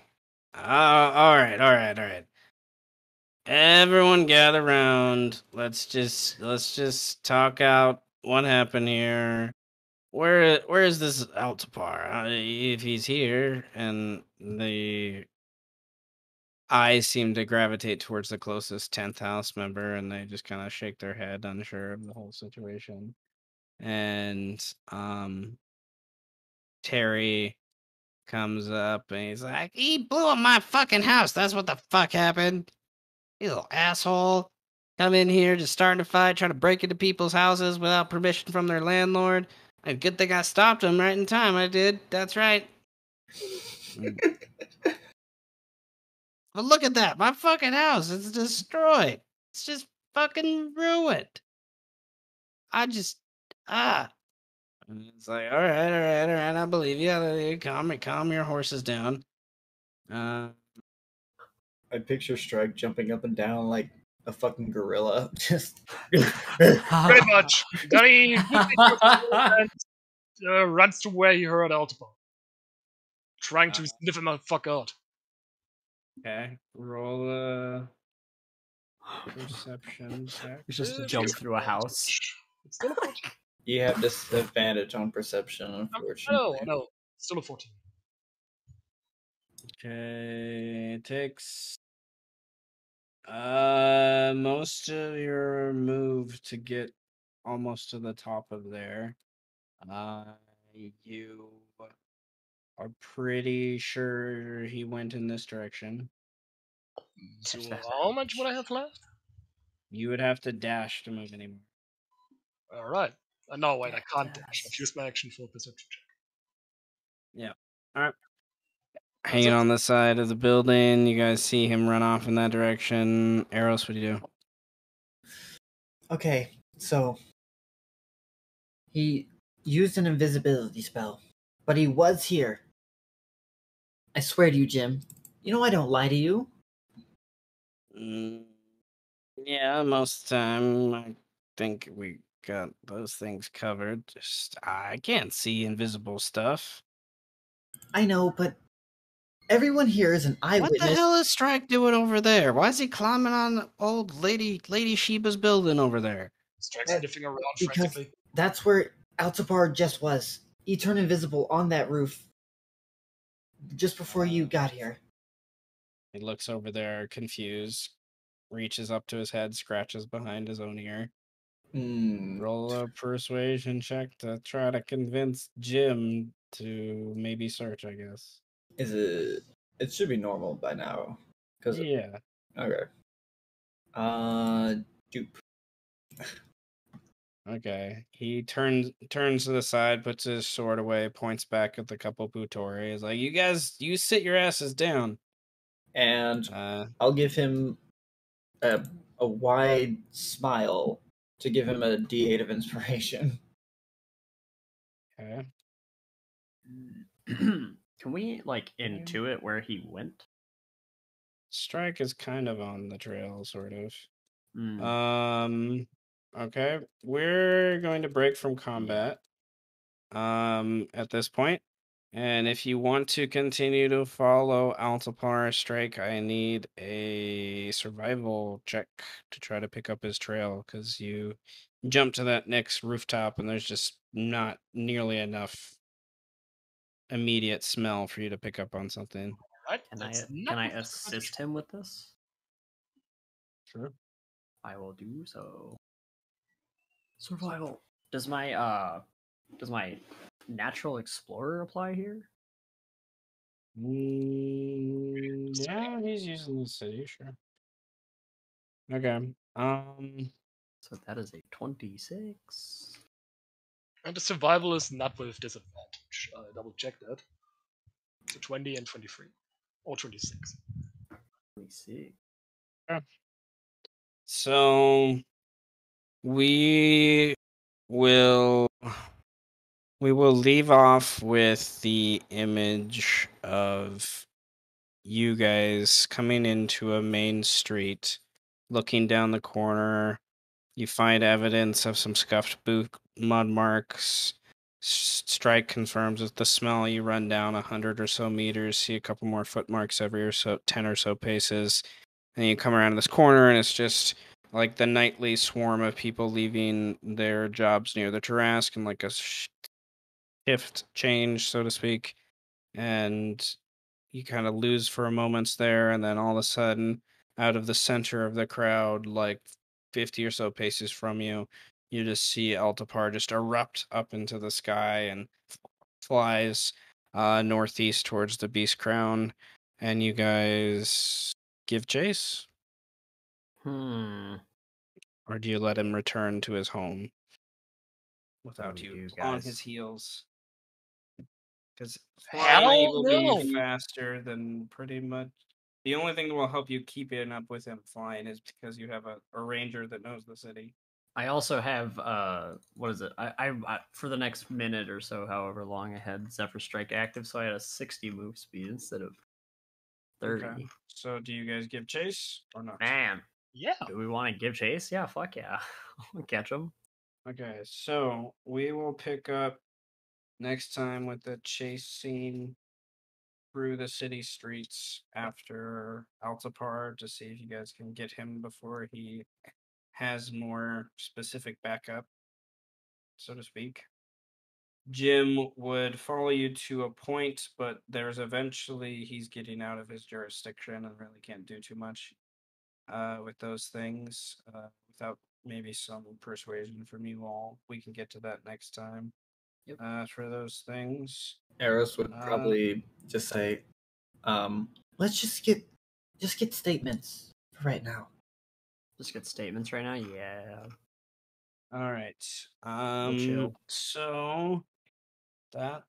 All right, all right, all right. Everyone gather round. Let's just talk out what happened here. Where is this Altapar? If he's here, and the eyes seem to gravitate towards the closest 10th house member, and they just kind of shake their head, unsure of the whole situation. And Terry comes up and he's like, "He blew up my fucking house. That's what the fuck happened. You little asshole. Come in here just starting a fight, trying to break into people's houses without permission from their landlord. And good thing I stopped him right in time. I did. That's right. But look at that. My fucking house. It's destroyed. It's just fucking ruined. I just, ah." And it's like, all right, all right, all right. I believe you. Calm your horses down. I picture Strike jumping up and down like a fucking gorilla. Just Pretty much. Then he and runs to where he heard Altapar, trying to sniff him the fuck out. Okay. Roll a perception check. Just jump through a house. It's still a 14. you have disadvantage on perception, I unfortunately. know. Still a 14. Okay. It takes most of your move to get almost to the top of there. You are pretty sure he went in this direction. So how much would I have left? You would have to dash to move anymore. Alright. No, wait, I can't dash. I've used my action for a perception check. Yeah. All right. That's Hanging it. on the side of the building, you guys see him run off in that direction. Eros, what do you do? Okay, so he used an invisibility spell, but he was here. I swear to you, Jim. You know I don't lie to you. Yeah, most of the time, I think we got those things covered. Just, I can't see invisible stuff. I know, but everyone here is an eyewitness. What the hell is Strike doing over there? Why is he climbing on old Lady Sheba's building over there? Strike sniffing around Because frantically. that's where Altapar just was. He turned invisible on that roof just before you got here. He looks over there, confused, reaches up to his head, scratches behind his own ear. Roll a persuasion check to try to convince Jim to maybe search, I guess. Is it? It should be normal by now. Yeah. Okay. Dupe. Okay. He turns to the side, puts his sword away, points back at the couple Putori. He's like, you sit your asses down. And I'll give him a wide smile to give him a D8 of inspiration. Okay. Can we intuit where he went? Strike is kind of on the trail, sort of. Mm. Okay. We're going to break from combat. At this point. And if you want to continue to follow Altapar Strike, I need a survival check to try to pick up his trail, because you jump to that next rooftop and there's just not nearly enough immediate smell for you to pick up on something. Right? Can I assist him with this? Sure. I will do so. Survival. Does my natural explorer apply here? Yeah, he's using the city, sure. Okay. So that is a 26. And the survival is not with disadvantage. I double checked that. So 20 and 23. Or 26. 26. Okay. So we will leave off with the image of you guys coming into a main street, looking down the corner. You find evidence of some scuffed boot mud marks, Strike confirms with the smell. You run down 100 or so meters, see a couple more footmarks every or so 10 or so paces, and you come around this corner, and it's just like the nightly swarm of people leaving their jobs near the Tarrasque, and like a shift change, so to speak, and you kind of lose for a moment there, and then all of a sudden, out of the center of the crowd, like 50 or so paces from you, you just see Altapar just erupt up into the sky and flies northeast towards the Beast Crown, and you guys give chase, Hmm. or do you let him return to his home without do we you do, on guys? his heels? Because flying Hell will no! be faster than pretty much. The only thing that will help you keeping up with him flying is because you have a ranger that knows the city. I also have what is it? I for the next minute or so, however long I had Zephyr Strike active, so I had a 60 move speed instead of 30. Okay. So do you guys give chase or not? Man, Yeah. do we want to give chase? Yeah, fuck yeah. Catch him. Okay, so we will pick up next time with the chase scene through the city streets after Altapar to see if you guys can get him before he has more specific backup, so to speak. Jim would follow you to a point, but there's eventually he's getting out of his jurisdiction and really can't do too much with those things without maybe some persuasion from you all. We can get to that next time. Yep. For those things. Eros would probably just say, let's just get statements for right now. Just get statements right now. Yeah. All right. We'll chill. So that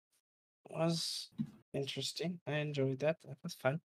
was interesting. I enjoyed that. That was fun.